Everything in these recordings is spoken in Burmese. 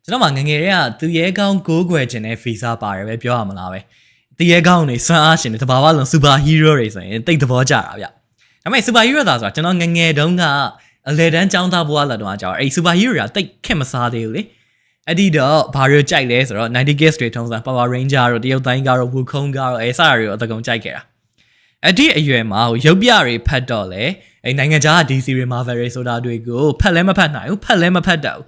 ကျွန်တော်မှငငယ်တွေကသူရဲကောင်းကိုးကွယ်ခြင်းနဲ့ဗီဇပါတယ်ပဲပြောရမလားပဲသူရဲကောင်းတွေစွမ်းအားရှင်တွေတဘာဝလုံးစူပါဟီးရိုးတွေဆိုရင်တိတ်သဘောကျတာဗျဒါပေမဲ့စူပါဟီးရိုးသားဆိုတာကျွန်တော်ငငယ်တုန်းကအလေတန်းចောင်းသားဘွားလာတော့ကြောက်အဲ့စူပါဟီးရိုးတွေကတိတ်ခက်မစားသေးဘူးလေအဲ့ဒီတော့ဘာတွေကြိုက်လဲဆိုတော့ 90s တွေထုံးစံ Power Ranger တို့တရုတ်တိုင်းကတော့ Wukong ကတော့အဲစတာတွေအတကုံကြိုက်ခဲ့တာအဲ့ဒီအရွယ်မှာရုပ်ပြတွေဖတ်တော့လေအဲ့နိုင်ငံခြား DC တွေ Marvel တွေဆိုတာတွေကိုဖတ်လဲမဖတ်နိုင်ဘူးဖတ်လဲမဖတ်တော့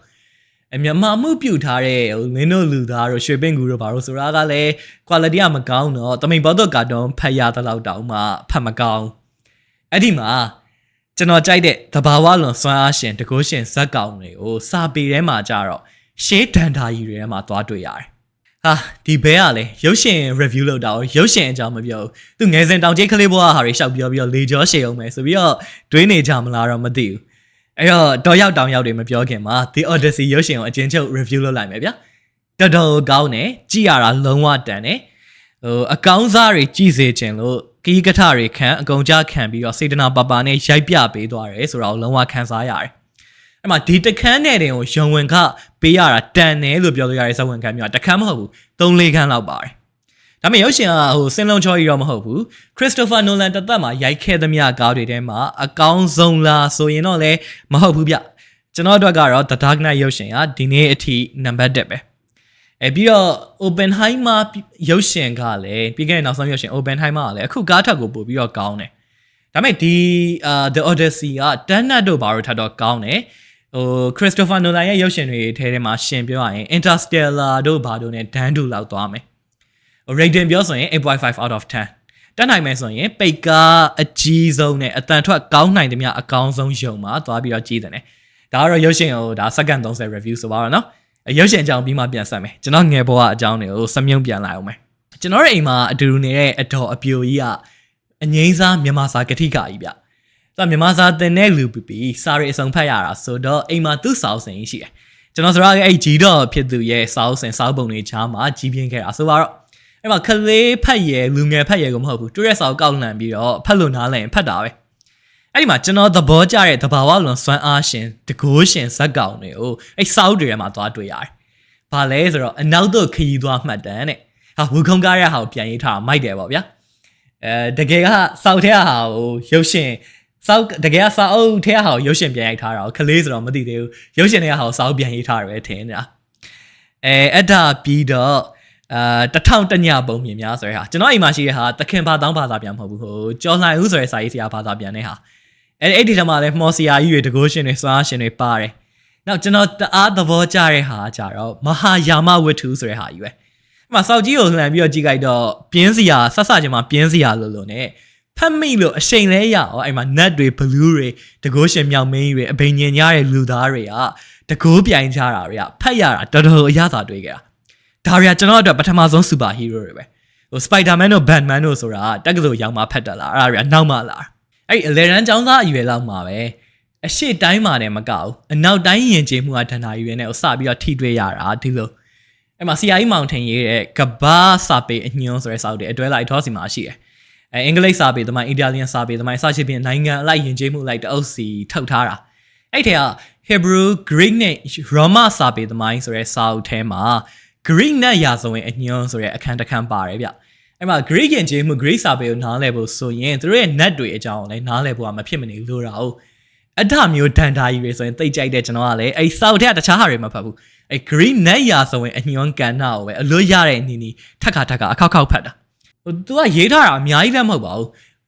အမြန်မာမှုပြုတ်ထားတဲ့လင်းတို့လူသားတို့ရွှေပင်ကူတို့ဘာလို့ဆိုတာကလည်း quality ကမကောင်းတော့တမိန်ဘောတော့ကာတွန်းဖတ်ရတဲ့လောက်တောင်မှဖတ်မကောင်းအဲ့ဒီမှာကျွန်တော်ကြိုက်တဲ့တဘာဝလွန်စွမ်းအားရှင်တကုရှင်ဇက်ကောင်တွေကိုစာပေထဲမှာကြတော့ရှေးဒန်တာကြီးတွေထဲမှာသွားတွေ့ရတယ်ဟာဒီဘဲကလည်းရုပ်ရှင် review လုပ်တာရုပ်ရှင်အကြောင်းမပြောဘူးသူငယ်စဉ်တောင်ကျိတ်ကလေးဘွားဟာတွေရှောက်ပြောပြီးတော့လေကြောရှေအောင်မယ်ဆိုပြီးတော့တွေးနေကြမလားတော့မသိဘူးအဲ့တော့တော်ရောက်တောင်ရောက်တွေမပြောခင်မှာ The Odyssey ရုပ်ရှင်ကိုအကျဉ်းချုပ် review လုပ်လိုက်မယ်ဗျာတော်တော်ကောင်းတယ်ကြည့်ရတာလုံးဝတန်တယ်အကောင်းစားတွေကြည့်စေခြင်းလို့ကီးကထတွေခံအကုန်ကြခံပြီးတော့စေတနာပပနဲ့ရိုက်ပြပေးသွားတယ်ဆိုတော့လုံးဝခံစားရတယ်အဲ့မှာဒီတခန်းနဲ့တင်ကိုရုံဝင်ခပေးရတာတန်တယ်လို့ပြောလို့ရတဲ့ဇဝင်ခန်းမျိုးတခန်းမဟုတ်ဘူး3-4ခန်းလောက်ပါတယ်ဒါပေမဲ့ရုပ်ရှင်ကစင်လုံးချောကြီးတော့မဟုတ်ဘူးခရစ္စတိုဖာနိုလန်တသက်မှာရိုက်ခဲ့သမျှကားတွေထဲမှာအကောင်းဆုံးလားဆိုရင်တော့လည်းမဟုတ်ဘူးဗျကျွန်တော်တို့ကတော့ The Dark Knight ရုပ်ရှင်ကဒီနေ့အထိနံပါတ်1ပဲပြီးတော့ Oppenheimer ရုပ်ရှင်ကလည်းပြီးခဲ့တဲ့နောက်ဆုံးရုပ်ရှင် Oppenheimer ကလည်းအခုကားထက်ကိုပို့ပြီးတော့ကောင်းတယ်ဒါပေမဲ့ဒီ The Odyssey ကတန်းနတ်တို့ဘာလို့ထပ်တော့ကောင်းတယ်Christopher Nolan ရဲ့ရုပ်ရှင်တွေထဲမှာရှင်ပြောရရင် Interstellar တို့ဘာတို့ ਨੇ ဒန်းတူလောက်သွားမယ် rating ပြောဆိုရင် 8.5 out of 10တက်နိုင်မယ်ဆိုရင်ပိတ်ကားအကြီးဆုံးနဲ့အတန်ထွက်ကောင်းနိုင်သမျှအကောင်းဆုံးယုံမှာသွားပြီးတော့ကြည့်တယ်ဒါကတော့ရုပ်ရှင်ကိုဒါ second 30 review ဆိုပါတော့နော်ရုပ်ရှင်အကြောင်းပြီးမှပြန်ဆက်မယ်ကျွန်တော်ငယ်ဘဝအကြောင်းတွေကိုစမြုံပြန်လာအောင်မယ်ကျွန်တော်ရဲ့အိမ်မှာအတူတူနေတဲ့အတော်အပြိုကြီးကအငိမ့်စားမြန်မာစာကတိကကြီးဗျမြန်မာစာသင်တဲ့လူပီစာရီအစုံဖတ်ရတာဆိုတော့အိမ်မှာသူ့စာအုပ်စင်ရှိတယ်ကျွန်တော်ဆိုတော့အဲ့ဂျီတော့ဖြစ်သူရဲ့စာအုပ်စင်စာအုပ်ပုံတွေချားမှာကြီးပြင်းခဲ့တာဆိုတော့အဲ့မှာကလေးဖတ်ရလူငယ်ဖတ်ရကိုမဟုတ်ဘူးတူရဲ့စာအုပ်ကောက်လှန်ပြီးတော့ဖတ်လို့နားလည်ရင်ဖတ်တာပဲအဲ့ဒီမှာကျွန်တော်သဘောကျတဲ့သဘာဝလွန်စွမ်းအားရှင်တကိုးရှင်ဇက်ကောင်တွေကိုအဲ့စာအုပ်တွေထဲမှာသွားတွေ့ရတယ်။ဘာလဲဆိုတော့အနောက်တို့ခရီးသွားမှတ်တမ်းတဲ့။ဟာဝူခုံကားရဲ့ဟာကိုပြန်ရေးထားတာမိုက်တယ်ပေါ့ဗျာ။တကယ်ကစောက်ထဲဟာကိုရုပ်ရှင်တကယ်ကစာအုပ်ထဲဟာကိုရုပ်ရှင်ပြန်ရိုက်ထားတာကိုခလေးဆိုတော့မသိသေးဘူး။ရုပ်ရှင်ထဲဟာကိုစာအုပ်ပြန်ရေးထားတယ်ပဲထင်နေတာ။အဲ့ဒါပြီးတော့1000ညပုံမြင်များဆိုရဲဟာကျွန်တော်အိမ်မှာရှိတဲ့ဟာတခင်ဘာတောင်းဘာသာပြန်မဟုတ်ဘူးဟိုကျော်နိုင်ဦးဆိုရဲစာရေးဆရာဘာသာပြန်တဲ့ဟာအဲ့ဒီထဲမှာလည်းမော်စီယာကြီးတွေတကိုးရှင်တွေစွမ်းရှင်တွေပါတယ်။နောက်ကျွန်တော်တအားသဘောကျတဲ့ဟာကြတော့မဟာယာမဝတ္ထုဆိုတဲ့ဟာကြီးပဲ။အဲ့မှာစောက်ကြီးကိုလှန်ပြီးတော့ကြည့်လိုက်တော့ပြင်းစရာဆက်စချင်းမှာပြင်းစရာလို့နဲ့ဖတ်မိလို့အရှိန်လဲရအောင်အဲ့မှာ net တွေ blue တွေတကိုးရှင်မြောင်မင်းကြီးတွေအဘိညာဉ်ရတဲ့လူသားတွေကတကိုးပြိုင်ကြတာတွေကဖတ်ရတာတော်တော်အရသာတွေ့ကြတာ။ဒါတွေကကျွန်တော်အတွက်ပထမဆုံး super hero တွေပဲ။ဟို Spider-Man တို့ Batman တို့ဆိုတာတက်ကလေးရောက်မှဖတ်တက်လာအဲ့ဒါတွေကနောက်မှလာအဲ့အလေရန်ចောင်းသားအရွယ်လောက်မှာပဲအရှိတိုင်းမှာလည်းမကောက်အနောက်တိုင်းယဉ်ကျေးမှုကဒဏ္ဍာရွယ်နဲ့စပြီးတော့ထိတွေ့ရတာဒီလိုအဲ့မှာ CI မောင်ထင်ရေးတဲ့ကဘာစာပေအညွှန်းဆိုတဲ့စာအုပ်တွေအတွဲလိုက်ထောစီမှာရှိတယ်အင်္ဂလိပ်စာပေသမိုင်းအီတာလီယန်စာပေသမိုင်းစသဖြင့်နိုင်ငံအလိုက်ယဉ်ကျေးမှုလိုက်တအုပ်စီထုတ်ထားတာအဲ့ထဲက Hebrew Greek နဲ့ Roma စာပေသမိုင်းဆိုတဲ့စာအုပ်ထဲမှာ Greek နဲ့ရာဇဝင်အညွှန်းဆိုတဲ့အခန်းတစ်ခန်းပါတယ်ဗျအဲ့မှာ Greek ယဉ်ကျေးမှု Greek စာပေကိုနားလည်ဖို့ဆိုရင်သူတို့ရဲ့ net တွေအကြောင်းကိုလည်းနားလည်ဖို့ကမဖြစ်မနေလို့တာဟုတ်အထမျိုးဒန်တာကြီးတွေဆိုရင်သိကြိုက်တဲ့ကျွန်တော်ကလည်းအဲ့စောက်တဲ့တခြားဟာတွေမဖတ်ဘူးအဲ့ Greek နဲ့ရာဇဝင်အညွှန်းကဏ္ဍကိုပဲအလွတ်ရတဲ့အနေနဲ့ထက်ခါအခောက်ဖတ်တာဟို तू ကရေးထားတာအများကြီးလည်းမဟုတ်ပါဘူး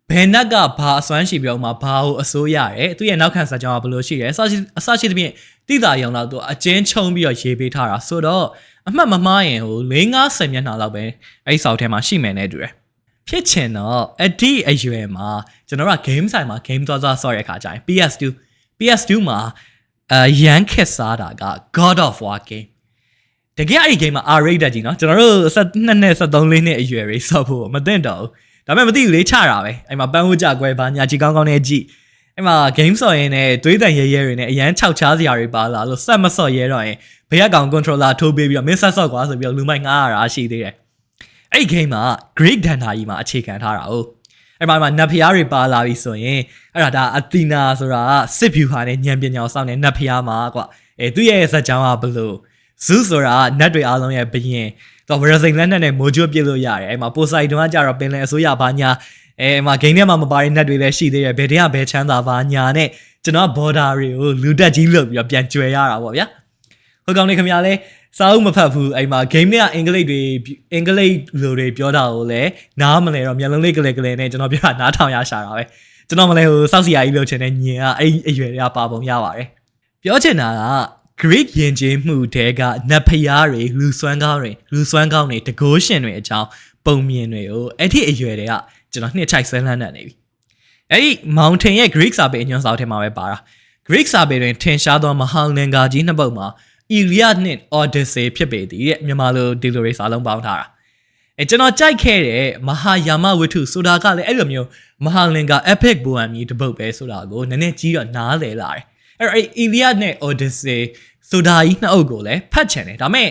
ဘယ်နက်ကဘာအစွမ်းရှိပြောမှဘာကိုအစိုးရတယ်သူရဲ့နောက်ခံစာကြောင်းကဘယ်လိုရှိတယ်အစရှိသဖြင့်တိတာရုံတော့ तू အကျဉ်းချုံပြီးတော့ရေးပေးထားတာဆိုတော့အမှတ်မမှားရင်ဟို4-50မျက်နှာလောက်ပဲအဲ့စောက်ထဲမှာရှိမယ်နဲ့တူတယ်ဖြစ်ချင်တော့အဒီအရွယ်မှာကျွန်တော်က game ဆိုင်မှာ game သွားဆော့ရခါကြရင် PS2 မှာရန်ခက်စားတာက God of War game တကယ်အဲ့ဒီ game မှာ R rated ကြီးနော်ကျွန်တော်တို့12နဲ့13လေးနဲ့အရွယ်တွေဆော့ဖို့မသိတော့ဘူးဒါပေမဲ့မသိဘူးလေချတာပဲအဲ့မှာပန်းဝကြကွဲပါညာကြီးကောင်းနဲ့ကြည့်အဲ့မှာ game ဆော့ရင်လည်းတွေးတန်ရဲရဲတွေနဲ့အရန်ခြောက်ချားစရာတွေပါလာလို့ဆက်မဆော့ရဲတော့ရင်ဘယ်ကောင် controller ထိုးပေးပြီးတော့မင်းဆက်ဆော့ကွာဆိုပြီးတော့လူမိုက်ငားရတာရှိသေးတယ်အဲ့ဒီ game မှာ Greek Danta ကြီးမှာအခြေခံထားတာ哦အဲ့မှာနတ်ဖျားတွေပါလာပြီဆိုရင်အဲ့ဒါအသီနာဆိုတာစစ်ဗျူဟာနဲ့ဉာဏ်ပညာကိုစောင့်နေနတ်ဖျားမှာကွာသူ့ရဲ့ဇာတ်ကြောင်းကဘလို့ Zeus ဆိုတာနတ်တွေအားလုံးရဲ့ဘယင်တော့ဗရစိန်လက်နက်နဲ့မိုးကြိုးပြစ်လို့ရတယ်အဲ့မှာပိုစိုက်တွန်းကကြတော့ပင်လယ်အစိုးရဘာညာအဲ့မှာဂိမ်းထဲမှာမပါတဲ့နတ်တွေလည်းရှိသေးတယ်ဘယ်တည်းကဘယ်ချမ်းသာဘာညာနဲ့ကျွန်တော် border တွေကိုလူတက်ကြီးလုပ်ပြီးတော့ပြန်ကျွယ်ရတာပေါ့ဗျာဟိုကောင်လေးခင်ဗျာလဲစာအုပ်မဖတ်ဘူးအဲ့မှာ game နဲ့အင်္ဂလိပ်လိုတွေပြောတာကိုလည်းနားမလဲတော့မျက်လုံးလေးကလေးနဲ့ကျွန်တော်ပြောတာနားထောင်ရရှာတာပဲကျွန်တော်မလဲဟိုစောက်စီယာကြီးလုပ်ချင်တဲ့ညင်ကအဲ့အရွယ်တွေကပါပုံရပါတယ်ပြောချင်တာက Greek ယဉ်ကျေးမှုတဲကနတ်ဖျားတွေလူစွမ်းကောင်းတွေတကိုးရှင်တွေအကြောင်းပုံမြင်တွေကိုအဲ့ဒီအရွယ်တွေကကျွန်တော်နှစ်ချိုက်ဆွဲလန်းနေပြီအဲ့ဒီ Mountain ရဲ့ Greek စာပေအညွှန်းစာအုပ်ထဲမှာပဲပါတာ Greek စာပေတွင်ထင်ရှားသောမဟာလင်္ကာကြီးနှစ်ပုဒ်မှာ Iliad နဲ့ Odyssey ဖြစ်ပေသည်တဲ့မြန်မာလိုဒီလိုလေးစာလုံးပေါင်းထားတာကျွန်တော်ကြိုက်ခဲ့တဲ့မဟာယာမဝတ္ထုဆိုတာကလည်းအဲ့လိုမျိုးမဟာလင်္ကာ epic poem ကြီးတစ်ပုဒ်ပဲဆိုတာကိုနည်းနည်းကြီးတော့နားလည်လာတယ်အဲ့တော့ Iliad နဲ့ Odyssey ဆိုတာကြီးနှစ်အုပ်ကိုလည်းဖတ်ချင်တယ်ဒါပေမဲ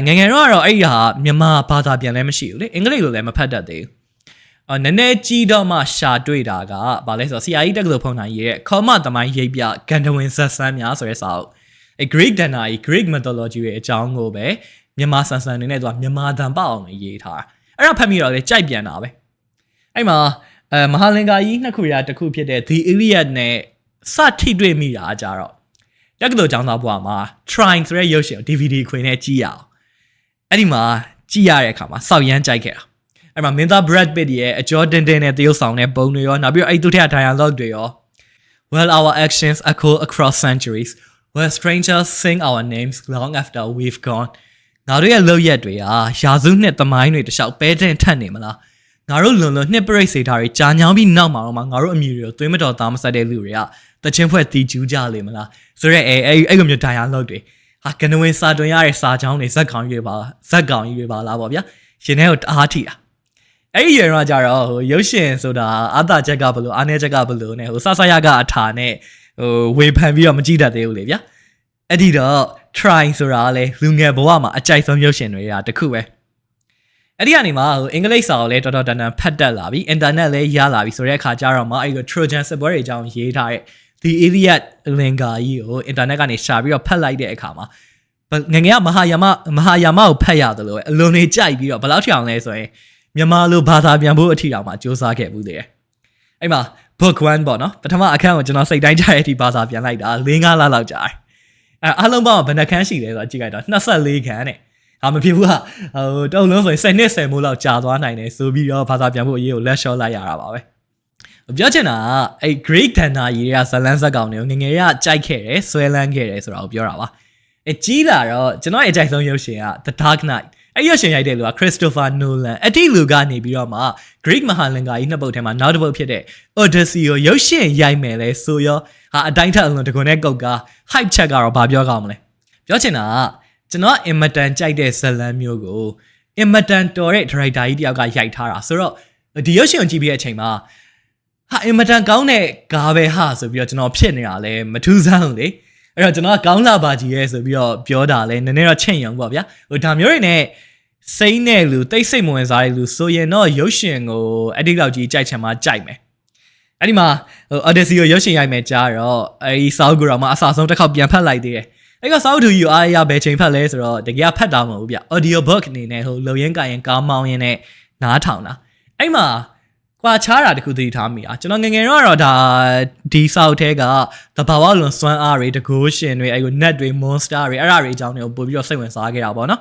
့ငယ်တော့ကတော့အဲ့ဒီဟာမြန်မာဘာသာပြန်လည်းမရှိဘူးလေအင်္ဂလိပ်လိုလည်းမဖတ်တတ်သေးဘူးနည်းနည်းကြီးတော့မှရှာတွေ့တာကဗာလဲဆိုတော့ဆရာကြီးတက္ကသိုလ်ဖုန်းတိုင်းရေးတဲ့ခေါမသမိုင်းရိပ်ပြဂန္ဓဝင်ဇက်ဆန်းများဆိုတဲ့စာအုပ်Greek Dana Greek mythology ရဲ့အကြောင်းကိုပဲမြန်မာဆန်နေနဲ့သူကမြန်မာတန်ပအောင်ရေးထားတာအဲ့ဒါဖတ်မိတော့လေကြိုက်ပြန်တာပဲအဲ့မှာမဟာလင်္ကာကြီးနှစ်ခုရာတစ်ခုဖြစ်တဲ့ The Iliad နဲ့စထိတွေ့မိတာကြတော့တက္ကသိုလ်ကျောင်းသားဘွားမှာ Trying ဆိုတဲ့ရုပ်ရှင် DVD ခွင်နဲ့ကြည့်ရအောင်အဲ့ဒီမှာကြည့်ရတဲ့အခါမှာစောက်ရမ်းကြိုက်ခဲ့တာအဲ့မှာမင်းသား Brad Pitt ရဲ့အကျော်တင်နဲ့တရုပ်ဆောင်တဲ့ပုံတွေရောနောက်ပြီးတော့အဲ့သူထက် dialogue တွေရော Well our actions echo across centuries where strangers sing our names long after we've gone ငါတို့ရဲ့လောက်ရက်တွေကရာစုနှစ်သမိုင်းတွေတခြားပဲတဲ့ထက်နေမလားငါတို့လွန်နှစ်ပရိတ်စေတာတွေကြာညောင်းပြီးနောက်မှာတော့ငါတို့အမြူတွေကိုသွေးမတော်သားမဆက်တဲ့လူတွေကတချင်းဖွဲ့တီကျူးကြလေမလားဆိုတော့အဲ့လိုမျိုး dialogue တွေဟာကနဝင်စာတွင်ရတဲ့စာကြောင်းတွေဇက်ကောင်ကြီးတွေပါလားပေါ့ဗျာရှင်ထဲကိုတအားထိတာအဲ့ဒီရွယ်တော့ကြတော့ဟိုရုပ်ရှင်ဆိုတာအာသာချက်ကဘလို့အာနေချက်ကဘလို့နဲ့ဟိုဆဆရကအထာနဲ့ဟိုဝေဖန်ပြီးတော့မကြည့်တတ်သေးဘူးလေဗျာအဲ့ဒီတော့ try ဆိုတာလေလူငယ်ဘဝမှာအကြိုက်ဆုံးရုပ်ရှင်တွေကတခုပဲအဲ့ဒီကနေမှဟိုအင်္ဂလိပ်စာကိုလည်းတော်တော်တန်တန်ဖတ်တတ်လာပြီအင်တာနက်လည်းရလာပြီဆိုတဲ့အခါကျတော့မှအဲ့ဒီ Trojan စစ်ပွဲတွေအကြောင်းရေးထားတဲ့ The Iliad လင်္ကာကြီးကိုအင်တာနက်ကနေရှာပြီးတော့ဖတ်လိုက်တဲ့အခါမှာငငယ်ကမဟာယာမကိုဖတ်ရတယ်လို့အလုံးလေးကြိုက်ပြီးတော့ဘယ်လောက်ထအောင်လဲဆိုရင်မြန်မာလိုဘာသာပြန်ဖို့အထီတောင်မှစူးစမ်းခဲ့ဘူးလေအဲ့မှာ book 1ပေါ့နော်ပထမအခန်းကိုကျွန်တော်စိတ်တိုင်းကြတဲ့အထိဘာသာပြန်လိုက်တာ4-5လလောက်ကြာတယ်အားလုံးပေါင်းဘယ်နှခန်းရှိလဲဆိုတော့ကြည့်လိုက်တော့24ခန်းနဲ့ဟာမဖြစ်ဘူးဟာဟိုတုံးလုံးဆိုရင်10နှစ်10မိုးလောက်ကြာသွားနိုင်တယ်ဆိုပြီးတော့ဘာသာပြန်ဖို့အရေးကိုလက်လျှော့လိုက်ရတာပါပဲပြောချင်တာကအဲ့ Greek Dana ကြီးတွေကဇလန်းဇက်ကောင်တွေကိုငငယ်ရကြိုက်ခဲ့တယ်ဆွဲလန်းခဲ့တယ်ဆိုတာကိုပြောတာပါကြီးလာတော့ကျွန်တော်ရဲ့အကြိုက်ဆုံးရုပ်ရှင်က The Dark Knight အဲ့ရုပ်ရှင်ရိုက်တဲ့လူက Christopher Nolan အတိလူကနေပြီးတော့မှ Greek မဟာလင်္ကာကြီးနှစ်ပုဒ်ထဲမှာနောက်တစ်ပုဒ်ဖြစ်တဲ့ Odyssey ကိုရုပ်ရှင်ရိုက်မယ်လဲဆိုရောဟာအတိုင်းထက်အလွန်တကွန်းနဲ့ကုတ်က hype check ကတော့ဘာပြောကောင်းမလဲပြောချင်တာကကျွန်တော်အင်မတန်ကြိုက်တဲ့ဇလန်းမျိုးကိုအင်မတန်တော်တဲ့ director ကြီးတယောက်ကရိုက်ထားတာဆိုတော့ဒီရုပ်ရှင်ကိုကြည့်ပြီးတဲ့အချိန်မှာဟာအင်မတန်ကောင်းတဲ့ကားပဲဟာဆိုပြီးတော့ကျွန်တော်ဖြစ်နေတာလဲမထူးဆန်းဘူးလေအဲ့တော့ကျွန်တော်ကကောင်းလာပါကြီးရဲ့ဆိုပြီးတော့ပြောတာလဲနည်းနည်းတော့ချင့်ရုံပေါ့ဗျာဟိုဒါမျိုးတွေနဲ့စိမ့်တဲ့လူတိတ်ဆိတ်မဝင်စားတဲ့လူဆိုရင်တော့ရုပ်ရှင်ကိုအဲ့ဒီလောက်ကြီးကြိုက်ချင်မှကြိုက်မယ်အဲ့ဒီမှာဟို Odyssey ကိုရုပ်ရှင်ရိုက်မယ်ကြားတော့အဲ့ဒီစာအုပ်ကတော့မှအစဆုံးတစ်ခေါက်ပြန်ဖတ်လိုက်သေးတယ်အဲ့ကစာအုပ်သူကြီးအားရဘယ်ချိန်ဖတ်လဲဆိုတော့တကယ်ဖတ်တာမဟုတ်ဘူးဗျ audio book အနေနဲ့ဟိုလုံရင်းကရင်ကားမောင်းရင်းနဲ့နားထောင်တာအဲ့မှာကွာချားတာတခုသတိထားမိကျွန်တော်ငငယ်တော့ဒါဒီစာအုပ်ထဲကတဘာဝလွန်စွမ်းအားတွေတကိုးရှင်တွေအဲ့ကို net တွေ monster တွေအဲ့ဒါတွေအကြောင်းတွေကိုပို့ပြီးတော့စိတ်ဝင်စားခဲ့တာပေါ့နော်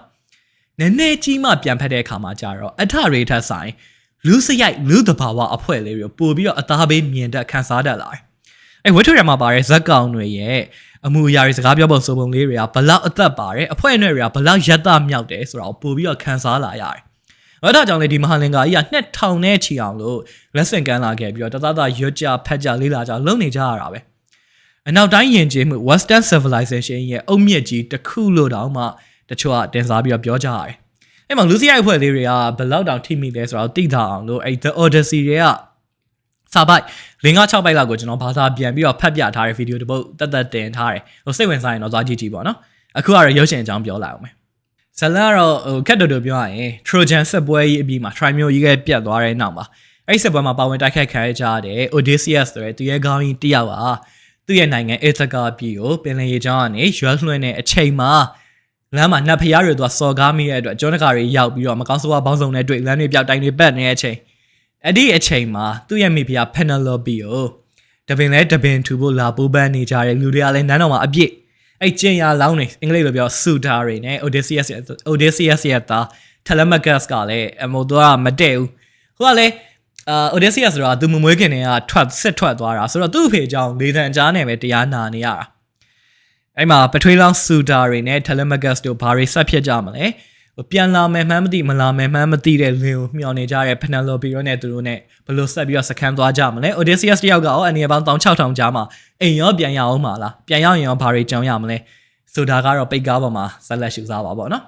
နည်းနည်းကြီးမှပြန်ဖတ်တဲ့အခါမှာကြာတော့အထတွေထက်ဆိုင်လူစရိုက်လူတဘာဝအဖွဲ့လေးတွေပို့ပြီးတော့အသားပေးမြင်တတ်ခန်းစားတတ်လာတယ်အဲ့ဝတ္ထုရမှာပါတဲ့ဇက်ကောင်တွေရဲ့အမှုအရာတွေစကားပြောပုံဆိုပုံလေးတွေကဘလောက်အသက်ပါတယ်အဖွဲ့အနွယ်တွေကဘလောက်ရက်သားမြောက်တယ်ဆိုတာကိုပို့ပြီးတော့ခန်းစားလာရတယ်အဲ့ဒါကြောင့်လေဒီမဟာလင်္ကာကြီးက2000နဲ့ချီအောင်လို့ lesson ကမ်းလာခဲ့ပြီးတော့တသားရွတ်ကြဖတ်ကြလေးလာကြလုံးနေကြရတာပဲအနောက်တိုင်းယဉ်ကျေးမှု Western civilization ရဲ့အုတ်မြစ်ကြီးတစ်ခုလို့တောင်မှတချို့ကတင်စားပြီးတော့ပြောကြရတယ်အဲ့မှာလူစီရိုက်အဖွဲ့လေးတွေကဘလောက်တောင်ထိမိလဲဆိုတော့သိတာအောင်လို့အဲ့ The Odyssey တွေကစာပိုက်5-6ပိုက်လောက်ကိုကျွန်တော်ဘာသာပြန်ပြီးတော့ဖတ်ပြထားတဲ့ဗီဒီယိုတစ်ပုဒ်တက်တင်ထားတယ်ဟိုစိတ်ဝင်စားရင်တော့သွားကြည့်ကြည့်ပေါ့နော်အခုကတော့ရုပ်ရှင်အကြောင်းပြောလိုက်အောင်မယ်ဇလန်ကတော့ဟိုခက်တော်ပြောရရင် Trojan စစ်ပွဲကြီးအပြီးမှာ Troy မျိုးကြီးကပြတ်သွားတဲ့နောက်မှာအဲ့စစ်ပွဲမှာပါဝင်တိုက်ခိုက်ခံရကြတဲ့ Odysseus ဆိုတဲ့သူရဲ့ခေါင်းကြီးတယောက်ဟာသူ့ရဲ့နိုင်ငံ Ithaca ပြည်ကိုပင်လယ်ရေကြောင်းကနေရွှဲလွှင့်တဲ့အချိန်မှာ လမ်းမှာနတ်ဖျားတွေသူကစော်ကားမိတဲ့အတွက်ကျောင်းတကာတွေရောက်ပြီးတော့မကောင်းဆိုးဝါးပေါင်းစုံနဲ့တွေ့လမ်းတွေပြောက်တိုင်းတွေပတ်နေတဲ့အချိန်အဲ့ဒီအချိန်မှာသူ့ရဲ့မိဖုရား Penelope ကိုတပင်ထူဖို့လာပူပန်းနေကြတဲ့လူတွေကလည်းနန်းတော်မှာအပြည့်အဲ့ကျင်ရလောင်းနေအင်္ဂလိပ်လိုပြောဆူတာတွေနဲ့ Odysseus ရဲ့သား Telemachus ကလည်းအမို့တော့မတည့်ဘူးဟိုကလည်းOdysseus ဆိုတာသူမမွေးခင်တည်းကထွက်သွားတာဆိုတော့သူ့အဖေကြောင့်လေသံကြားနေပဲတရားနာနေရတာအဲ့မှာပထွေးလောင်းဆူတာတွေနဲ့ Telemachus တို့ဘာတွေဆက်ဖြစ်ကြမလဲပြန်လာမယ်မှန်းမသိမလာမယ်မှန်းမသိတဲ့လင်းကိုမျှော်နေကြတဲ့ Penelope တို့နဲ့သူတို့နဲ့ဘယ်လိုဆက်ပြီးတော့စခန်းသွားကြမလဲ Odysseus တယောက်ကရောအနေပေါင်း16000ကြားမှာအိမ်ရောပြန်ရအောင်မလားပြန်ရောက်ရင်ရောဘာတွေကြောင်းရမလဲဆိုတာကတော့ပိတ်ကားပေါ်မှာဆက်လက်ရှုစားပါပေါ့နော်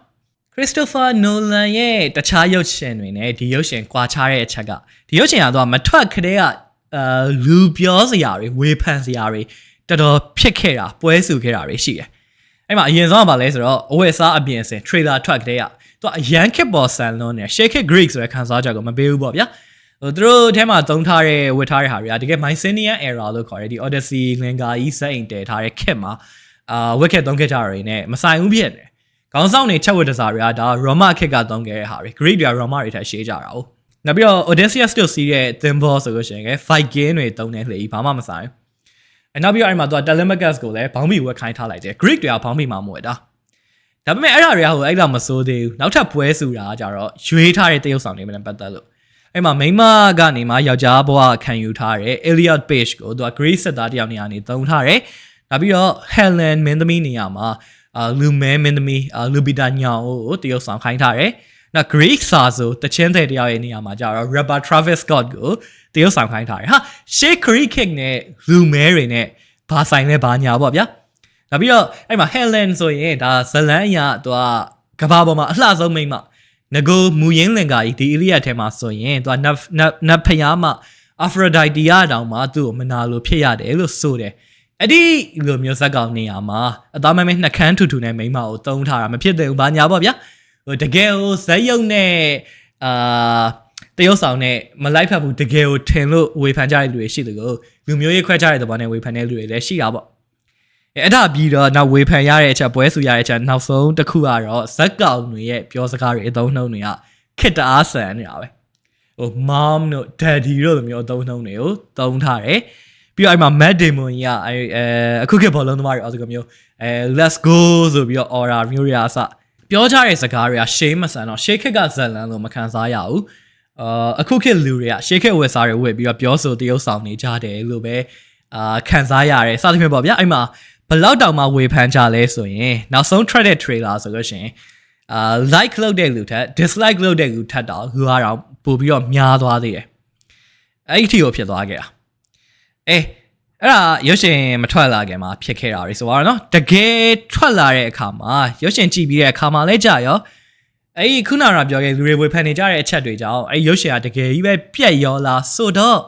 Christopher Nolan ရဲ့တခြားရုပ်ရှင်တွေနဲ့ဒီရုပ်ရှင်ကွာခြားတဲ့အချက်ကဒီရုပ်ရှင်ကတော့မထွက်ခတဲ့ကလူပြောစရာတွေဝေဖန်စရာတွေတော်တော်ဖြစ်ခဲ့တာပွဲစုခဲ့တာတွေရှိတယ်အဲ့မှာအရင်ဆုံးကဘာလဲဆိုတော့အဝတ်အစားအပြင်စင် trailer ထွက်တဲ့ကသူကအရန်ခစ်ပေါ်ဆန်လုံးနဲ့ Shake It Greek ဆိုတဲ့ခန်းစားချက်ကိုမပေးဘူးပေါ့ဗျာသူတို့အဲမှာသုံးထားတဲ့ဝတ်ထားတဲ့ဟာတွေကတကယ် Mycenaean era လို့ခေါ်တဲ့ဒီ Odyssey လင်္ကာကြီးစက်အိမ်တည်ထားတဲ့ခက်မှာဝတ်ခက်သုံးခဲ့ကြတွေနဲ့မဆိုင်ဘူးဖြစ်တယ်ခေါင်းဆောင်တွေချက်ဝတ်တစားတွေကဒါ Roma ခက်ကသုံးခဲ့တဲ့ဟာတွေ Greek တွေက Roma တွေထက်ရှေးကြတာ哦နောက်ပြီးတော့ Odysseus တို့စီးတဲ့ thimble ဆိုလို့ရှိရင် Viking တွေသုံးတဲ့လှေကြီးဘာမှမဆိုင်နောက်ပြီးတော့အဲ့မှာသူက Telemachus ကိုလည်းဘောင်းဘီဝက်ခိုင်းထားလိုက်တယ် Greek တွေကဘောင်းဘီမှာမဝက်တာဒါပေမဲ့အဲ့ဒါတွေကဟိုအဲ့လောက်မစိုးသေးဘူးနောက်ထပ်ပွဲစုတာကြတော့ရွေးထားတဲ့တရုပ်ဆောင်တွေနဲ့ပတ်သက်လို့အဲ့မှာမိန်းမကနေမှယောက်ျားဘဝခံယူထားတဲ့ Elliot Page ကိုသူက Greek စစ်သားတယောက်နေရာနေသုံးထားတယ်နောက်ပြီးတော့ Helen မင်းသမီးနေရာမှာလူမဲမင်းသမီးလူပီတာညောင်ကိုတရုပ်ဆောင်ခိုင်းထားတယ်နောက် Greek စာဆိုတချင်းတဲ့တယောက်ရဲ့နေရာမှာကြတော့ rapper Travis Scott ကိုတရုပ်ဆောင်ခိုင်းထားတယ်ဟာ Shake Greek Kick နဲ့လူမဲတွေနဲ့ဘာဆိုင်လဲဘာညာပေါ့ဗျာနောက်ပြီးတော့အဲ့မှာ Helen ဆိုရင်ဒါဇလန်းအရာသူကကဘာပေါ်မှာအလှဆုံးမိန်းမငကိုမူရင်းလင်္ကာကြီးဒီ Iliad ထဲမှာဆိုရင်သူကနတ်ဖျားမ Aphrodite ရတောင်မှသူ့ကိုမနာလို့ဖြစ်ရတယ်လို့ဆိုတယ်အဲ့ဒီလိုမျိုးဇက်ကောင်နေရာမှာအသားမဲမဲနှက်ခမ်းထူထူနဲ့မိန်းမကိုတုံးထားတာမဖြစ်သင့်ဘူးဘာညာပေါ့ဗျာဟိုတကယ်ဟိုဇက်ရုပ်နဲ့တရုပ်ဆောင်နဲ့မလိုက်ဖက်ဘူးတကယ်ကိုထင်လို့ဝေဖန်ကြတဲ့လူတွေရှိတယ်ကိုလူမျိုးရေးခွဲခြားတဲ့သဘောနဲ့ဝေဖန်တဲ့လူတွေလည်းရှိတာပေါ့အဲ့ဒါပြီးတော့နောက်ဝေဖန်ရတဲ့အချက်ပွဲဆူရတဲ့အချက်နောက်ဆုံးတစ်ခုကတော့ဇက်ကောင်တွေရဲ့ပြောစကားတွေအသုံးနှုန်းတွေကခစ်တအားဆန်နေတာပဲဟို mom တို့ daddy တို့လိုမျိုးအသုံးနှုန်းတွေကိုသုံးထားတယ်ပြီးတော့အဲ့မှာ Matt Damon ကြီးကအခုခေတ်ဘောလုံးသမားတွေအော်စကမျိုးlet's go ဆိုပြီးတော့ order မျိုးတွေအစပြောကြတဲ့စကားတွေကရှေးမဆန်တော့ရှေးခက်ကဇက်လန်လို့မခံစားရဘူးအခုခေတ်လူတွေကရှေးခက်ဝယ်စားတွေဝယ်ပြီးတော့ပြောဆိုတရုပ်ဆောင်နေကြတယ်လို့ပဲခံစားရတယ်စသဖြင့်ပေါ့ဗျာအဲ့မှာဘလောက်တောင်မှဝေဖန်ကြလဲဆိုရင်နောက်ဆုံး threaded trailer ဆိုလို့ရှိရင်like လုပ်တဲ့လူထက် dislike လုပ်တဲ့လူထက်တော့လူကတော့ပို့ပြီးတော့များသွားသေးတယ်အဲ့ဒီအထိကိုဖြစ်သွားခဲ့တာအဲ့ဒါရုပ်ရှင်မထွက်လာခင်မှာဖြစ်ခဲ့တာတွေဆိုတော့နော်တကယ်ထွက်လာတဲ့အခါမှာရုပ်ရှင်ကြည့်ပြီးတဲ့အခါမှာလဲကြာရောအဲ့ဒီခုနကပြောခဲ့လူတွေဝေဖန်နေကြတဲ့အချက်တွေကြောင့်အဲ့ရုပ်ရှင်ကတကယ်ကြီးပဲပြက်ရောလားဆိုတော့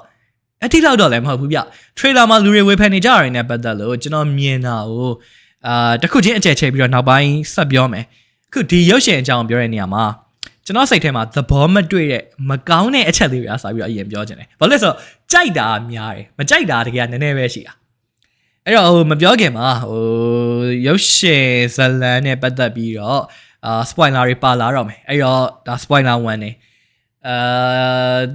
အတိလောက်တော့လည်းမဟုတ်ဘူးဗျ trailer မှာလူတွေဝေဖန်နေကြတာတွေနဲ့ပတ်သက်လို့ကျွန်တော်မြင်တာကိုတခုချင်းအကျယ်ချဲပြီးတော့နောက်ပိုင်းဆက်ပြောမယ်အခုဒီရုပ်ရှင်အကြောင်းပြောတဲ့နေရာမှာကျွန်တော်စိတ်ထဲမှာသဘောမတွေ့တဲ့မကောင်းတဲ့အချက်လေးတွေအစားပြီးတော့အရင်ပြောချင်တယ်ဘာလို့လဲဆိုတော့ကြိုက်တာများတယ်မကြိုက်တာတကယ်နည်းနည်းပဲရှိတာအဲ့တော့မပြောခင်မှာရုပ်ရှင်ဇာတ်လမ်းနဲ့ပတ်သက်ပြီးတော့spoiler တွေပါလာတော့မယ်အဲ့တော့ဒါ spoiler 1နေ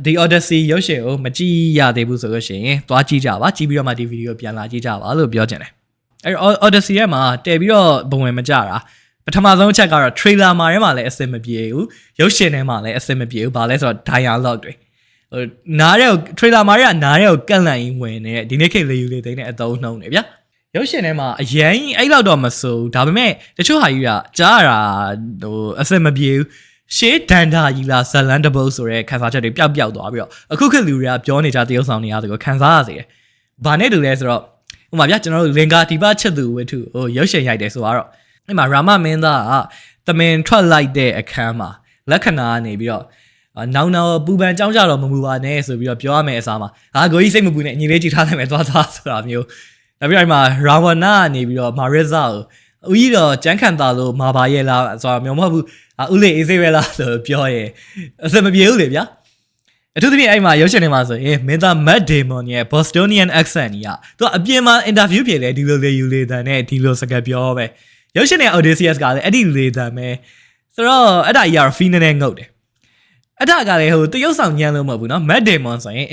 The Odyssey ရုပ်ရှင်ကိုမကြည့်ရသေးဘူးဆိုလို့ရှိရင်သွားကြည့်ကြပါကြည့်ပြီးတော့မှဒီဗီဒီယိုပြန်လာကြည့်ကြပါလို့ပြောချင်တယ်အဲ့တော့ Odyssey ရဲ့မှာတည်ပြီးတော့ဘဝင်မကြတာပထမဆုံးအချက်ကတော့ trailer မှာထဲမှာလည်းအဆင်မပြေဘူးရုပ်ရှင်ထဲမှာလည်းအဆင်မပြေဘူးဘာလဲဆိုတော့ dialogue တွေဟိုနားတဲ့ trailer မှာကနားတဲ့ကိုကန့်လန့်ရင်ဝင်နေတဲ့ဒီနေ့ခေတ်လေယူလေသိတဲ့အသုံးနှုန်းတွေဗျာရုပ်ရှင်ထဲမှာအရင်အဲ့လောက်တော့မစိုးဒါပေမဲ့တချို့ဟာကြီးကကြားရတာဟိုအဆင်မပြေဘူးရှေးဒန်တာကြီးလားဇလန်ဒဘုတ်ဆိုတဲ့ခန်းစားချက်တွေပျောက်သွားပြီးတော့အခုခေတ်လူတွေကပြောနေကြတရုပ်ဆောင်နေရတယ်ကိုခန်းစားရစေတယ်။ဘာနဲ့တူလဲဆိုတော့ဥပမာဗျာကျွန်တော်တို့လင်္ကာဒီပချက်သူဝတ္ထုဟိုရုပ်ရှင်ရိုက်တယ်ဆိုတော့အဲ့မှာရာမမင်းသားကတမင်ထွက်လိုက်တဲ့အခန်းမှာလက္ခဏာကနေပြီးတော့နောင်ပူပန်ကြောင်းကြတော့မမူပါနဲ့ဆိုပြီးတော့ပြောရမယ်အစားမှာကိုကြီးစိတ်မပူနဲ့အညီလေးကြည့်ထားလိုက်မယ်သွားဆိုတာမျိုးနောက်ပြီးတော့အဲ့မှာရာဝနာကနေပြီးတော့မာရဇာကိုဦးကြီးတော့ကြမ်းခံတာလို့မာပါရဲ့လားဆိုတာမျိုးမဟုတ်ဘူးဦးလေးအေးစေးပဲလားဆိုပြောရင်အစမပြေဘူးလေဗျာအထူးသဖြင့်အဲ့မှာရုပ်ရှင်တွေမှာဆိုရင်မင်းသား Matt Damon ရဲ့ Bostonian accent ကြီးကသူကအပြင်မှာ interview ပြေလဲဒီလိုလေယူလေတန်နဲ့ဒီလိုစကားပြောပဲ ရုပ်ရှင်နဲ့ Odysseus ကလည်းအဲ့ဒီလေတံပဲဆိုတော့အဲ့ဒါကြီးကတော့ Fee နဲ့ငုတ်တယ်အဲ့ဒါကလည်းဟိုတရုတ်ဆောင်ညံလို့မဟုတ်ဘူးเนาะ Matt Damon ဆိုရင်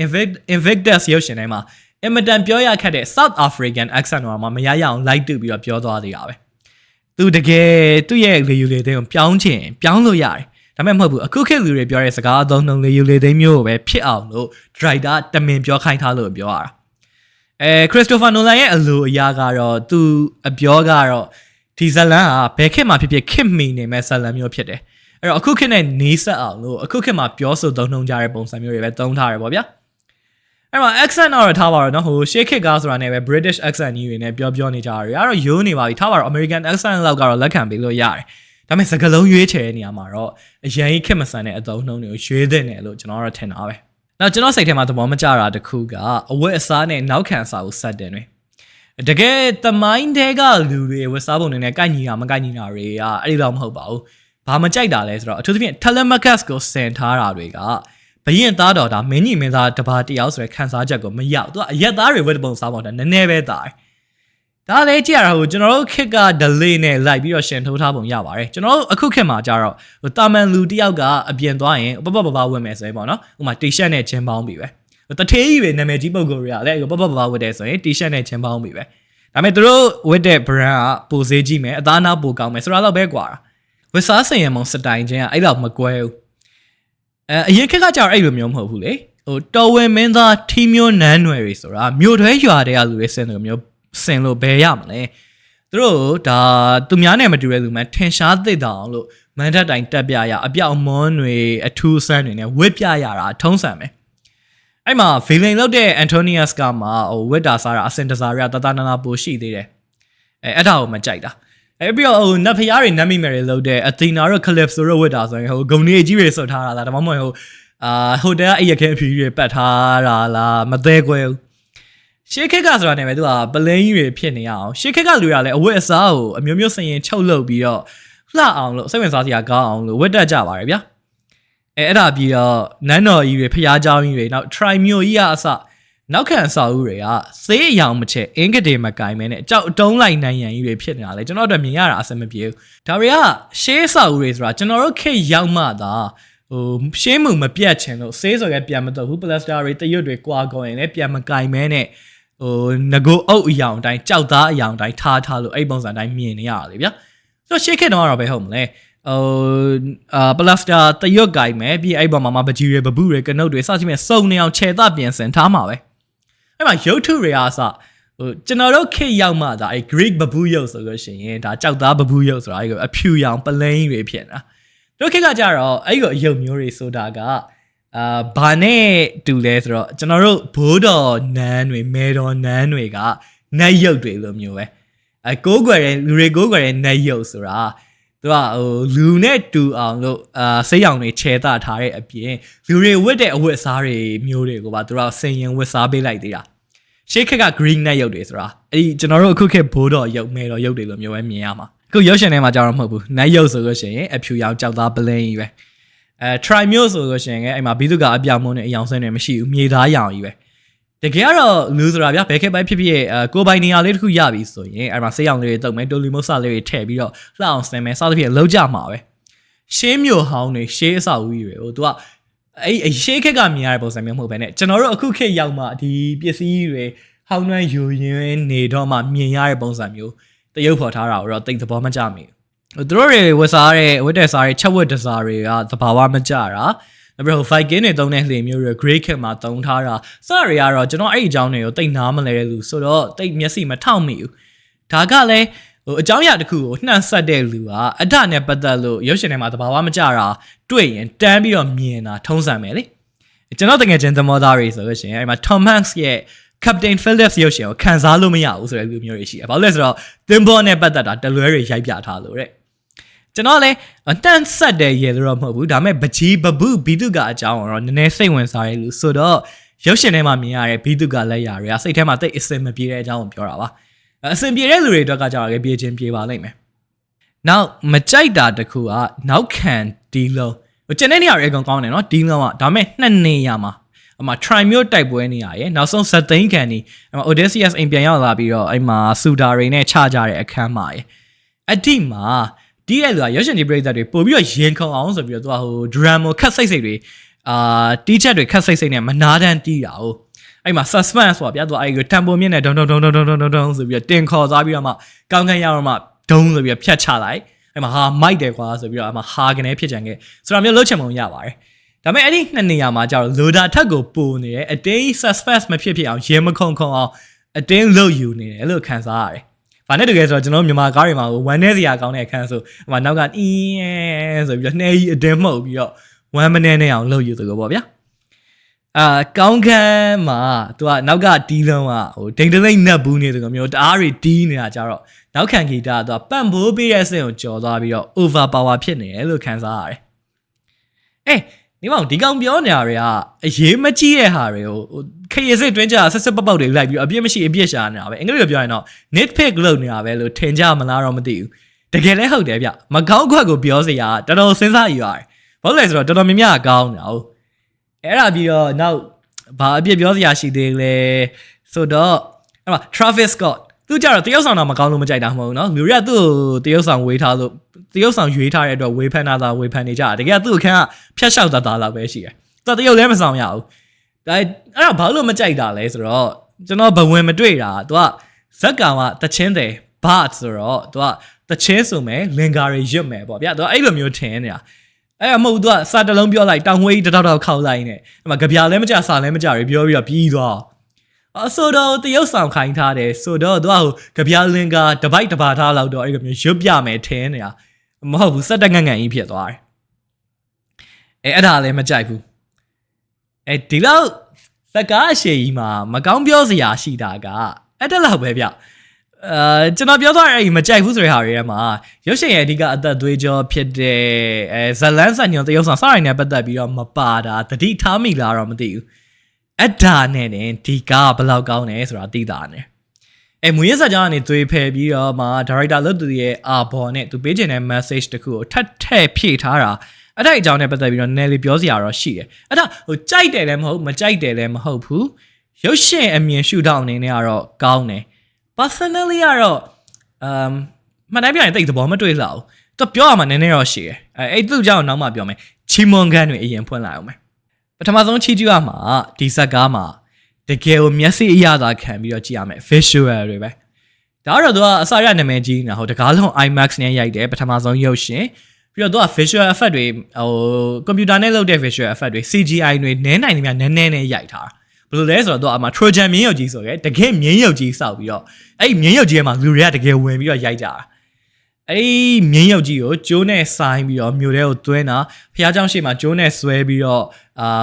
Invictus ရုပ်ရှင်ထဲမှာအင်မတန်ပြောရခက်တဲ့ South African accent တော့မှမရရအောင်လိုက်တူပြီးတော့ပြောသွားသေးတာပဲသူတကယ်သူ့ရဲ့လေယူလေသိန်းကိုပြောင်းလို့ရတယ်ဒါပေမဲ့မဟုတ်ဘူးအခုခေတ်လူတွေပြောတဲ့စကားအသုံးနှုန်းလေယူလေသိန်းမျိုးကိုပဲဖြစ်အောင်လို့ Driver တမင်ပြောခိုင်းထားလို့ပြောရတာChristopher Nolan ရဲ့အလိုအရာကတော့သူအပြောကတော့ဒီဇလန်ကဘယ်ခေတ်မှာဖြစ်ဖြစ်ခေတ်မီနေမဲ့ဇလန်မျိုးဖြစ်တယ်အဲ့တော့အခုခေတ်နဲ့နေဆက်အောင်လို့အခုခေတ်မှာပြောဆိုသုံးနှုန်းကြတဲ့ပုံစံမျိုးတွေပဲသုံးထားရပေါ့ဗျာအဲ့မှာ accent တော့ထားပါတော့နော်ဟိုရှေးခေတ်ကဆိုတာနဲ့ပဲ British accent ကြီးတွေနဲ့ပြောနေကြတာတွေအဲ့တော့ရိုးနေပါပြီထားပါတော့ American accent လောက်ကတော့လက်ခံပေးလို့ရတယ်ဒါပေမဲ့စကားလုံးရွေးချယ်တဲ့နေရာမှာတော့အရင်ခေတ်မဆန်တဲ့အသုံးနှုန်းတွေကိုရွေးသင့်တယ်လို့ကျွန်တော်တော့ထင်တာပဲနောက်ကျွန်တော်စိတ်ထဲမှာသဘောမကျတာတစ်ခုကအဝတ်အစားနဲ့နောက်ခံအစားကိုစက်တင်တွေတကယ်သမိုင်းတဲကလူတွေဝတ်စားပုံတွေနဲ့ကိုက်ညီတာမကိုက်ညီတာတွေကအဲ့ဒီတော့မဟုတ်ပါဘူးဘာမကြိုက်တာလဲဆိုတော့အထူးသဖြင့် Telemachus ကိုစင်ထားတာတွေကဘရင်သားတော်ဒါမင်းကြီးမင်းသားတပါးတယောက်ဆိုရယ်ခန်းစားချက်ကိုမရောက်သူကအရက်သားတွေဝတ်ပုံစားပုံနဲ့နည်းနည်းပဲတာဒါလည်းကြည့်ရတာဟိုကျွန်တော်တို့ခက်က delay နဲ့လိုက်ပြီးတော့ရှင်ထိုးထားပုံရပါတယ်ကျွန်တော်တို့အခုခက်မှာကြတော့ဟိုတာမန်လူတယောက်ကအပြင်သွားရင်ပပဝတ်မယ်ဆိုရင်ပေါ့နော်ဥပမာ T-shirt နဲ့ချင်းပေါင်းပြီပဲတထေးကြီးတွေနာမည်ကြီးပုံကိုတွေကလည်းပပဝတ်တယ်ဆိုရင် T-shirt နဲ့ချင်းပေါင်းပြီပဲဒါပေမဲ့သူတို့ဝတ်တဲ့ brand ကပိုဈေးကြီးမယ်အသားနာပိုကောင်းမယ်ဆိုတာတော့ပဲကွာဝတ်စားစင်ရမုံစတိုင်ချင်းကအဲ့လောက်မကွဲဘူးအရင်ခက်ကကြတော့အဲ့လိုမျိုးမဟုတ်ဘူးလေဟိုတော်ဝင်မင်းသားထီမျိုးနန်းနွယ်တွေဆိုတာမြို့ထွဲရွာတွေကလူတွေစင်တယ်မျိုးစင်လို့ဘယ်ရမလဲသူတို့ဒါသူများနဲ့မတူတဲ့လူမှထင်ရှားသိတာအောင်လို့မန်ထက်တိုင်တက်ပြရအပြောက်မွန်းတွေအထူးဆန်းတွေနဲ့ဝစ်ပြရတာထုံးစံပဲအဲ့မှာဗီလိန်လောက်တဲ့ Antonius ကမှဟိုဝစ်တာစားတာအစင်တစားရတတနာနာပိုရှိသေးတယ်အဲ့ဒါကိုမကြိုက်တာပြီးတော့ဟိုနတ်ဖျားတွေနတ်မိမယ်တွေလောက်တဲ့အသီနာတို့ Calypso တို့ဝစ်တာဆိုရင်ဟိုဂုံနေကြီးတွေစွတ်ထားတာလားဒါမှမဟုတ်ဟိုဟိုတယ်ကအဲ့ရခဲအဖြူကြီးတွေပတ်ထားတာလားမသေးကွယ်ရှေးခက်ကဆိုတာနဲ့ပဲသူကပလင်းကြီးတွေဖြစ်နေရအောင်ရှေးခက်ကလူရလဲအဝတ်အစားကိုအမျိုးမျိုးစရင်ချုပ်လုပ်ပြီးတော့လှအောင်လို့စိတ်ဝင်စားစရာကောင်းအောင်လို့ဝတ်တတ်ကြပါတယ်ဗျာအဲ့ဒါပြီးတော့နန်းတော်ကြီးတွေဖျားเจ้าကြီးတွေနောက် try မျိုးကြီးအစနောက်ခံအစာဦးတွေကစေးအယောင်မချက်အင်္ဂတေမကင်မဲနဲ့ကြောက်တုံးလိုက်နိုင်ရန်ကြီးတွေဖြစ်နေတာလေကျွန်တော်တို့မြင်ရတာအဆင်မပြေဘူးဒါတွေကရှေးအစာဦးတွေဆိုတာကျွန်တော်တို့ခေတ်ရောက်မှသာဟိုရှင်းမှုမပြတ်ချင်လို့စေးဆိုရဲပြန်မတော့ဘူးပလတ်စတာတွေတရွတ်တွေကွာကောရင်လည်းပြန်မကင်မဲနဲ့ဟိုငကိုအုပ်အယောင်တိုင်းကြောက်သားအယောင်တိုင်းထားလို့အဲ့ပုံစံတိုင်းမြင်နေရတာလေဗျာဆိုတော့ရှေးခေတ်တော့ပဲဟုတ်မလဲဟိုပလတ်စတာတရွတ်ကင်မဲပြီးအဲ့ပေါ်မှာပကြီးတွေဘဘူးတွေကနုတ်တွေစသဖြင့်စုံနေအောင်ခြေသားပြင်ဆင်ထားမှာပဲအဲ့မှာရုပ်ထုတွေအားစဟိုကျွန်တော်တို့ခေတ်ရောက်မှဒါအဲ့ Greek ဘဘူးရုပ်ဆိုလို့ရှိရင်ဒါကြောက်သားဘဘူးရုပ်ဆိုတာအဲ့ကိုအဖြူရောင်ပလင်းတွေဖြစ်နေတာတို့ခေတ်ကကြတော့အဲ့ကိုအယုတ်မျိုးတွေဆိုတာကဘာနဲ့တူလဲဆိုတော့ကျွန်တော်တို့ဘိုးတော်နန်းတွေမဲတော်နန်းတွေကနတ်ရုပ်တွေလိုမျိုးပဲကိုးကွယ်တဲ့လူတွေကိုးကွယ်တဲ့နတ်ရုပ်ဆိုတာသူကဟိုလူနဲ့တူအောင်လို့စိတ်ရောင်တွေခြေသားထားတဲ့အပြင်လူတွေဝတ်တဲ့အဝတ်အစားတွေမျိုးတွေကိုပါသူကဆင်ရင်ဝတ်စားပေးလိုက်သေးတာရှေးခက်က green နဲ့ရုပ်တွေဆိုတာအဲ့ဒီကျွန်တော်တို့အခုခေတ်ဘိုးတော်ရုပ်မဲတော်ရုပ်တွေလိုမျိုးပဲမြင်ရမှာအခုရုပ်ရှင်ထဲမှာကြောက်တော့မဟုတ်ဘူးနတ်ရုပ်ဆိုလို့ရှိရင်အဖြူရောင်ကြောက်သားပလင်းကြီးပဲtry မျိုးဆိုလို့ရှိရင်အဲ့မှာဘီသူကအပြောင်မုန်းနဲ့အယောင်ဆင်းတွေမရှိဘူးမြေသားရောင်ကြီးပဲတကယ်ကတော့လူဆိုတာဗျာဘယ်ခေတ်ပိုင်းဖြစ်ဖြစ်ကိုပိုင်နေရာလေးတစ်ခုရပြီဆိုရင်အဲ့မှာဆေးရောင်လေးတွေတုပ်မယ်တိုလီမုတ်ဆာလေးတွေထည့်ပြီးတော့လှအောင်ဆင်းမယ်စသဖြင့်လောက်ကြမှာပဲရှေးမျိုးဟောင်းတွေရှေးအဆောက်အဦတွေကိုသူကအဲ့ရှေးခေတ်ကမြင်ရတဲ့ပုံစံမျိုးမဟုတ်ဘဲနဲ့ကျွန်တော်တို့အခုခေတ်ရောက်မှဒီပစ္စည်းတွေဟောင်းနှွမ်းယူရင်းနေတော့မှမြင်ရတဲ့ပုံစံမျိုးတရုပ်ဖော်ထားတာကိုတော့တိတ်သဘောမကျမိဘူးသူတို့တွေဝတ်စားတဲ့ဝတ်တဲ့စားတွေချက်ဝတ်တစားတွေကသဘာဝမကျတာနောက်ပြီးတော့ Viking တွေတုံးတဲ့လှေမျိုးတွေ Great ခေတ်မှာတုံးထားတာစတွေကတော့ကျွန်တော်အဲ့ဒီအကြောင်းတွေကိုတိတ်နားမလဲတဲ့လူဆိုတော့တိတ်မျက်စိမထောက်မိဘူးဒါကလည်းဟိုအကြောင်းအရာတစ်ခုကိုနှံ့ဆက်တဲ့လူကအထနဲ့ပတ်သက်လို့ရုပ်ရှင်ထဲမှာသဘာဝမကျတာတွေ့ရင်တန်းပြီးတော့မြင်တာထုံးစံပဲလေကျွန်တော်တကယ်ချင်းသမောသားတွေဆိုလို့ရှိရင်အဲ့မှာ Tom Hanks ရဲ့ Captain Phillips ရုပ်ရှင်ကိုခံစားလို့မရဘူးဆိုတဲ့လူမျိုးတွေရှိတယ်ဘာလို့လဲဆိုတော့သင်္ဘောနဲ့ပတ်သက်တာတလွဲတွေရိုက်ပြထားလို့တဲ့ကျွန်တော်လည်းတန်းဆက်တဲ့ရေလို့တော့မဟုတ်ဘူးဒါပေမဲ့ပကြီးဘဘူးဘီတုကအကြောင်းတော့နည်းနည်းစိတ်ဝင်စားရလို့ဆိုတော့ရုပ်ရှင်ထဲမှာမြင်ရတဲ့ဘီတုကလက်ရာတွေကစိတ်ထဲမှာတိတ်အစင်မပြေတဲ့အကြောင်းကိုပြောတာပါအစင်ပြေတဲ့လူတွေအတွက်ကကြောက်ရပြေချင်းပြေပါလိမ့်မယ်နောက်မကြိုက်တာတခုကနောက်ခံဒီလုံးကျန်တဲ့နေရာတွေအကုန်ကောင်းတယ်နော်ဒီလုံးကဒါပေမဲ့နှစ်နေရာမှာအမ try မျိုးတိုက်ပွဲနေရရဲ့နောက်ဆုံးဇသိန်းခံဒီအမ Odysseus အိမ်ပြန်ရောက်လာပြီးတော့အဲ့မှာစူဒါတွေနဲ့ချကြတဲ့အခန်းမှာရဲ့ အတိမှာတီးတဲ့လူကရုပ်ရှင်ဒီပရိသတ်တွေပို့ပြီးတော့ရင်ခုန်အောင်ဆိုပြီးတော့သူကဟို drama ခက်စိတ်စိတ်တွေတီးချက်တွေခက်စိတ်စိတ်နဲ့မနာတန်းတီးတာ哦အဲ့မှာ suspense ဆိုတာဗျာသူကအဲ့ tempo မြင့်နဲ့ဒုံဆိုပြီးတော့တင်ခေါ်သွားပြီးတော့မှကောင်းကန်းရတော့မှဒုံဆိုပြီးတော့ဖြတ်ချလိုက်အဲ့မှာဟာမိုက်တယ်ကွာဆိုပြီးတော့အဲ့မှာဟာကနေဖြစ်ကြံခဲ့ဆိုတာမျိုးလုပ်ချင်ပုံရပါတယ်ဒါပေမဲ့အဲ့ဒီနှစ်နေရာမှာကျတော့လိုဒါထက်ကိုပိုနေတယ်အတင်း suspense မဖြစ်အောင်ရင်မခုန်အောင်အတင်းလှုပ်ယူနေတယ်လို့ခံစားရတယ်။ဘာနဲ့တကယ်ဆိုတော့ကျွန်တော်မြန်မာကားတွေမှာဝမ်းနေစရာကောင်းတဲ့အခန်းဆိုဟိုမှာနောက်ကအင်းဆိုပြီးတော့နှဲကြီးအတင်းမှုတ်ပြီးတော့ဝမ်းမနေနဲ့အောင်လှုပ်ယူသူကပေါ့ဗျာ။ကောင်းခန်းမှာသူကနောက်ကတီးလုံးကဟိုဒိန်တလိမ့်နက်ဘူးနေသူကမျိုးတအားတွေတီးနေတာကြတော့နောက်ခံဂီတကသူကပန့်ပိုးပေးတဲ့အဆင့်ကိုကျော်သွားပြီးတော့ over power ဖြစ်နေတယ်လို့ခံစားရတယ်။ဒီမောင်ဒီကောင်ပြောနေတာတွေကအရေးမကြီးတဲ့ဟာတွေကိုခရီးစစ်တွင်းကြဆက်ဆက်ပေါက်တွေလိုက်ပြီးအပြစ်မရှိအပြစ်ရှာနေတာပဲအင်္ဂလိပ်လိုပြောရင်တော့ nitpick လုပ်နေတာပဲလို့ထင်ကြမလားတော့မသိဘူးတကယ်လည်းဟုတ်တယ်ဗျမကောင်းခွက်ကိုပြောစရာတော်တော်စဉ်းစားယူရတယ်ဘာလို့လဲဆိုတော့တော်တော်များများကောင်းနေတာဟုတ်အဲ့ဒါပြီးတော့နောက်ဘာအပြစ်ပြောစရာရှိသေးလဲဆိုတော့အဲ့မှာ Travis Scott သူကြတော့တရုတ်ဆောင်တော့မကောင်းလို့မကြိုက်တာမဟုတ်ဘူးเนาะလူတွေကသူ့ကိုတရုတ်ဆောင်ဝေးထားလို့တရုတ်ဆောင်ရွေးထားတဲ့အတွက်ဝေးဖန်တာဝေးဖန်နေကြတာတကယ်သူ့အခန်းကဖြတ်လျှောက်တာလောက်ပဲရှိတယ်သူတရုတ်လည်းမဆောင်ရဘူးဒါအဲ့တော့ဘာလို့မကြိုက်တာလဲဆိုတော့ကျွန်တော်ဘဝင်မတွေ့တာသူကဇက်ကောင်ကတချင်းတယ်ဘတ်ဆိုတော့သူကတချင်းဆိုမယ်လင်္ကာတွေရွတ်မယ်ပေါ့ဗျာသူကအဲ့လိုမျိုးထင်နေတာအဲ့အမဟုတ်သူကစာတလုံးပြောလိုက်တောင်ဝေးတောက်ခောက်လိုက်နေအဲ့မှာကြပြာလည်းမကြစာလည်းမကြရပြောပြီးတော့ပြီးသွားဆိုတော့တရုတ်ဆောင်ခိုင်းထားတယ်ဆိုတော့သူကဟိုကြပြာလင်္ကာတပိုက်တပါထားလောက်တော့အဲ့လိုမျိုးရွတ်ပြမယ်ထင်နေတာမဟုတ်ဘူးစက်တက်ငန့်ကြီးဖြစ်သွားတယ်အဲ့ဒါလည်းမကြိုက်ဘူးဒီလောက်စကားအရှိကြီးမှာမကောင်းပြောစရာရှိတာကအဲ့ဒါလောက်ပဲဗျကျွန်တော်ပြောသွားတဲ့မကြိုက်ဘူးဆိုတဲ့ဟာတွေထဲမှာရုပ်ရှင်ရဲ့အဓိကအသက်သွေးကြောဖြစ်တဲ့ဇလန်းဆန်ညွန်တရုတ်ဆောင်စရိုင်းနဲ့ပတ်သက်ပြီးတော့မပါတာတတိထားမိလားတော့မသိဘူးအဲ့ဒါနဲ့တင်ဒီကားဘယ်လောက်ကောင်းလဲဆိုတာသိတာနဲ့မူရင်းစာကြောင်းကနေသွေးဖယ်ပြီးတော့မှဒါရိုက်တာလုပ်သူရဲ့အာဘော်နဲ့သူပေးချင်တဲ့ message တခုကိုထပ်ထည့်ဖြည့်ထားတာအဲ့ဒါအကြောင်းနဲ့ပတ်သက်ပြီးတော့နယ်လီပြောစရာတော့ရှိတယ်အဲ့ဒါဟိုကြိုက်တယ်လည်းမဟုတ်မကြိုက်တယ်လည်းမဟုတ်ဘူးရုပ်ရှင်အမြင်ရှုထောင့်အနေနဲ့ကတော့ကောင်းတယ် personally ကတော့မှန်တိုင်းပြောရင်တိတ်သဘောမတွေ့လောက်သူပြောရမှာနည်းနည်းတော့ရှိတယ်အဲ့သူ့ကြောင့်နောက်မှပြောမယ်ချီမွန်ကန်တွေအရင်ဖွင့်လိုက်အောင်မယ်ပထမဆုံးချီးကျူးရမှာဒီဇက်ကားမှာတကယ်ကိုမျက်စိအရသာခံပြီးတော့ကြည့်ရမယ် visual တွေပဲဒါတော့သူကအစရနာမည်ကြီးနေတာဟိုတကားလုံး IMAX နဲ့ရိုက်တယ်ပထမဆုံးရုပ်ရှင်ပြီးတော့သူက visual effect တွေဟိုကွန်ပျူတာနဲ့လုပ်တဲ့ visual effect တွေ CGI တွေနည်းနိုင်နေများနည်းနဲ့ရိုက်ထားဘယ်လိုလဲဆိုတော့သူကအမှ Trojan မြင်းရုပ်ကြီးဆိုရဲတကယ်မြင်းရုပ်ကြီးစောက်ပြီးတော့အဲ့မြင်းရုပ်ကြီးထဲမှာလူတွေကတကယ်ဝင်ပြီးတော့ရိုက်ကြတာအဲ့မြင်းရုပ်ကြီးကိုကျိုးနဲ့ဆိုင်ပြီးတော့မြို့ထဲကိုသွင်းတာဖះเจ้าရှေ့မှာကျိုးနဲ့ဆွဲပြီးတော့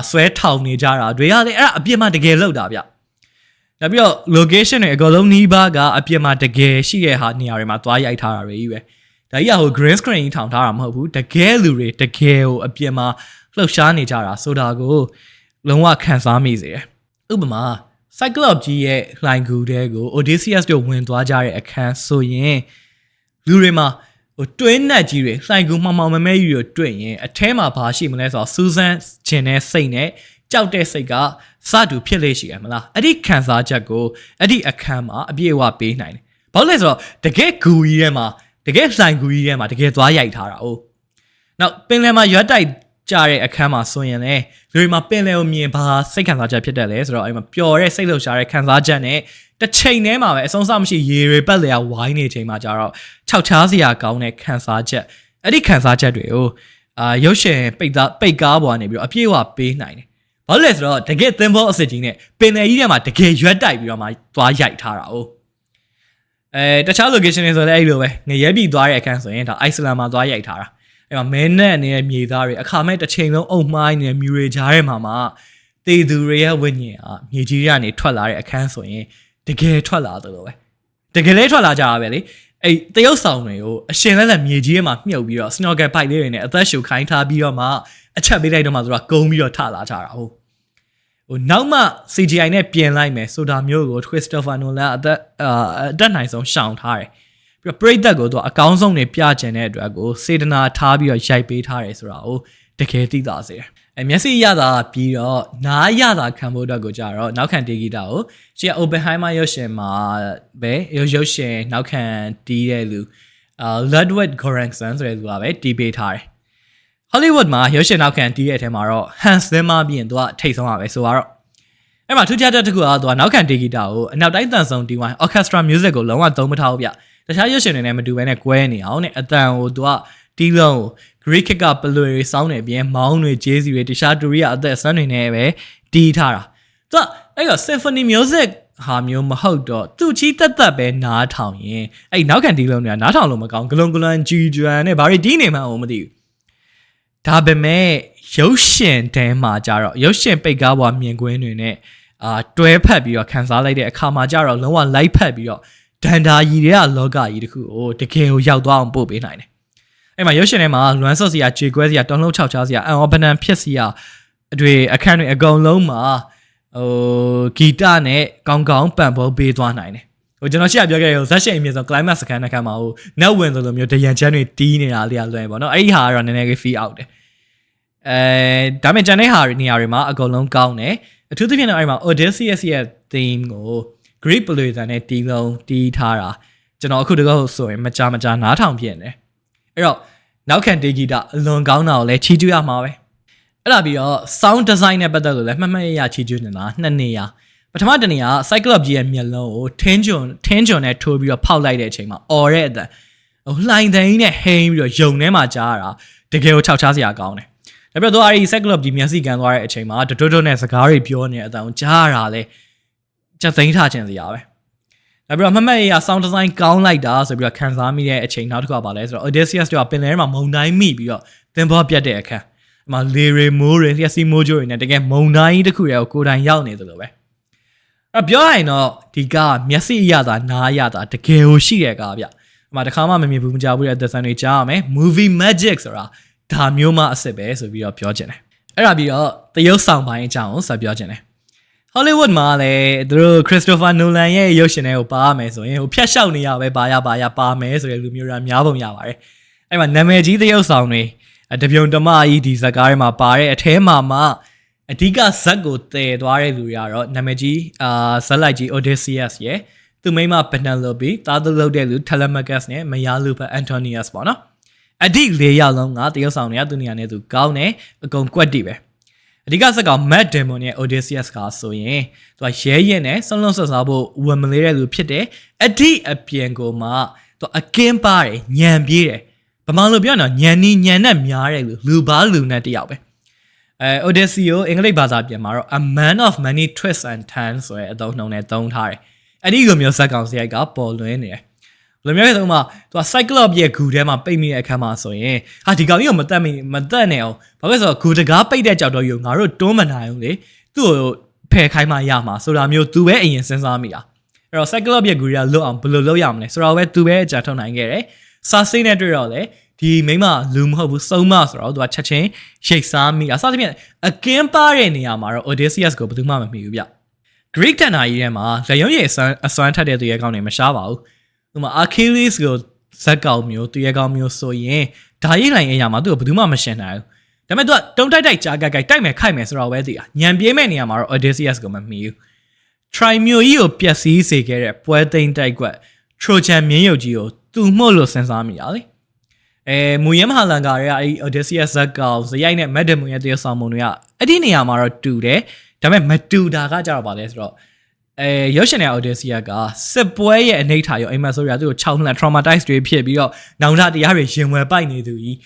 ဆွဲထောင်နေကြတာတွေရတယ်အဲ့ဒါအပြစ်မှတကယ်လောက်တာဗျနောက်ပြီးတော့ location တွေအကုန်လုံးနီးပါးကအပြစ်မှတကယ်ရှိတဲ့ဟာနေရာတွေမှာသွားရိုက်ထားတာတွေကြီးပဲဒါကြီးကဟို green screen ထောင်ထားတာမဟုတ်ဘူးတကယ်လူတွေတကယ်ကိုအပြစ်မှလှုပ်ရှားနေကြတာဆိုတာကိုလုံးဝခံစားမိစေတယ်ဥပမာ Cyclops ကြီးရဲ့လှိုင်ကူတဲကို Odysseus တို့ဝင်သွားကြတဲ့အခန်းဆိုရင်လူတွေမှာဟိုတွင်းနက်ကြီးတွေလှိုင်ကူမှောင်မဲကြီးတွေတွေ့ရင်အထဲမှာဘာရှိမလဲဆိုတော့စူးစမ်းခြင်းနဲ့စိတ်နဲ့ကြောက်တဲ့စိတ်ကစတူဖြစ်လေရှိရမလားအဲ့ဒီခံစားချက်ကိုအဲ့ဒီအခန်းမှာအပြည့်အဝပေးနိုင်တယ်ဘာလို့လဲဆိုတော့တကယ်ဂူကြီးထဲမှာတကယ်လှိုင်ကူကြီးထဲမှာတကယ်သွားရိုက်ထားတာ哦နောက်ပင်လယ်မှာရွက်တိုက်ကြတဲ့အခန်းမှာဆိုရင်လေလူတွေမှာပင်လယ်ကိုမြင်ဘာစိတ်ခံစားချက်ဖြစ်တယ်လဲဆိုတော့အဲ့မှာပျော်တဲ့စိတ်လှုပ်ရှားတဲ့ခံစားချက်နဲ့တစ်ချိန်တည်းမှာပဲအဆုံးစမရှိရေတွေပတ်လည်ဝိုင်းနေချိန်မှာကျတော့ခြောက်ချားစရာကောင်းတဲ့ခံစားချက်အဲ့ဒီခံစားချက်တွေကိုရုပ်ရှင်ပိတ်ကားပေါ်ကနေပြီးတော့အပြည့်အဝပေးနိုင်တယ်ဘာလို့လဲဆိုတော့တကယ်သင်္ဘောအစစ်ကြီးနဲ့ပင်လယ်ကြီးထဲမှာတကယ်ရွက်တိုက်ပြီးတော့မှသွားရိုက်ထားတာ哦တခြား location တွေဆိုလည်းအဲ့လိုပဲငရဲပြည်သွားတဲ့အခန်းဆိုရင်ဒါအိုက်စလန်မှာသွားရိုက်ထားတာအဲ့မှာမဲနဲ့နေတဲ့မြေသားတွေအခါမဲ့တစ်ချိန်လုံးအုံမှိုင်းနေတဲ့မြူတွေကြားထဲမှာတေသူတွေရဲ့ဝိညာဉ်မြေကြီးကနေထွက်လာတဲ့အခန်းဆိုရင်တကယ်ထွက်လာသလိုပဲတကယ်လေးထွက်လာကြတာပဲလေအဲ့တရုတ်ဆောင်တွေကိုအရှင်လက်လက်မြေကြီးထဲမှာမြုပ်ပြီးတော့ snorkel bike လေးတွေနဲ့အသက်ရှူခိုင်းထားပြီးတော့မှအချက်ပေးလိုက်တော့မှသူကကုန်းပြီးတော့ထလာကြတာဟုတ်ဟိုနောက်မှ CGI နဲ့ပြင်လိုက်မယ်ဆိုတာမျိုးကို Christopher Nolan အသက်နိုင်ဆုံးရှောင်ထားတယ်ပြီးတော့ပရိသတ်ကိုသူကအကောင်းဆုံးနေပြချင်တဲ့အတွက်ကိုစေတနာထားပြီးတော့ရိုက်ပေးထားတယ်ဆိုတာကိုတကယ်သိသာစေတယ်မျက်စိရတာပြီးတော့နားရတာခံဖို့အတွက်ကိုကြတော့နောက်ခံတေဂီတာကိုရှေ့ Oppenheimer ရုပ်ရှင်မှာပဲရုပ်ရှင်နောက်ခံတီးတဲ့လူ Ludwig Göransson ဆိုတဲ့သူကပဲတီးပေးထားတယ် Hollywood မှာရုပ်ရှင်နောက်ခံတီးရဲ့အထဲမှာတော့ Hans Zimmer ပြီးရင်သူကထိတ်ဆုံးပါပဲဆိုတော့အဲ့မှာထူးခြားတဲ့တစ်ခုကသူကနောက်ခံတီးဂီတာကိုအနောက်တိုင်းတန်ဆုံတီးဝိုင်း orchestra music ကိုလုံးဝသုံးမထားဘူးဗျတခြားရုပ်ရှင်တွေနဲ့မတူဘဲနဲ့ကွဲနေအောင်နဲ့အတန်ကိုသူကတီးလုံးကို Greek ကပလွေတွေစောင်းနေပြီးမောင်းတွေဂျေးစီတွေတခြားတူရီကအသက်အဆန်းတွေနဲ့ပဲတီးထားတာသူကအဲ့က symphony music ဟာမျိုးမဟုတ်တော့သူ့ချီတက်တက်ပဲနားထောင်ရင်အဲ့နောက်ခံတီးလုံးတွေကနားထောင်လို့မကောင်းဂလုံးဂလန်ကြီးကျွမ်းနဲ့ဘာတွေတီးနေမှန်းမသိဘူးဒါပေမဲ့ရုပ်ရှင်တဲမှာကြတော့ရုပ်ရှင်ပိတ်ကားပေါ်မြင်ကွင်းတွေနဲ့တွဲဖက်ပြီးတော့ခန်းစားလိုက်တဲ့အခါမှာကြတော့လုံးဝလိုက်ဖက်ပြီးတော့ဒန်ဒါကြီးတွေကလောကကြီးတခုကိုတကယ်ကိုရောက်သွားအောင်ပို့ပေးနိုင်တယ်အဲ့မှာရုပ်ရှင်ထဲမှာလွမ်းဆော့စရာခြေကွဲစရာတောင်းလုံးချောက်ချားစရာအန်အော်ဘနန်ဖြစ်စရာအတွေ့အခန်းတွေအကုန်လုံးမှာဂီတနဲ့ကောင်းကောင်းပံ့ပိုးပေးသွားနိုင်တယ်ဟိုကျွန်တော်ရှေ့ပြောခဲ့တဲ့ဇက်ရှိန်အမြင့်ဆုံး climax စကန်တစ်ခါမှာဟို net win ဆိုလိုမျိုးဒရန်ချမ်းတွေတီးနေတာလေးကလွယ်ပေါ့နော်အဲ့ဒီဟာကတော့နည်းနည်းလေး feel out တယ်ဒါပေမဲ့ကျန်တဲ့ဟာနေရာတွေမှာအကုန်လုံးကောင်းတယ်အထူးသဖြင့်တော့အဲ့မှာ Odysseus ရဲ့ theme ကို Greek ပလွေတန်နဲ့တီးလုံးတီးထားတာကျွန်တော်အခုတကောဆိုရင်မကြနားထောင်ဖြစ်နေတယ်အဲ့တော့နောက်ခံတီးဂီတအလွန်ကောင်းတာကိုလည်းချီးကျူးရမှာပဲအဲ့ဒါပြီးတော့ sound design နဲ့ပတ်သက်လို့လည်းမှတ်ရချီးကျူးနေတာနှစ်နေရာပထမတနေရာ Cyclops ကြီးရဲ့မျက်လုံးကိုထင်းဂျွန်နဲ့ထိုးပြီးတော့ဖောက်လိုက်တဲ့အချိန်မှာအော်တဲ့အတန်ဟိုလှိုင်သိန်းနဲ့ဟိန်းပြီးတော့ယုံထဲမှာကြားရတာတကယ်ကိုခြောက်ခြားစရာကောင်းတယ်ဒါပြတော့အဲ့ဒီ Cyclops ကြီးမျက်စိကန်သွားတဲ့အချိန်မှာတွတ်နဲ့စကားတွေပြောနေတဲ့အတန်ကိုကြားရတာလေချက်သိမ်းထားခြင်းစရာပဲဒါပြတော့မှတ်ရ sound design ကောင်းလိုက်တာဆိုပြီးတော့ခံစားမိတဲ့အချိန်နောက်တစ်ခါပါလဲဆိုတော့ Odysseus ကပင်လယ်ထဲမှာမုန်တိုင်းမိပြီးတော့သင်္ဘောပြတ်တဲ့အခါမှာလေရီမိုးတွေလျှက်စီးမိုးကြိုးတွေနဲ့တကယ်မုန်တိုင်းတစ်ခုရဲ့ကိုယ်တိုင်ရောက်နေသလိုပဲပြောရရင်တော့ဒီကမျက်စိအရသာနားအရသာတကယ်ကိုရှိတဲ့ကားဗျအမှတခါမှမမြင်ဘူးမကြားဘူးတဲ့သက်ဆန်းတွေကြားရမယ် movie magic ဆိုတာဒါမျိုးမှအစ်စ်ပဲဆိုပြီးတော့ပြောချင်တယ်အဲ့ဒါပြီးတော့တရုတ်ဆောင်ပိုင်းအကြောင်းကိုဆက်ပြောချင်တယ် Hollywood မှာလည်းသူတို့ Christopher Nolan ရဲ့ရုပ်ရှင်တွေကိုပါရမယ်ဆိုရင်ဟိုဖြတ်လျှောက်နေရပဲပါမယ်ဆိုတဲ့လူမျိုးတွေများပုံရပါတယ်အဲ့မှာနာမည်ကြီးတရုတ်ဆောင်တွေတပြုံတမကြီးဒီဇက်ကားတွေမှာပါတဲ့အထဲမှာမှအဓိကဇက်ကိုတည်သွားတဲ့လူတွေကတော့နာမည်ကြီးဇက်လိုက်ကြီး Odysseus ရဲ့သူမိမ Penelope တားသူလုပ်တဲ့လူ Telemachus နဲ့မယားလူပဲ Antonius ပေါ့နော်အဓိ၄ယောက်လုံးကတရုတ်ဆောင်တွေကသူနေရာနဲ့သူကောင်းတယ်အကုန်ကွက်တိပဲအဓိကဇက်ကောင် Matt Damon ရဲ့ Odysseus ကဆိုရင်သူကရဲရဲနဲ့ဆုံးလုံးဆက်စားဖို့ဝင်မလေးတဲ့လူဖြစ်တယ်အဓိအပြင်ကိုမှသူအကင်းပါတယ်ညံပြေးတယ်ဗမာလိုပြောတော့ညံနီညံနဲ့များတဲ့လူဘာလူနဲ့တယောက်ပဲOdysseus အင်္ဂလိပ်ဘာသာပြန်မှာတော့ a man of many twists and turns ဆိုတဲ့အသုံးနှုန်းနဲ့သုံးထားတယ်အဲ့ဒီလိုမျိုးဇက်ကောင်စရိုက်ကပေါ်လွင်နေတယ်ဘယ်လိုမျိုးလဲဆိုမှသူက Cyclops ရဲ့ဂူထဲမှာပိတ်မိတဲ့အခါမှာဆိုရင်ဟာဒီကောင်ကြီးကိုမတက်နဲ့အောင်ဘာလို့လဲဆိုတော့ဂူတကားပိတ်တဲ့ကြောက်တော့ယူငါတို့တွန်းမနိုင်ဘူးလေသူ့ကိုဖယ်ခိုင်းမှရမှာဆိုတာမျိုးသူပဲအရင်စဉ်းစားမိတာအဲ့တော့ Cyclops ရဲ့ဂူတွေကလွတ်အောင်ဘယ်လိုလုပ်ရမလဲဆိုတော့ပဲသူပဲအကြံထုတ်နိုင်ခဲ့တယ်စာစိတ်နဲ့တွေ့တော့လေဒီမိမလူမဟုတ်ဘူးစုံမဆိုတော့သူကချက်ချင်းရိတ်စားမိတာစသဖြင့်အကင်းပါတဲ့နေရာမှာတော့ Odysseus ကိုဘယ်သူမှမမှီဘူးဗျ Greek တန်တာကြီးထဲမှာလက်ရုံးရည်အစွမ်းထက်တဲ့သူရဲ့ကောင်းနေမရှားပါဘူးဥပမာ Achilles ကိုဇက်ကောင်မျိုးသူရဲ့ကောင်းမျိုးဆိုရင်ဓာရိတ်လိုင်းအရာမှာသူ့ကိုဘယ်သူမှမရှင်နိုင်ဘူးဒါပေမဲ့သူကတုံးတိုက်ကြားတိုက်မယ်ခိုက်မယ်ဆိုတော့ပဲသိတာညံပြေးမဲ့နေရာမှာတော့ Odysseus ကိုမမှီဘူး Troy မျိုးကြီးကိုပျက်စီးစေခဲ့တဲ့ပွဲသိမ်းတိုက်ကွက် Trojan မြင်းရုပ်ကြီးကိုသူ့မှုလို့စဉ်းစားမိတာလေမူရင်းမဟာလန်ကာတွေကအဲ့ Odysseus ဇက်ကောင်ဇရိုက်နဲ့ Matt Damon ရဲ့တရုတ်ဆောင်ပုံတွေကအဲ့ဒီနေရာမှာတော့တူတယ်ဒါပေမဲ့မတူတာကကြတော့ပါလဲဆိုတော့ရုပ်ရှင်ရဲ့ Odysseus ကစစ်ပွဲရဲ့အနိဋ္ဌာရောအိမ်မက်ဆိုရသူ့ကို6နှစ် traumatize တွေဖြစ်ပြီးတော့နောင်တတရားတွေရင်ဝယ်ပိုက်နေသူကြီ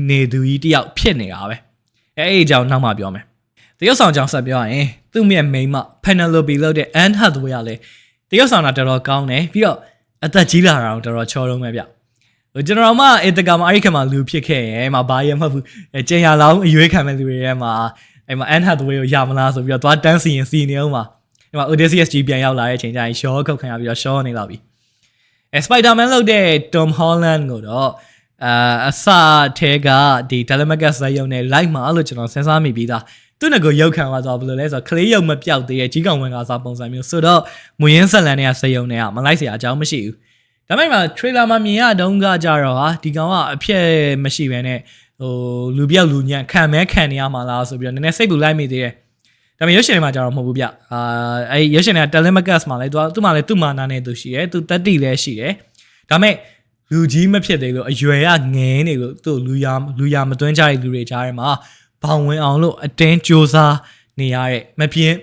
းနေသူကြီးတယောက်ဖြစ်နေတာပဲအဲ့အကြောင်းနောက်မှပြောမယ်တရုတ်ဆောင်ကြောင့်ဆက်ပြောရင်သူ့ရဲ့မိန်းမ Penelope လို့တဲ့ Anne Hathaway ကလည်းတရုတ်ဆောင်တာတော်တော်ကောင်းတယ်ပြီးတော့အသက်ကြီးလာတာတော့တော်တော်ချောလုံးပဲဗျကျွန်တော်မှအတကမှာအဲ့ဒီခါမှာလူဖြစ်ခဲ့ရင်မဘာရမဟုတ်ဘူးကျင်ရလောင်းအရွေးခံမဲ့လူတွေထဲမှာအဲ့မှာ Anne Hathaway ကိုရမလားဆိုပြီးတော့သွားတန်းစီရင်စီနေအောင်မှာအဲ့မှာ Odysseus ကြီးပြန်ရောက်လာတဲ့အချိန်ကျရင်ရှော့ခုတ်ခံရပြီးတော့ရှော့နေလောက်ပြီSpider-Man လုပ်တဲ့ Tom Holland ကိုတော့အစထဲကဒီ Telemachus ဇာတ်ရုံနဲ့ live မှာလို့ကျွန်တော်စဉ်းစားမိပြီးသားသူ့ငကိုရုပ်ခံသွားတော့ဘယ်လိုလဲဆိုတော့ကလေးရုပ်မပြောက်သေးတဲ့ကြီးကောင်ဝင်ကားစားပုံစံမျိုးဆိုတော့မူရင်းဆက်လန်တွေကဇာတ်ရုံတွေကမလိုက်เสียအကြောင်းမရှိဘူးဒါပေမဲ့ trailer မှာမြင်ရတုန်းကကြတော့ဟာဒီကောင်ကအဖြစ်မရှိဘဲနဲ့ဟိုလူပြောက်လူညံ့ခံမဲခံနေရမှာလားဆိုပြီးတော့နည်းနည်းစိတ်ပူလိုက်မိသေးတယ်ဒါပေမဲ့ရုပ်ရှင်တွေမှာကြတော့မဟုတ်ဘူးဗျအဲ့ရုပ်ရှင်တွေက Telemachus မှာလဲသူ့မှာလဲသူ့မာနာနဲ့သူရှိတယ်သူတက်တီလည်းရှိတယ် ဒါမဲ့လူကြီးမဖြစ်သေးလို့အရွယ်ရငယ်နေလို့သူ့လူရမသွင်းကြတဲ့လူတွေကြားထဲမှာဘောင်ဝင်အောင်လို့အတင်းစူးစမ်းနေရတဲ့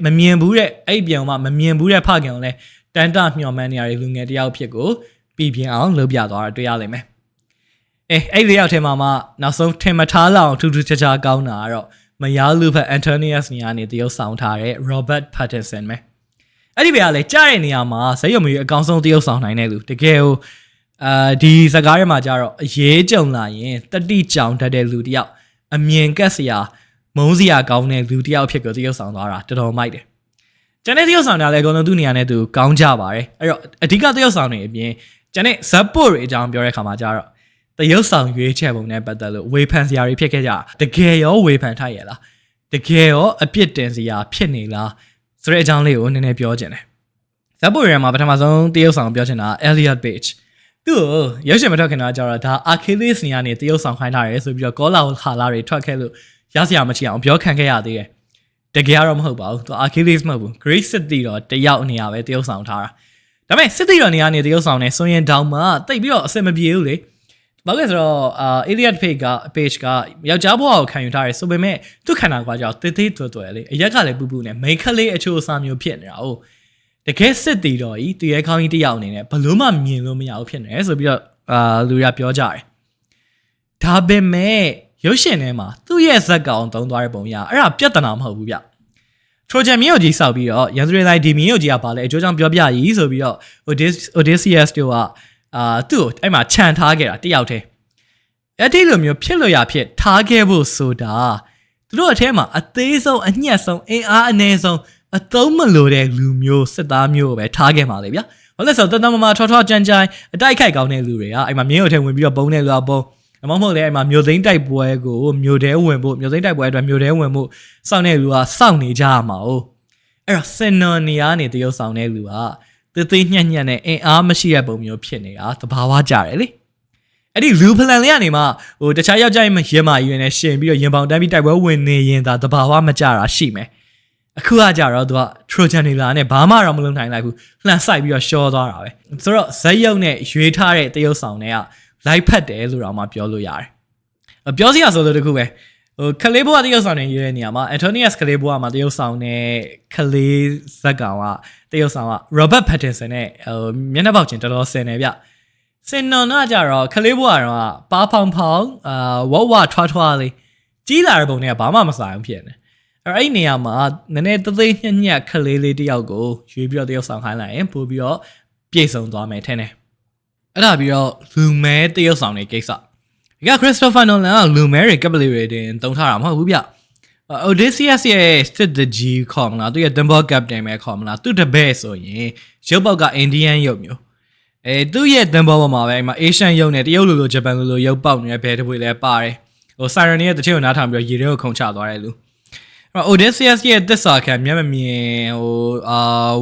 မမြင်ဘူးတဲ့အဲ့ပြောင်မှမမြင်ဘူးတဲ့ဖခင်ကိုလည်းတန်တမျှော်မှန်းနေရတဲ့လူငယ်တယောက်ဖြစ်ကိုပြည်ပြင်းအောင်လုပ်ပြသွားတာတွေ့ရလိမ့်မယ်အဲ့ဒီရောက်ထဲမှာနောက်ဆုံးထင်မထားလောက်ထူးထူးခြားခြားကောင်းတာကတော့မယားလူဖက် Antonius နေရာနေတရုပ်ဆောင်ထားတဲ့ Robert Pattinson ပဲအဲ့ဒီဘေးကလည်းကြားတဲ့နေရာမှာဇက်ရုံမျိုးအကောင်းဆုံးတရုပ်ဆောင်နိုင်တဲ့လူတကယ်ကိုဒီစကားထဲမှာကြတော့အရေးကြုံလာရင်တတိကြောင်တတ်တဲ့လူတယောက်အမြင်ကက်စရာမုန်းစရာကောင်းတဲ့လူတယောက်ဖြစ်ကိုတရုပ်ဆောင်သွားတာတော်တော်မိုက်တယ်ကျန်တဲ့တရုပ်ဆောင်တာလည်းအကုန်လုံးသူ့နေရာနဲ့သူကောင်းကြပါတယ်အဲ့တော့အဓိကတရုပ်ဆောင်တွေအပြင်ကျန်တဲ့ဇက်ပို့တွေအကြောင်းပြောတဲ့ခါမှာကြတော့တရုပ်ဆောင်ရွေးချယ်ပုံနဲ့ပတ်သက်လို့ဝေဖန်စရာတွေဖြစ်ခဲ့ကြတကယ်ရောဝေဖန်ထိုက်ရလားတကယ်ရောအပြစ်တင်စရာဖြစ်နေလားဆိုတဲ့အကြောင်းလေးကိုနည်းနည်းပြောချင်တယ်ဇက်ပို့ရမှာပထမဆုံးတရုပ်ဆောင်ပြောချင်တာ Elliot Page သူ့ရုပ်ရှင်မထွက်ခင်တော့ကြတော့ဒါ Achilles နေရာနေတရုပ်ဆောင်ခိုင်းထားတယ်ဆိုပြီးတော့ကောလာဟာလာတွေထွက်ခဲ့လို့ရစရာမချအောင်ပြောခံခဲ့ရသေးတယ်တကယ်တော့မဟုတ်ပါဘူးသူ Achilles မဟုတ်ဘူး Greek City တော့တယောက်နေရာပဲတရုပ်ဆောင်ထားတာဒါပေမဲ့ City တော့နေရာနေတရုပ်ဆောင်နေဆိုရင်တောင်မှတိတ်ပြီးတော့အဆင်မပြေဘူးလေဘာလို့လဲဆိုတော့Elliot Page ကယောက်ျားဘဝကိုခံယူထားတယ်ဆိုပေမဲ့သူ့ခန္ဓာကိုယ်ကြောင့်တေးသေးတွယ်တွယ်လေးအရက်ကလည်းပူပူနဲ့မိန်းကလေးအချို့အစားမျိုးဖြစ်နေတာ哦တကယ်စစ်တီတော့ဤသူရဲခေါင်းကြီးတယောက်အနေနဲ့ဘလို့မှမြင်လို့မရဘူးဖြစ်နေတယ်ဆိုပြီးတော့လူရပြောကြတယ်ဒါပေမဲ့ရုပ်ရှင်ထဲမှာသူ့ရဲ့ဇက်ကောင်သုံးသွားတဲ့ပုံရအဲ့ဒါပြဿနာမဟုတ်ဘူးဗျTrojan မြေကြီးစောက်ပြီးတော့ရန်သူတွေလိုက်ဒီမြေကြီးကပါလဲအကျိုးကြောင့်ပြောပြရည်ဆိုပြီးတော့ Odysseus တို့ကသူ့ကိုအဲ့မှာခြံထားခဲ့တာတယောက်တည်းအဲ့ဒီလိုမျိုးဖြစ်လို့ရဖြစ်ထားခဲ့ဖို့ဆိုတာသူတို့အထဲမှာအသေးဆုံးအညက်ဆုံးအင်အားအနည်းဆုံးအသုံးမလိုတဲ့လူမျိုးစစ်သားမျိုးပဲထားခဲ့ပါလေဗျာဘာလို့လဲဆိုတော့တမမထောထောကြမ်းကြမ်းအတိုက်ခိုက်ကောင်းတဲ့လူတွေကအဲ့မှာမြင်းရုံထဲဝင်ပြီးတော့ပုံတဲ့လူကပုံမဟုတ်လေအဲ့မှာမြို့သိမ်းတိုက်ပွဲကိုမြို့ထဲဝင်ဖို့မြို့သိမ်းတိုက်ပွဲအတွက်မြို့ထဲဝင်ဖို့စောင့်နေလူကစောင့်နေကြရမှာ哦အဲ့တော့စင်နော်နေရာနေတရုပ်ဆောင်တဲ့လူကသေးညံ့ညံ့နဲ့အင်အားမရှိတဲ့ပုံမျိုးဖြစ်နေတာသဘာဝကြတယ်လေအဲ့ဒီလူဖလန်လေးကနေမှတခြားယောက်ျားရင်မာယူနေရှင်ပြီးတော့ရင်ပေါင်တန်းပြီးတိုက်ပွဲဝင်နေရင်ဒါသဘာဝမကြတာရှိမယ်အခုကကြတော့သူက Trojan နေလာနဲ့ဘာမှတော့မလုပ်နိုင်လိုက်ဘူးလှန်ဆိုင်ပြီးတော့ရှော့သွားတာပဲဆိုတော့ဇက်ရုပ်နဲ့ရွေးထားတဲ့တရုပ်ဆောင်တွေကလိုက်ဖက်တယ်လို့တော့မှပြောလို့ရတယ်ပြောစရာဆိုလို့တခုပဲခလေးဘွားတရုပ်ဆောင်နေရွေးတဲ့နေရာမှာ Antonius ခလေးဘွားမှာတရုပ်ဆောင်နဲ့ခလေးဇက်ကောင်ကတရုပ်ဆောင်က Robert Pattinson နဲ့မျက်နှာပေါက်ချင်းတော်တော်ဆင်နေဗျစင်နော်ကကြတော့ခလေးဘွားတော့ပါဖောင်ဖောင်ဝဝထွားလေးကြီးလာတဲ့ပုံတွေကဘာမှမဆိုင်ဘူးဖြစ်နေအဲ့နေရာမှာနည်းနည်းသေးညံ့ခလေးလေးတယောက်ကိုရွေးပြီးတော့တယောက်ဆောင်ခိုင်းလိုက်ရင်ပို့ပြီးတော့ပြည့်စုံသွားမယ်ထင်တယ်အဲ့ဒါပြီးတော့လူမဲတယောက်ဆောင်တဲ့ကိစ္စဒီက Christopher Nolan ကလူမဲတွေ capillary တွေတင်သုံးထားတာမဟုတ်ဘူးဗျ Odysseus ရဲ့ strategy ခေါ်မလားသူရဲ့ Thunderbolt captain ပဲခေါ်မလားသူတပည့်ဆိုရင်ရုပ်ပေါက်က Indian ရုပ်မျိုးသူ့ရဲ့ Thunderbolt ပေါ်မှာပဲအဲ့မှာ Asian ရုပ်နဲ့တရုတ်လို Japan လိုရုပ်ပေါက်နေတဲ့ဘဲတစ်ပွေလဲပါတယ်Siren ရဲ့တချို့နားထောင်ပြီးရေတွေကိုခုန်ချသွားတယ်လူOdysseus ရဲ့သစ္စာခံမျက်မမြင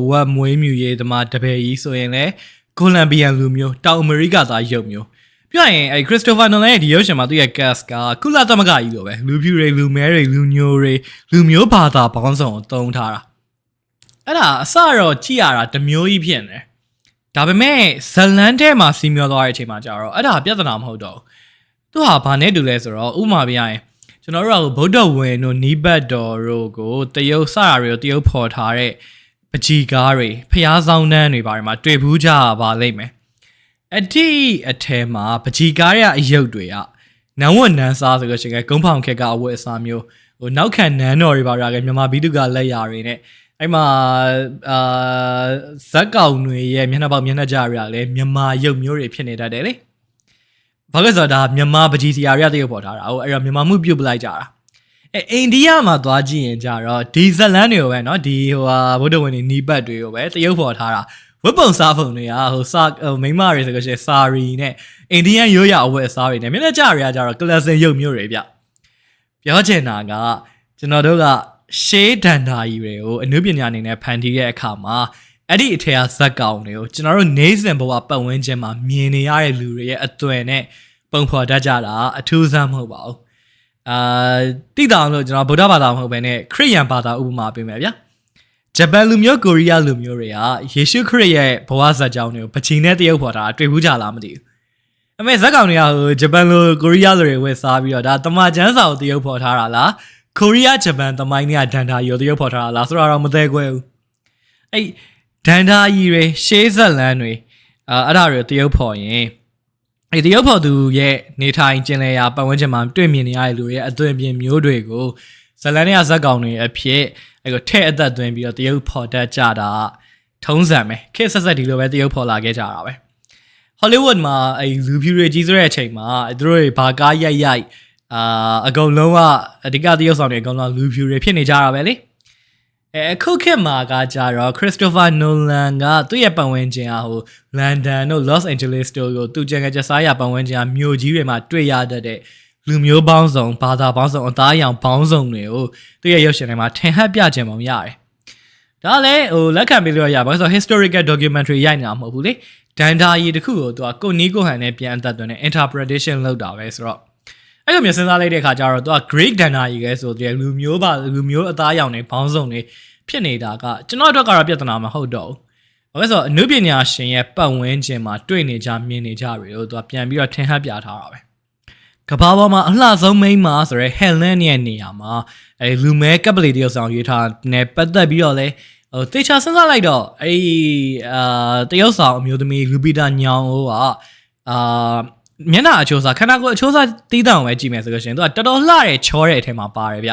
်ဝတ်မွေးမြူရေးသမားတပည့်ကြီးဆိုရင်လည်းကိုလံဘီယန်လူမျိုးတောင်အမေရိကသားရုပ်မျိုးပြောရင်အဲ့ Christopher Nolan ရဲ့ဒီရုပ်ရှင်မှာသူ့ရဲ့ cast ကကုလသမဂ္ဂကြီးလိုပဲလူဖြူတွေလူမဲတွေလူညိုတွေလူမျိုးဘာသာပေါင်းစုံကိုတုံးထားတာအဲ့ဒါအစတော့ကြည့်ရတာတမျိုးကြီးဖြစ်နေဒါပေမဲ့ဇလန်ထဲမှာစီမျောသွားတဲ့အချိန်မှာကျတော့အဲ့ဒါပြဿနာမဟုတ်တော့သူဟာဘာနဲ့တူလဲဆိုတော့ဥပမာပြရရင်ကျွန်တော်တို့ကဗုဒ္ဓဝင်တို့နီးဘတ်တော်တို့ကိုတရုတ်စတာတွေကိုတရုတ်ဖော်ထားတဲ့ပကြီးကားတွေဖျားဆောင်တန်းတွေဘာတွေမှာတွေ့ဘူးကြပါလိမ့်မယ်အတိအထဲမှာပကြီးကားရဲ့အယုတ်တွေကနန်းဝတ်နန်းစားဆိုလို့ရှိရင်ဂုံးဖောင်ခက်ကအဝတ်အစားမျိုးနောက်ခံနန်းတော်တွေပါရခဲ့မြန်မာဘီတုကလက်ရာတွေနဲ့အဲ့မှာဇက်ကောင်တွေရဲ့မျက်နှာပေါက်မျက်နှာကြတွေကလည်းမြန်မာရုပ်မျိုးတွေဖြစ်နေတတ်တယ်လေဘာလို့ဆိုတော့ဒါမြန်မာပကြီးစရာတွေကတရုတ်ပေါ်ထားတာအဲ့တော့မြန်မာမှုပြုတ်ပလိုက်ကြတာအိန္ဒိယမှာသွားကြည့်ရင်ကြတော့ဒီဇလန်တွေကိုပဲเนาะဒီဗုဒ္ဓဝင်တွေနီးပတ်တွေကိုပဲတရုတ်ပေါ်ထားတာဝတ်ပုံစားပုံတွေကမိန်းမတွေဆိုလို့ရှိရင်စာရီနဲ့အိန္ဒိယရိုးရာအဝတ်အစားတွေနဲ့မျက်နှာကြတွေကကြတော့ကလပ်စင်ရုပ်မျိုးတွေဗျပြောချင်တာကကျွန်တော်တို့ကရှေးဒန္တာကြီးတွေကိုအနုပညာအနေနဲ့ဖန်တီးတဲ့အခါမှာအဲ့ဒီအထက်ဇက်ကောင်တွေကိုကျွန်တော်တို့နေစဉ်ဘဝပတ်ဝန်းကျင်မှာမြင်နေရတဲ့လူတွေရဲ့အသွင်နဲ့ပုံဖော်တတ်ကြတာအထူးဆန်းမဟုတ်ပါဘူးတိတောင်လို့ကျွန်တော်ဗုဒ္ဓဘာသာမဟုတ်ဘဲနဲ့ခရစ်ယာန်ဘာသာဥပမာပေးမယ်ဗျာ ဂျပန်လူမျိုးကိုရီးယားလူမျိုးတွေကယေရှုခရစ်ရဲ့ဘဝဇာတ်ကြောင်းတွေကိုပချီနဲ့တရုပ်ဖော်တာတွေ့ဘူးကြလားမသိဘူးအမေဇက်ကောင်တွေကဂျပန်လူကိုရီးယားလူတွေဝယ်စားပြီးတော့ဒါတမန်ကျန်းစာကိုတရုပ်ဖော်ထားတာလားကိုရီးယားဂျပန်သမိုင်းတွေကဒန်တာရီကိုတရုပ်ဖော်ထားတာလားဆိုတော့မသေးခွဲဘူးအဲ့ဒန်တာရီတွေရှေးဇက်လန်းတွေအဲ့ဒါတွေတရုပ်ဖော်ရင်အဲ့တရုပ်ဖော်သူရဲ့နေထိုင်ကျင်လည်ရာပတ်ဝန်းကျင်မှာတွေ့မြင်နေရတဲ့လူတွေရဲ့အသွင်ပြင်မျိုးတွေကိုဇလန်တွေကဇက်ကောင်တွေအဖြစ်အဲ့ကိုထဲ့အသက်သွင်းပြီးတော့တရုပ်ဖော်တတ်ကြတာထုံးစံပဲခေတ်ဆက်ဆက်ဒီလိုပဲတရုပ်ဖော်လာခဲ့ကြတာပဲဟောလိဝုဒ်မှာအဲ့လူဖြူတွေကြီးဆိုတဲ့အချိန်မှာသူတို့တွေဘာကားရိုက်အကုန်လုံးကအဓိကတရုပ်ဆောင်တွေအကုန်လုံးလူဖြူတွေဖြစ်နေကြတာပဲလေအခုခေတ်မှာကကြတော့ခရစ္စတိုဖာနိုလန်ကသူ့ရဲ့ပတ်ဝန်းကျင်ဟိုလန်ဒန်တို့လော့စ်အန်ဂျလိစ်တို့ကိုသူကြံကြစားရပတ်ဝန်းကျင်မြို့ကြီးတွေမှာတွေ့ရတဲ့လူမျိုးပေါင်းစုံဘာသာပေါင်းစုံအသားအရောင်ပေါင်းစုံတွေကိုသူ့ရဲ့ရုပ်ရှင်ထဲမှာထင်ဟပ်ပြခြင်းပုံရတယ်။ဒါလည်းလက်ခံပြီးလို့ရပါဆိုတော့ historical documentary ရိုက်နေတာမဟုတ်ဘူးလေ။ဒန်ဒါရီတခုကိုသူကကိုနီးကိုဟန်နဲ့ပြန်အသက်သွင်းတဲ့ interpretation လုပ်တာပဲဆိုတော့အဲ့လိုမျိုးစဉ်းစားလိုက်တဲ့အခါကျတော့သူက Greek ဒန်ဒါရီပဲဆိုတဲ့လူမျိုးအသားအရောင်တွေပေါင်းစုံတွေဖြစ်နေတာကကျွန်တော်တို့ကတော့ပြဿနာမဟုတ်တော့ဘူး။ဘာလို့ဆိုတော့အနုပညာရှင်ရဲ့ပတ်ဝန်းကျင်မှာတွေ့နေကြမြင်နေကြပြီလို့သူကပြန်ပြီးတော့ထင်ဟပ်ပြထားတာပဲ။ကဘာပေါ်မှာအလှဆုံးမိန်းမဆိုရဲ Helen ရဲ့နေရာမှာလူမဲကပ်ပလီတယောက်ဆောင်ရေးထားနဲ့ပတ်သက်ပြီးတော့လဲတေချာစဉ်းစားလိုက်တော့တယောက်ဆောင်အမျိုးသမီးလူပီတာညောင်ကမျက်နှာအချိုးစားခန္ဓာကိုယ်အချိုးစားတီးတောင်ပဲကြည့်မယ်ဆိုလို့ရှိရင်သူကတော်တော်လှတဲ့ချောတဲ့အထက်မှာပါတယ်ဗ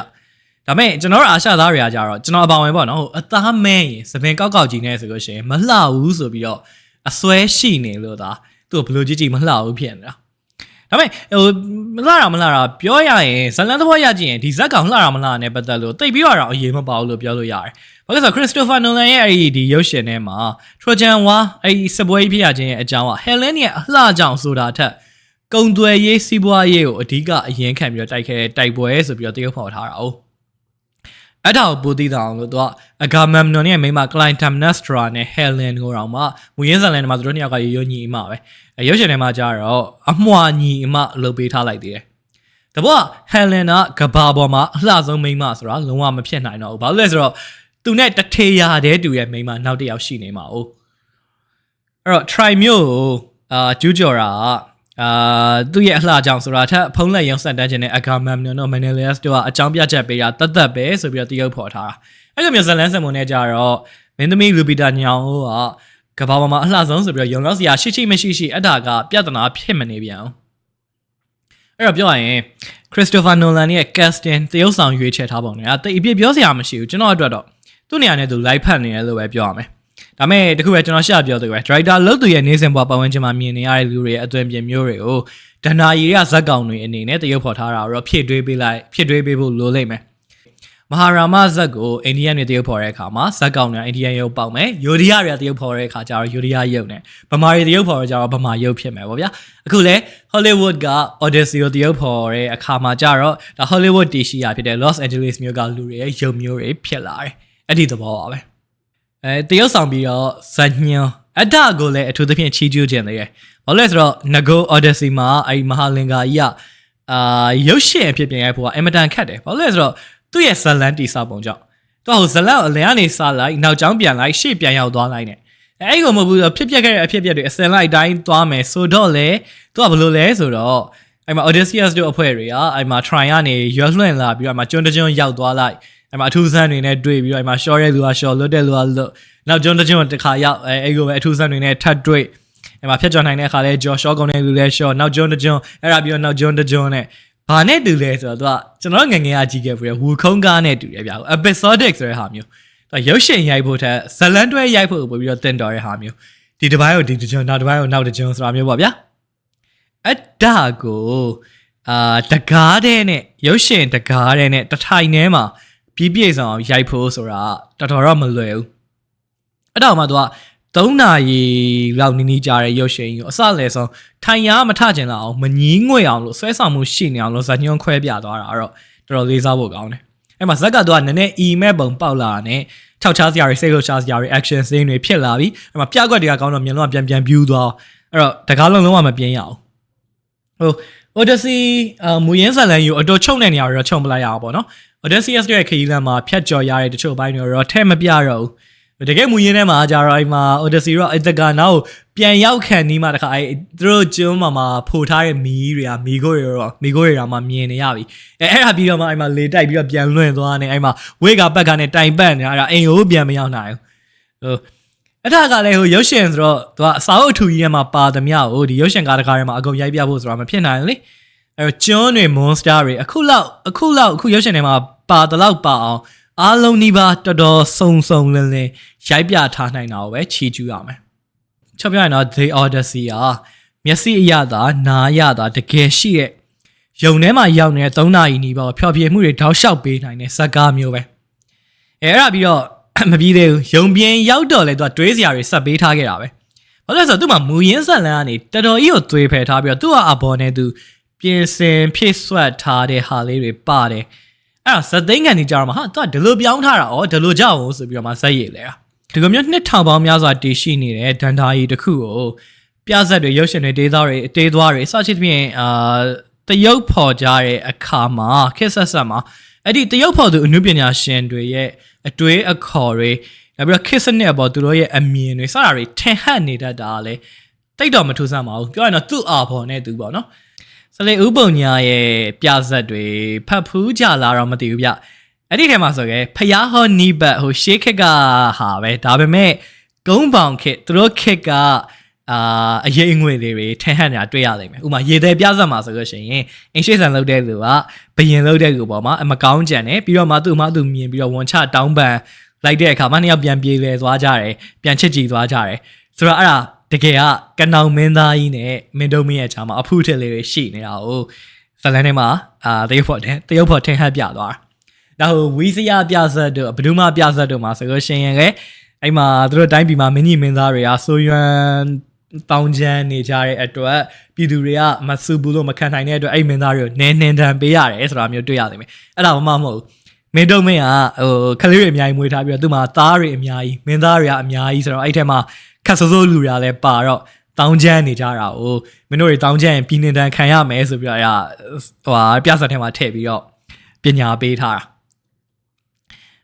ျဒါပေမဲ့ကျွန်တော်တို့အာရှသားတွေကကြတော့ကျွန်တော်အပါဝင်ပေါ့နော်အသားမဲရင်စပင်ကောက်ကြီးနေဆိုလို့ရှိရင်မလှဘူးဆိုပြီးတော့အစွဲရှိနေလို့သာသူ့ဘလို့ကြည့်မလှဘူးဖြစ်နေတာဒါပေမဲ့မလှတာပြောရရင်ဇလန်သဘောရကြည့်ရင်ဒီဇက်ကောင်လှတာမလှနဲ့ပတ်သက်လို့တိတ်ပြီးတော့အရေးမပါဘူးလို့ပြောလို့ရတယ်ဘာလို့ဆိုခရစ္စတိုဖာနိုလန်ရဲ့ဒီရုပ်ရှင်ထဲမှာထရိုဂျန်ဝါစပွဲကြီးဖြစ်ရခြင်းရဲ့အကြောင်းကဟယ်လန်ရဲ့အလှကြောင့်ဆိုတာထက်ကုံသွယ်ရေးစီးပွားရေးကိုအဓိကအရင်ခံပြီးတော့တိုက်ခဲ့တိုက်ပွဲဆိုပြီးတော့တရုပ်ဖော်ထားတာ哦အဲ့ဒါကိုပိုသိတာအောင်လို့သူကအဂါမမ်နွန်ရဲ့မိန်းမကလိုင်တမ်နက်စထရာနဲ့ဟယ်လန်ကိုတော့မှမူရင်းဇာတ်လမ်းထဲမှာသူတို့နှစ်ယောက်ကရိုးညီအမပဲရုပ်ရှင်ထဲမှာကြတော့အမွှာညီအမလုပ်ပေးထားလိုက်သေးတယ်တဘောဟယ်လန်ကကဘာပေါ်မှာအလှဆုံးမိန်းမဆိုတာလုံးဝမဖြစ်နိုင်တော့ဘူးဘာလို့လဲဆိုတော့သူနဲ့တထေရာတဲ့တူရဲ့မိန်းမနောက်တစ်ယောက်ရှိနေမှာ哦အဲ့တော့ try မျိုးကျူးကျော်တာသူ့ရဲ့အလှကြောင့်ဆိုတာထက်ဖုံးလက်ရုံဆက်တန်းခြင်းနဲ့အဂါမမ်နွန်တို့မန်နယ်လီယပ်တို့ကအကြောင်းပြချက်ပေးတာတတ်ပဲဆိုပြီးတော့တရုပ်ဖော်ထားတာအဲ့လိုမျိုးဇလန်းစံမုံနဲ့ကြတော့မင်းသမီးလူပီတာညောင်ကဘာပေါ်မှာအလှဆုံးဆိုပြီးတော့ရုံလောက်စရာရှိမရှိအဲ့ဒါကပြဿနာဖြစ်မနေပြန်အောင်အဲ့တော့ပြောရရင်ခရစ္စတိုဖာနိုလန်ရဲ့ casting တရုပ်ဆောင်ရွေးချယ်ထားပုံတွေကတိတ်အပြည့်ပြောစရာမရှိဘူးကျွန်တော်အတွက်တော့သူ့နေရာနဲ့သူ live ဖတ်နေတယ်လို့ပဲပြောရမယ်ဒါမဲ့တခုပဲကျွန်တော်ရှာပြောသူပဲ director လုတ်သူရဲ့နေစဉ်ဘဝပတ်ဝန်းကျင်မှာမြင်နေရတဲ့လူတွေရဲ့အသွင်ပြင်မျိုးတွေကိုဒဏ္ဍာရီရဇက်ကောင်တွေအနေနဲ့တရုပ်ဖော်ထားတာတော့ဖြည့်တွေးပေးဖို့လိုလိမ့်မယ်မဟာရာမဇက်ကိုအိန္ဒိယတွေတရုပ်ဖော်တဲ့အခါမှာဇက်ကောင်တွေအိန္ဒိယရုပ်ပေါက်မယ်ယိုဒီယာတွေတရုပ်ဖော်တဲ့အခါကျတော့ယိုဒီယာရုပ်နဲ့ဗမာတွေတရုပ်ဖော်ကြတော့ဗမာရုပ်ဖြစ်မယ်ပေါ့ဗျာအခုလဲ Hollywood က Odyssey ကိုတရုပ်ဖော်တဲ့အခါမှာကျတော့ဒါ Hollywood တီရှိရာဖြစ်တဲ့ Los Angeles မြို့ကလူတွေရဲ့ရုပ်မျိုးတွေဖြစ်လာတယ်အဲ့ဒီသဘောပါပဲတရုပ်ဆောင်ပြီးတော့ဇညွန်အတကိုလည်းအထူးသဖြင့်ချီးကျူးခြင်းတယ်ဘာလို့လဲဆိုတော့ Nago Odyssey မှာမဟာလင်္ကာကြီးရုပ်ရှင်ဖြစ်ပြင်ရိုက်ဖို့ကအင်မတန်ခက်တယ်ဘာလို့လဲဆိုတော့သူ့ရဲ့ဇလန်တီစာပုံကြောင့်သူ့ဇလန်ကိုအလယ်ကနေစလိုက်နောက်ကျောင်းပြန်လိုက်ရှေ့ပြန်ရောက်သွားလိုက်နဲ့အဲ့ကိုမဟုတ်ဘူးဖြစ်ပျက်ခဲ့တဲ့အဖြစ်အပျက်တွေအစင်လိုက်တိုင်းသွားမယ်ဆိုတော့လေသူကဘယ်လိုလဲဆိုတော့အဲ့မှာ Odysseus တို့အဖွဲ့တွေကအဲ့မှာ try ကနေရွှလွှင့်လာပြီးတော့မှကျွန်းတကျွန်းရောက်သွားလိုက်အဲ့မှာအထူးဆန်းတွေနဲ့တွေ့ပြီးတော့အဲ့မှာ short ရဲ့လူက short လွတ်တဲ့လူကလွတ်နောက်ကျွန်းတကျွန်းတစ်ခါရောက်အဲ့ကိုပဲအထူးဆန်းတွေနဲ့ထပ်တွေ့အဲ့မှာဖြတ်ကျော်နိုင်တဲ့အခါလဲ short ကုန်တဲ့လူလဲ short နောက်ကျွန်းတကျွန်းအဲ့ဒါပြီးတော့နောက်ကျွန်းတကျွန်းနဲ့ဘာနဲ့တူလဲဆိုတော့သူကကျွန်တော်ငငယ်ကကြီးခဲ့ပြီးဝူခုံးကားနဲ့တူတယ်ဗျာ episodic ဆိုတဲ့ဟာမျိုးသူရုပ်ရှင်ရိုက်ဖို့ထက်ဇလန်တွဲရိုက်ဖို့ပို့ပြီးတော့တင်တော်တဲ့ဟာမျိုးဒီတစ်ပိုင်းကိုဒီတစ်ကျွန်းနောက်တစ်ပိုင်းကိုနောက်တစ်ကျွန်းဆိုတာမျိုးပေါ့ဗျာအဒါကိုတကားတဲ့နဲ့ရုပ်ရှင်တကားတဲ့နဲ့တထိုင်ထဲမှာပြည့်စုံအောင်ရိုက်ဖို့ဆိုတာတော်တော်တော့မလွယ်ဘူးအဲ့တော့မှသူက3နာရီလောက်နီးနီးကြာတဲ့ရုပ်ရှင်ကိုအစလည်းဆုံးထိုင်ရမထကျင်လာအောင်မငီးငွေ့အောင်လို့ဆွဲဆောင်မှုရှိနေအောင်လို့ဇညွန်ခွဲပြသွားတာတော့တော်တော်လေးစားဖို့ကောင်းတယ်အဲ့မှာဇက်ကသူကနည်းနည်းအီမဲ့ပုံပေါက်လာတာနဲ့ခြောက်ချားစရာတွေစိတ်လှုပ်ရှားစရာတွေ action scene တွေဖြစ်လာပြီအဲ့မှာပြကွက်တွေကကောင်းတော့မျက်လုံးကပြန်ပြူးသွားအဲ့တော့တကားလုံးလုံးဝမပြင်းရအောင်ဟို Odyssey မူရင်းဇာတ်လမ်းယူအတော်ချုပ်တဲ့နေရာတွေတော့ချုပ်မလိုက်ရအောင်ပေါ့နော် Odysseus ရဲ့ခရီးလမ်းမှာဖြတ်ကျော်ရတဲ့တချို့ပိုင်းတွေတော့ထဲမပြတော့ဘူးတကယ်မူရင်းထဲမှာကြတော့အဲ့မှာ Odyssey ရောအတကနောက်ပြန်ရောက်ခံနီးမှတခါအဲ့သူတို့ကျွန်းမှာဖိုထားတဲ့မီးတွေကမီကိုတွေတော့မှမြင်နေရပြီအဲ့ဒါပြီးတော့မှအဲ့မှာလေတိုက်ပြီးတော့ပြန်လွင့်သွားနေအဲ့မှာဝေးကပတ်ကနဲ့တိုင်ပတ်နေတာအဲ့ဒါအိမ်ကိုပြန်မရောက်နိုင်ဘူးအဲ့ဒါကလည်းရုပ်ရှင်ဆိုတော့သူကအစာအုပ်ထူကြီးထဲမှာပါသမျှကိုဒီရုပ်ရှင်ကားတကားထဲမှာအကုန်ရိုက်ပြဖို့ဆိုတာမဖြစ်နိုင်ဘူးလေအဲ့တော့ကျွန်းတွေ monster တွေအခုရုပ်ရှင်ထဲမှာပါတလောက်ပါအောင်အားလုံးနီးပါးတော်တော်စုံလင်းရိုက်ပြထားနိုင်တာကိုပဲချီးကျူးရမယ်။ချက်ပြရင်တော့ The Odyssey မျက်စိအရသာနားရသာတကယ်ရှိတဲ့ယုံထဲမှာရောက်နေတဲ့3နာရီနီးပါးဖျော်ဖြေမှုတွေတောက်လျှောက်ပေးနိုင်တဲ့ဇာတ်ကားမျိုးပဲ။အဲ့ဒါပြီးတော့မပြီးသေးဘူး။ယုံပြင်းရောက်တော့လေသူကတွေးစရာတွေဆက်ပေးထားခဲ့တာပဲ။ဘာလို့လဲဆိုတော့သူ့မှာမူရင်းဆက်လန်းကနေတော်တော်ကြီးကိုသွေးဖယ်ထားပြီးတော့သူ့အဘော်နဲ့သူပြင်ဆင်ဖြည့်ဆွတ်ထားတဲ့ဟာလေးတွေပါတယ်။အဲ့ဒါဇသိန်းကန်ကြီးကြတော့မှဟာသူကဒီလိုပြောင်းထားတာဒီလိုကြောက်အောင်ဆိုပြီးတော့မှဇက်ရည်လဲတာဒီလိုမျိုးနှစ်ထောင်ပေါင်းများစွာတည်ရှိနေတဲ့ဒန်တာကြီးတစ်ခုကိုပြဇက်တွေရုပ်ရှင်တွေတေးသွားတွေအစချစ်ဖြင့်တရုပ်ဖော်ကြတဲ့အခါမှာခက်ဆက်မှာအဲ့ဒီတရုပ်ဖော်သူအနုပညာရှင်တွေရဲ့အတွေးအခေါ်တွေနောက်ပြီးတော့ခက်စနစ်ပေါ်သူတို့ရဲ့အမြင်တွေစတာတွေထင်ဟပ်နေတတ်တာလေတိတ်တော့မထူးဆန်းပါဘူးပြောရရင်တော့သူ့အာဖော်နဲ့သူပေါ့နော်စလေဥပုံညာရဲ့ပြဇက်တွေဖတ်ဖူးကြလာတော့မသိဘူးဗျအဲ့ဒီထဲမှာဆိုရင်ဖျားဟောနီးဘတ်ဟိုရှေးခက်ကဟာပဲဒါပေမဲ့ဂုံးပေါင်ခက်သူတို့ခက်ကအရေးငွေတွေထင်ဟပ်နေတာတွေ့ရလိမ့်မယ်ဥမာရေသည်ပြဇက်မှာဆိုလို့ရှိရင်အင်းရှိဆန်လုပ်တဲ့လူကဘယင်လုပ်တဲ့လူပေါ့မှာမကောင်းကြံတယ်ပြီးတော့မှသူ့မြင်ပြီးတော့ဝန်ချတောင်းပန်လိုက်တဲ့အခါမှနှစ်ယောက်ပြန်ပြေးလဲသွားကြတယ်ပြန်ချစ်ကြည်သွားကြတယ်ဆိုတော့အဲ့ဒါတကယ်ကနောင်မင်းသားကြီးနဲ့မင်းတို့မင်းရဲ့ချာမှာအဖုထစ်လေးတွေရှိနေတာကိုဇလန်ထဲမှာတရုပ်ဖော်ထင်ဟပ်ပြသွားတာဒါဟိုဝီစယာပြဇက်တို့ဘဒုမပြဇက်တို့မှာဆိုလို့ရှိရင်လည်းအဲ့မှာသူတို့တိုင်းပြည်မှာမင်းကြီးမင်းသားတွေကဆိုရွံတောင်းချမ်းနေကြတဲ့အတွက်ပြည်သူတွေကမဆူဘူးလို့မခံနိုင်တဲ့အတွက်အဲ့မင်းသားတွေကိုနင်းတန်ပေးရတယ်ဆိုတာမျိုးတွေ့ရလိမ့်မယ်အဲ့ဒါမှမဟုတ်မင်းတို့မင်းကခလေးတွေအများကြီးမွေးထားပြီးတော့သူ့မှာသားတွေအများကြီးမင်းသားတွေကအများကြီးဆိုတော့အဲ့ထဲမှာခက်စိုးလူတွေလည်းပါတော့တောင်းချမ်းနေကြတာကိုမင်းတို့တွေတောင်းချမ်းရင်ပြည်နေတန်ခံရမယ်ဆိုပြီးတော့ပြဿနာထဲမှာထည့်ပြီးတော့ပညာပေးထား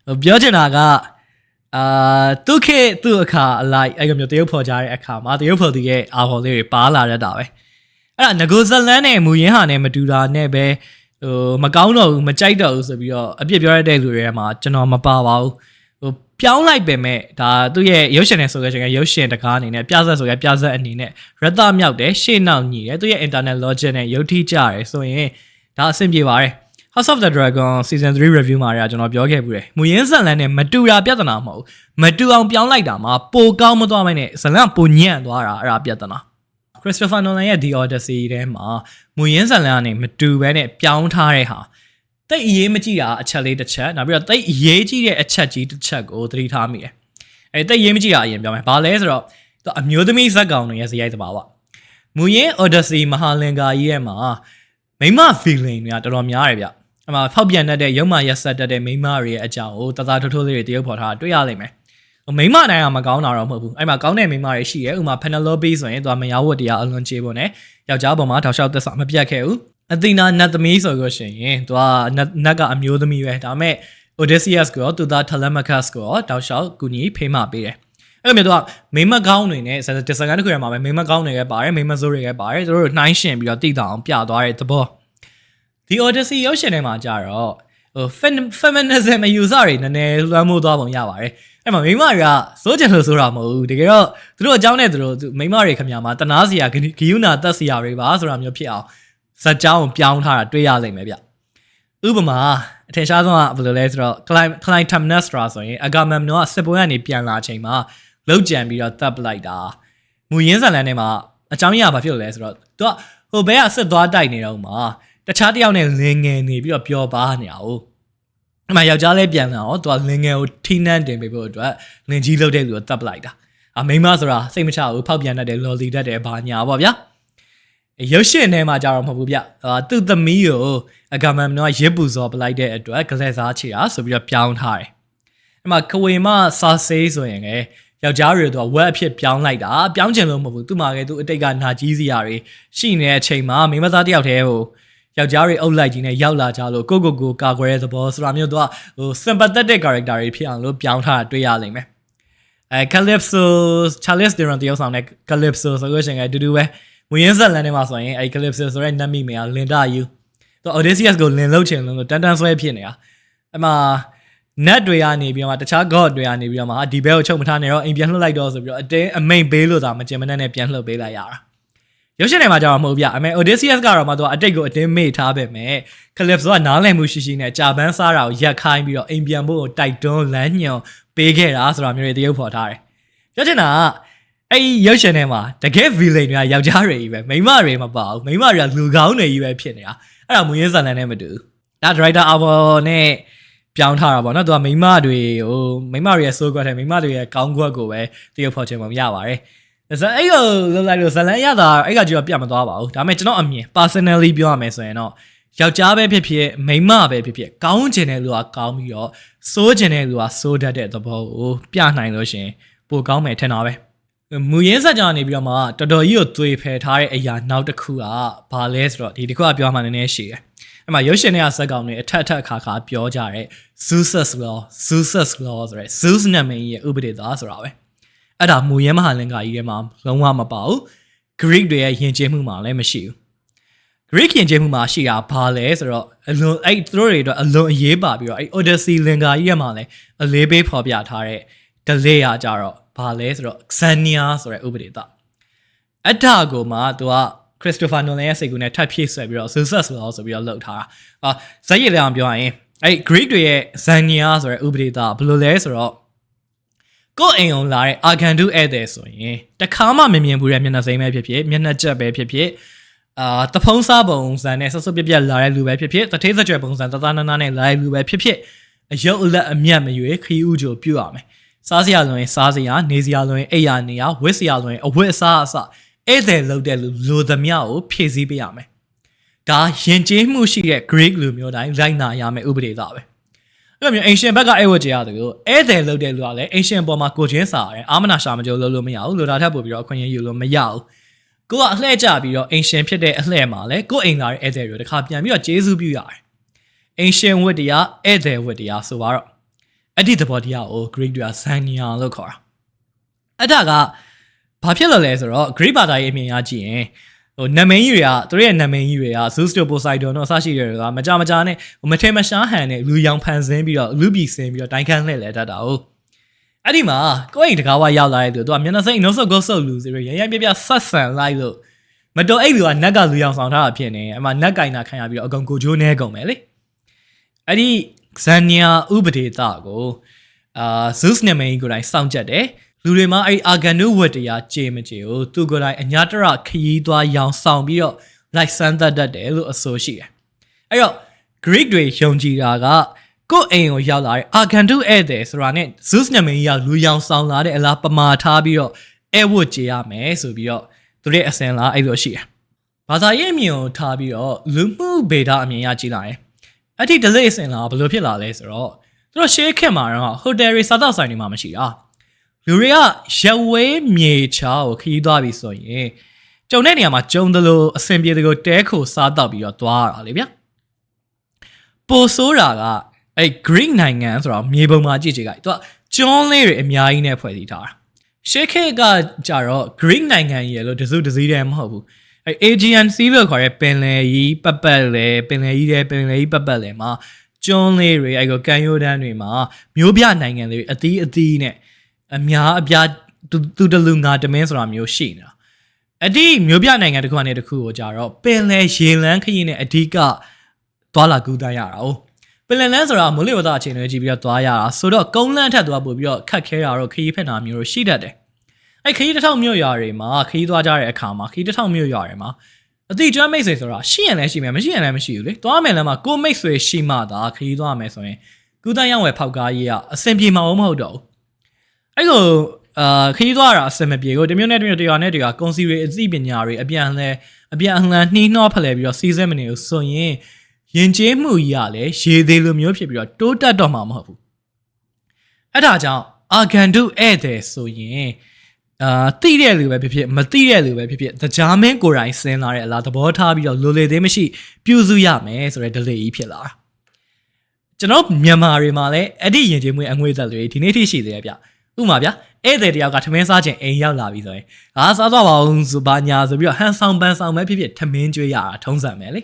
တာပြောချင်တာကသူအခါအလိုက်အဲ့လိုမျိုးတရုပ်ဖော်ကြတဲ့အခါမှာတရုပ်ဖော်သူရဲ့အာဟော်လေးတွေပါလာတတ်တာပဲအဲ့ဒါငကိုဇလန်းနဲ့မူရင်းဟာနဲ့မတူတာနဲ့ပဲမကောင်းတော့ဘူးမကြိုက်တော့ဘူးဆိုပြီးတော့အပြစ်ပြောရတဲ့လူတွေထဲမှာကျွန်တော်မပါပါဘူးပြောင်းလိုက်ပေမဲ့ဒါသူ့ရဲ့ရုပ်ရှင်နဲ့ဆိုကြရင်ရုပ်ရှင်တကားအနေနဲ့ပြဇက်ဆိုရပြဇက်အနေနဲ့ရတမြောက်တယ်ရှေ့နောက်ညီတယ်သူ့ရဲ့ internet logic နဲ့ရုပ်ထိကြတယ်ဆိုရင်ဒါအဆင်ပြေပါတယ် House of the Dragon season 3 review မှာကျွန်တော်ပြောခဲ့ဘူးတယ်မူရင်းဇလန်နဲ့မတူတာပြဿနာမဟုတ်မတူအောင်ပြောင်းလိုက်တာမှာပိုကောင်းမသွားမိုင်းနဲ့ဇလန်ပိုညံ့သွားတာအဲ့ဒါပြဿနာ Christopher Nolan ရဲ့ The Odyssey ထဲမှာမူရင်းဇလန်ကနေမတူဘဲနဲ့ပြောင်းထားတဲ့ဟာတိတ်အရေးမကြည့်တာအချက်လေးတစ်ချက်နောက်ပြီးတော့တိတ်အရေးကြီးတဲ့အချက်ကြီးတစ်ချက်ကိုသတိထားမိတယ်။တိတ်အရေးမကြည့်တာအရင်ပြောမယ်။ဘာလဲဆိုတော့သူအမျိုးသမီးဇက်ကောင်တွေရဲ့ဇယိုက်တဘာဝ။မူရင်း Odyssey မဟာလင်္ကာကြီးရဲ့မှာမိမ feeling တွေကတော်တော်များတယ်ဗျ။အမှဖောက်ပြန်တတ်တဲ့ရုံမာရက်ဆက်တတ်တဲ့မိမတွေရဲ့အကြောင်းကိုတသားထိုးလေးတွေတရုပ်ဖော်ထားတွေ့ရလိမ့်မယ်။မိမတိုင်းကမကောင်းတာတော့မဟုတ်ဘူး။အဲ့မှာကောင်းတဲ့မိမတွေရှိရဲ့။ဥမာ Penelope ဆိုရင်သူကမယားဝတ်တရားအလွန်ချေဖို့နဲ့ယောက်ျားပေါ်မှာထောက်လျှောက်သက်စာမပြတ်ခဲ့ဘူး။အသီနာနတ်သမီးဆိုလို့ရှိရင်သူကနတ်ကအမျိုးသမီးပဲဒါပေမဲ့ Odysseus ကိုသူသား Telemachus ကိုတောက်လျှောက်ကူညီဖိမပေးတယ်အဲ့လိုမျိုးသူကမိမကောင်းတွေနဲ့ဒီစကန်တစ်ခုရမှာပဲမိမကောင်းတွေကပါတယ်မိမစိုးတွေကပါတယ်သူတို့နှိုင်းရှင်ပြီးတော့တိတောင်ပြသွားတဲ့သဘောဒီ Odyssey ရုပ်ရှင်ထဲမှာကြတော့feminism အယူဆတွေနည်းနည်းလွှမ်းမိုးသွားပုံရပါတယ်အဲ့မှာမိမတွေကစိုးချင်လို့ဆိုတာမဟုတ်ဘူးတကယ်တော့သူတို့အကြောင်းနဲ့သူတို့မိမတွေခင်ဗျာမှာတနာစရာဂယုဏတက်စရာတွေပါဆိုတာမျိုးဖြစ်အောင်ဇက်ကြောင်းပြောင်းထားတာတွေ့ရလိမ့်မယ်ဗျဥပမာအထင်ရှားဆုံးကဘယ်လိုလဲဆိုတော့ Clytemnestra ဆိုရင် Agamemnon ကစစ်ပွဲကနေပြန်လာချိန်မှာလှုပ်ကြံပြီးတော့တပ်ပလိုက်တာမူရင်းဇလန်ထဲမှာအကြောင်းရဘာဖြစ်လို့လဲဆိုတော့သူကဟိုဘဲကစစ်သွားတိုက်နေတော့မှာတခြားတစ်ယောက်နဲ့လင်ငယ်နေပြီးတော့ပျော်ပါနေတာ哦အဲ့မှာယောက်ျားလေးပြန်လာတော့သူကလင်ငယ်ကိုထိနှန်းတင်ပေးဖို့အတွက်လင်ကြီးလှုပ်တဲ့လူကိုတပ်ပလိုက်တာမိန်းမဆိုတာစိတ်မချဘူးဖောက်ပြန်တတ်တယ်လော်လီတတ်တယ်ဘာညာပေါ့ဗျာရုပ်ရှင်ထဲမှာကြတော့မဟုတ်ဘူးဗျသူ့သမီးကိုအဂါမမ်နော်ရစ်ပူစော်ပလိုက်တဲ့အတွက်ကလေးစားချီတာဆိုပြီးတော့ပြောင်းထားတယ်အဲ့မှာခွေမစာဆေးဆိုရင်လည်းယောက်ျားတွေတော့ဝက်အဖြစ်ပြောင်းလိုက်တာပြောင်းချင်လို့မဟုတ်ဘူးသူ့မှာကသူ့အတိတ်ကနာကြီးစရာတွေရှိနေတဲ့အချိန်မှာမိန်းမသားတယောက်တည်းဟို ယောက်ျားတွေအုပ်လိုက်ကြီးနဲ့ရောက်လာကြလို့ကိုကာကွယ်တဲ့သဘောဆိုတာမျိုးတော့ဟို sympathetic character တွေဖြစ်အောင်လို့ပြောင်းထားတာတွေ့ရလိမ့်မယ်Calypso Charles Theron တယောက်ဆောင်တဲ့ Calypso ဆိုလို့ရှိရင်အတူတူပဲမူရင်းဇက်လန်ထဲမှာဆိုရင်အဲ့ Calypso ဆိုတဲ့နတ်မိမယ်လင်တာယူသူ Odysseus ကိုလင်လုပ်ချင်လို့တန်းဆွဲဖြစ်နေတာအဲ့မှာနတ်တွေကနေပြီးတော့တခြား god တွေကနေပြီးတော့မှဒီဘဲကိုချုပ်မထားနေတော့အိမ်ပြန်လှုပ်လိုက်တော့ဆိုပြီးတော့အမိန်ပေးလို့သာမကျင်မနဲ့ပြန်လှုပ်ပေးလိုက်ရတာရုပ်ရှင်ထဲမှာကြာတော့မဟုတ်ဗျအမေ Odysseus ကတော့မှသူကအတိတ်ကိုအတင်းမေ့ထားပဲမဲ့ Calypso ကနားလည်မှုရှိနဲ့ကြာပန်းစားတာကိုရက်ခိုင်းပြီးတော့အိမ်ပြန်ဖို့ကိုတိုက်တွန်းလမ်းညွှန်ပေးခဲ့တာဆိုတာမျိုးတွေတရုပ်ဖော်ထားတယ်ပြောချင်တာကအဲ့ရုပ်ရှင်ထဲမှာတကယ် villain တွေကယောက်ျားတွေကြီးပဲမိန်းမတွေမပါဘူးမိန်းမတွေကလူကောင်းတွေကြီးပဲဖြစ်နေတာအဲ့ဒါမူရင်းဇာတ်လမ်းနဲ့မတူဒါ director Arbor နဲ့ပြောင်းထားတာပေါ့နော်သူကမိန်းမတွေမိန်းမတွေရဲ့ soul ကွက်ထဲမိန်းမတွေရဲ့ကောင်းကွက်ကိုပဲတရုပ်ဖော်ချင်ပုံရပါတယ်ဆိုတော့အဲ့လိုလိုက်လို့ဇလန်ရတာအဲ့ကကြီးတော့ပြတ်မသွားပါဘူးဒါပေမဲ့ကျွန်တော်အမြင် personally ပြောရမယ်ဆိုရင်တော့ယောက်ျားပဲဖြစ်ဖြစ်မိန်းမပဲဖြစ်ဖြစ်ကောင်းကျင်တဲ့လူကကောင်းပြီးတော့စိုးကျင်တဲ့လူကစိုးတတ်တဲ့သဘောကိုပြနိုင်လို့ရှင်ပိုကောင်းမယ်ထင်တာပဲမူရင်းစကြောင်နေပြီးတော့မှတော်တော်ကြီးကိုသွေဖယ်ထားတဲ့အရာနောက်တစ်ခုကဘာလဲဆိုတော့ဒီတစ်ခုကပြောမှနည်းနည်းရှည်တယ်အဲ့မှာရုပ်ရှင်တွေကဇက်ကောင်တွေအထက်အခါပြောကြတဲ့ Zeus law ဆိုတဲ့ Zeus နာမည်ရဲ့ဥပဒေသားဆိုတာပဲအဲ့ဒါမူရင်းမဟာလင်္ကာကြီးထဲမှာလုံးဝမပါဘူး Greek တွေရဲ့ယဉ်ကျေးမှုမှာလည်းမရှိဘူး Greek ယဉ်ကျေးမှုမှာရှိတာဘာလဲဆိုတော့အလွန်အဲ့သူတို့တွေအတွက်အလွန်အရေးပါပြီးတော့အဲ့ Odyssey လင်္ကာကြီးထဲမှာလည်းအလေးပေးဖော်ပြထားတဲ့ delay ရကြတော့ဘာလဲဆိုတော့ Xenia ဆိုတဲ့ဥပဒေသားအဲ့ဒါကိုမှသူက Christopher Nolan ရဲ့စိတ်ကူးနဲ့ထပ်ဖြည့်ဆွဲပြီးတော့ Zeus law ဆိုပြီးတော့လုပ်ထားတာဇက်ရည်လည်းအောင်ပြောရရင်အဲ့ Greek တွေရဲ့ Xenia ဆိုတဲ့ဥပဒေသားဘယ်လိုလဲဆိုတော့ကိုယ်အိမ်အောင်လာတဲ့ Argandu ဧည့်သည်ဆိုရင်တခါမှမမြင်ဘူးတဲ့မျက်နှာစိမ်းပဲဖြစ်ဖြစ်မျက်နှာကျက်ပဲဖြစ်ဖြစ်တဖုံးစားပုံစံနဲ့ဆွတ်ပြက်လာတဲ့လူပဲဖြစ်ဖြစ်တထေးစကြွယ်ပုံစံတသားနာနာနဲ့လာတဲ့လူပဲဖြစ်ဖြစ်အယုတ်အလက်အမြတ်မရွေခီးဥကြိုပြုတ်ရမယ်စားစရာဆိုရင်စားစရာနေစရာဆိုရင်အိပ်ရာနေရာဝတ်စရာဆိုရင်အဝတ်အစားအစဧည့်သည်လုပ်တဲ့လူလိုသမျှကိုဖြည့်ဆည်းပေးရမယ်ဒါယဉ်ကျေးမှုရှိတဲ့ Greek လူမျိုးတိုင်းလိုက်နာရမယ်ဥပဒေသားပဲအဲ့လိုမျိုး ancient ဘက်ကအဲ့ဝတ်ကြရတယ်ကိုဧည့်သည်လုပ်တဲ့လူကလည်း ancient ပေါ်မှာကိုချင်းစားရတယ်အာမနာရှာမကြိုးလုပ်လို့မရဘူးလိုတာထပ်ပို့ပြီးတော့အခွင့်အရေးယူလို့မရဘူးကိုကအလှည့်ကျပြီးတော့ ancient ဖြစ်တဲ့အလှည့်မှာလည်းကိုအိမ်လာတဲ့ဧည့်သည်တွေတခါပြန်ပြီးတော့ကျေးဇူးပြုရတယ် ancient ဝတ်တရားဧည့်သည်ဝတ်တရားဆိုတော့အဲ့ဒီသဘောတရားကို Greek တွေက Xenia လို့ခေါ်တာအဲ့ဒါကဘာဖြစ်လို့လဲဆိုတော့ Greek ဘာသာရေးအမြင်အရကြည့်ရင်ဟိုနာမည်ကြီးတွေကသူတို့ရဲ့နာမည်ကြီးတွေက Zeus တို့ Poseidon တို့အစရှိတွေကမကြနဲ့မထဲမရှားဟန်နဲ့လူရောင်ဖန်ဆင်းပြီးတော့လူပြည်ဆင်းပြီးတော့တိုင်းခန်းလှည့်လဲတတ်တာဟုတ်အဲ့ဒီမှာကိုယ့်အိမ်တကားဝရောက်လာတဲ့သူကမျက်နှာစိမ်းနှုတ်ဆက်ကုတ်ဆုပ်လူစီရရပြဆက်ဆန်လိုက်လို့မတော်အဲ့လူကနက်ကလူရောင်ဆောင်ထားတာဖြစ်နေအမှနက်ကင်တာခံရပြီးတော့အကောင်ကိုချိုးနေကုန်ပဲလေအဲ့ဒီ Xenia ဥပဒေသားကိုZeus နာမည်ကြီးကိုတိုင်းစောင့်ကြက်တယ်လူတွေမှာအဲ့ Argandu ဝတ်တရားကြေမကြေကိုသူကိုယ်တိုင်အညာတရခရီးသွားရောင်ဆောင်ပြီးတော့လိုက်စမ်းတတ်တယ်လို့အဆိုရှိတယ်အဲ့တော့ Greek တွေယုံကြည်တာကကိုယ့်အိမ်ကိုရောက်လာတဲ့ Argandu ဧည့်သည်ဆိုတာနဲ့ Zeus နာမည်ကြီးကလူရောင်ဆောင်လာတဲ့အလားပမာထားပြီးတော့ဧည့်ဝတ်ကြေရမယ်ဆိုပြီးတော့သူတို့အစင်လားအဲ့လိုရှိတယ်ဘာသာရေးအမြင်ကိုထားပြီးတော့လူမှုဗေဒအမြင်ရကြည့်လိုက်ရင်အဲ့ဒီ delay အစင်လားဘယ်လိုဖြစ်လာလဲဆိုတော့သူတို့ရှေးခေတ်မှာတော့ hotel တွေစားတော့ဆိုင်တွေမှာမရှိတာလူတွေကရက်ဝဲမြေချာကိုခီးသွားပြီဆိုရင်ကြုံတဲ့နေရာမှာကြုံတယ်လို့အဆင်ပြေတယ်ကိုတဲခိုစားတော့ပြီးတော့သွားရတာလေဗျပိုဆိုးတာကအဲ့ Greek နိုင်ငံဆိုတော့မြေပုံမှာကြည့်ကြည့်ကြသူကကျွန်းလေးတွေအများကြီးနဲ့ဖွဲ့စည်းထားတာရှေးခေတ်ကကြတော့ Greek နိုင်ငံကြီးလို့တစုတစည်းတည်းမဟုတ်ဘူးအဲ့ Aegean Sea လို့ခေါ်တဲ့ပင်လယ်ကြီးပတ်ပတ်လေပင်လယ်ကြီးပတ်ပတ်လေမှာကျွန်းလေးတွေအဲ့ကိုကန်ယိုဒန်တွေမှာမျိုးပြနိုင်ငံလေးအသီးနဲ့အများအပြားသူတလူငါတမင်းဆိုတာမျိုးရှိနေတာအဒီမျိုးပြနိုင်ငံတစ်ခုနဲ့တစ်ခုကိုကြတော့ပင်လယ်ရေလမ်းခရီးနဲ့အဓိကသွားလာကူးတန်းရတာ哦ပင်လယ်လမ်းဆိုတာမိုးလေဝသအခြေအနေကြည့်ပြီးတော့သွားရတာဆိုတော့ကုန်းလမ်းထက်သွားပို့ပြီးတော့ခတ်ခဲတာတော့ခရီးဖက်တာမျိုးရှိတတ်တယ်အဲ့ခရီးတစ်ထောင်မြို့ရွာတွေမှာခရီးသွားကြတဲ့အခါမှာခရီးတစ်ထောင်မြို့ရွာတွေမှာအတိကျွမ်းမိတ်ဆွေဆိုတာရှိရင်လည်းရှိမယ်မရှိရင်လည်းမရှိဘူးလေသွားမယ်လမ်းမှာကိုမိတ်ဆွေရှိမှသာခရီးသွားမယ်ဆိုရင်ကူးတန်းရောက်ဝယ်ဖောက်ကားကြီးကအဆင်ပြေမှာမဟုတ်တော့ဘူးအဲ့လိုခရီးသွားတာအဆင်မပြေကိုတမျိုးနဲ့တမျိုးတရားနဲ့တရားကွန်စီတွေအသိပညာတွေအပြန်အလှန်နှီးနှောဖလှယ်ပြီးတော့စီးစဲမနေဘူးဆိုရင်ယဉ်ကျေးမှုကြီးကလည်းရေသေးလိုမျိုးဖြစ်ပြီးတော့တိုးတက်တော့မှာမဟုတ်ဘူးအဲ့ဒါကြောင့် Argandu ဧည့်သည်ဆိုရင် တိတဲ့လူပဲဖြစ်ဖြစ်မတိတဲ့လူပဲဖြစ်ဖြစ်တကြားမင်းကိုယ်တိုင်ဆင်းလာတဲ့အလားသဘောထားပြီးတော့လိုလေသေးမရှိပြုစုရမယ်ဆိုတဲ့ delay ကြီးဖြစ်လာတာကျွန်တော်မြန်မာတွေမှာလည်းအဲ့ဒီယဉ်ကျေးမှုအငွေသက်တွေဒီနေ့ထိရှိသေးတယ်ဗျဥပမာဗျဧည့်သည်တယောက်ကထမင်းစားခြင်းအိမ်ရောက်လာပြီဆိုရင်စားသွားပါအောင်ဆိုပါညာဆိုပြီးတော့ဟန်ဆောင်ပန်းဆောင်ပဲဖြစ်ဖြစ်ထမင်းကျွေးရတာထုံးစံပဲလ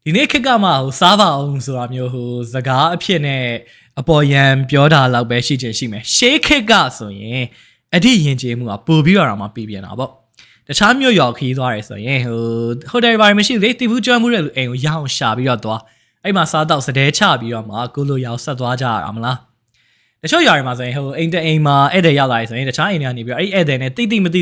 ေဒီနေ့ခေတ်ကမှစားပါအောင်ဆိုတာမျိုးစကားအဖြစ်နဲ့အပေါ်ယံပြောတာလောက်ပဲရှိချင်ရှိမယ်ရှေးခေတ်ကဆိုရင်အဲ့ဒီယဉ်ကျေးမှုကပို့ပြီးတော့မှပြည်ပြန်တာပေါ့တခြားမြို့ရောက်ခီးသွားတယ်ဆိုရင်ဟိုတယ်ဘာမရှိလေတီဘူးကျွမ်းမှုတဲ့လူအိမ်ကိုရအောင်ရှာပြီးတော့သွားအဲ့မှာစားတော့စတဲချပြီးတော့မှကိုလိုရောက်ဆက်သွားကြရတာမလားတချို့ຢာတွေမှာဆိုရင်အိမ်တအိမ်မှာဧည့်သည်ရောက်လာတယ်ဆိုရင်တခြားအိမ်တွေကနေပြီးတော့အဲ့ဧည့်သည်နဲ့တိမတိ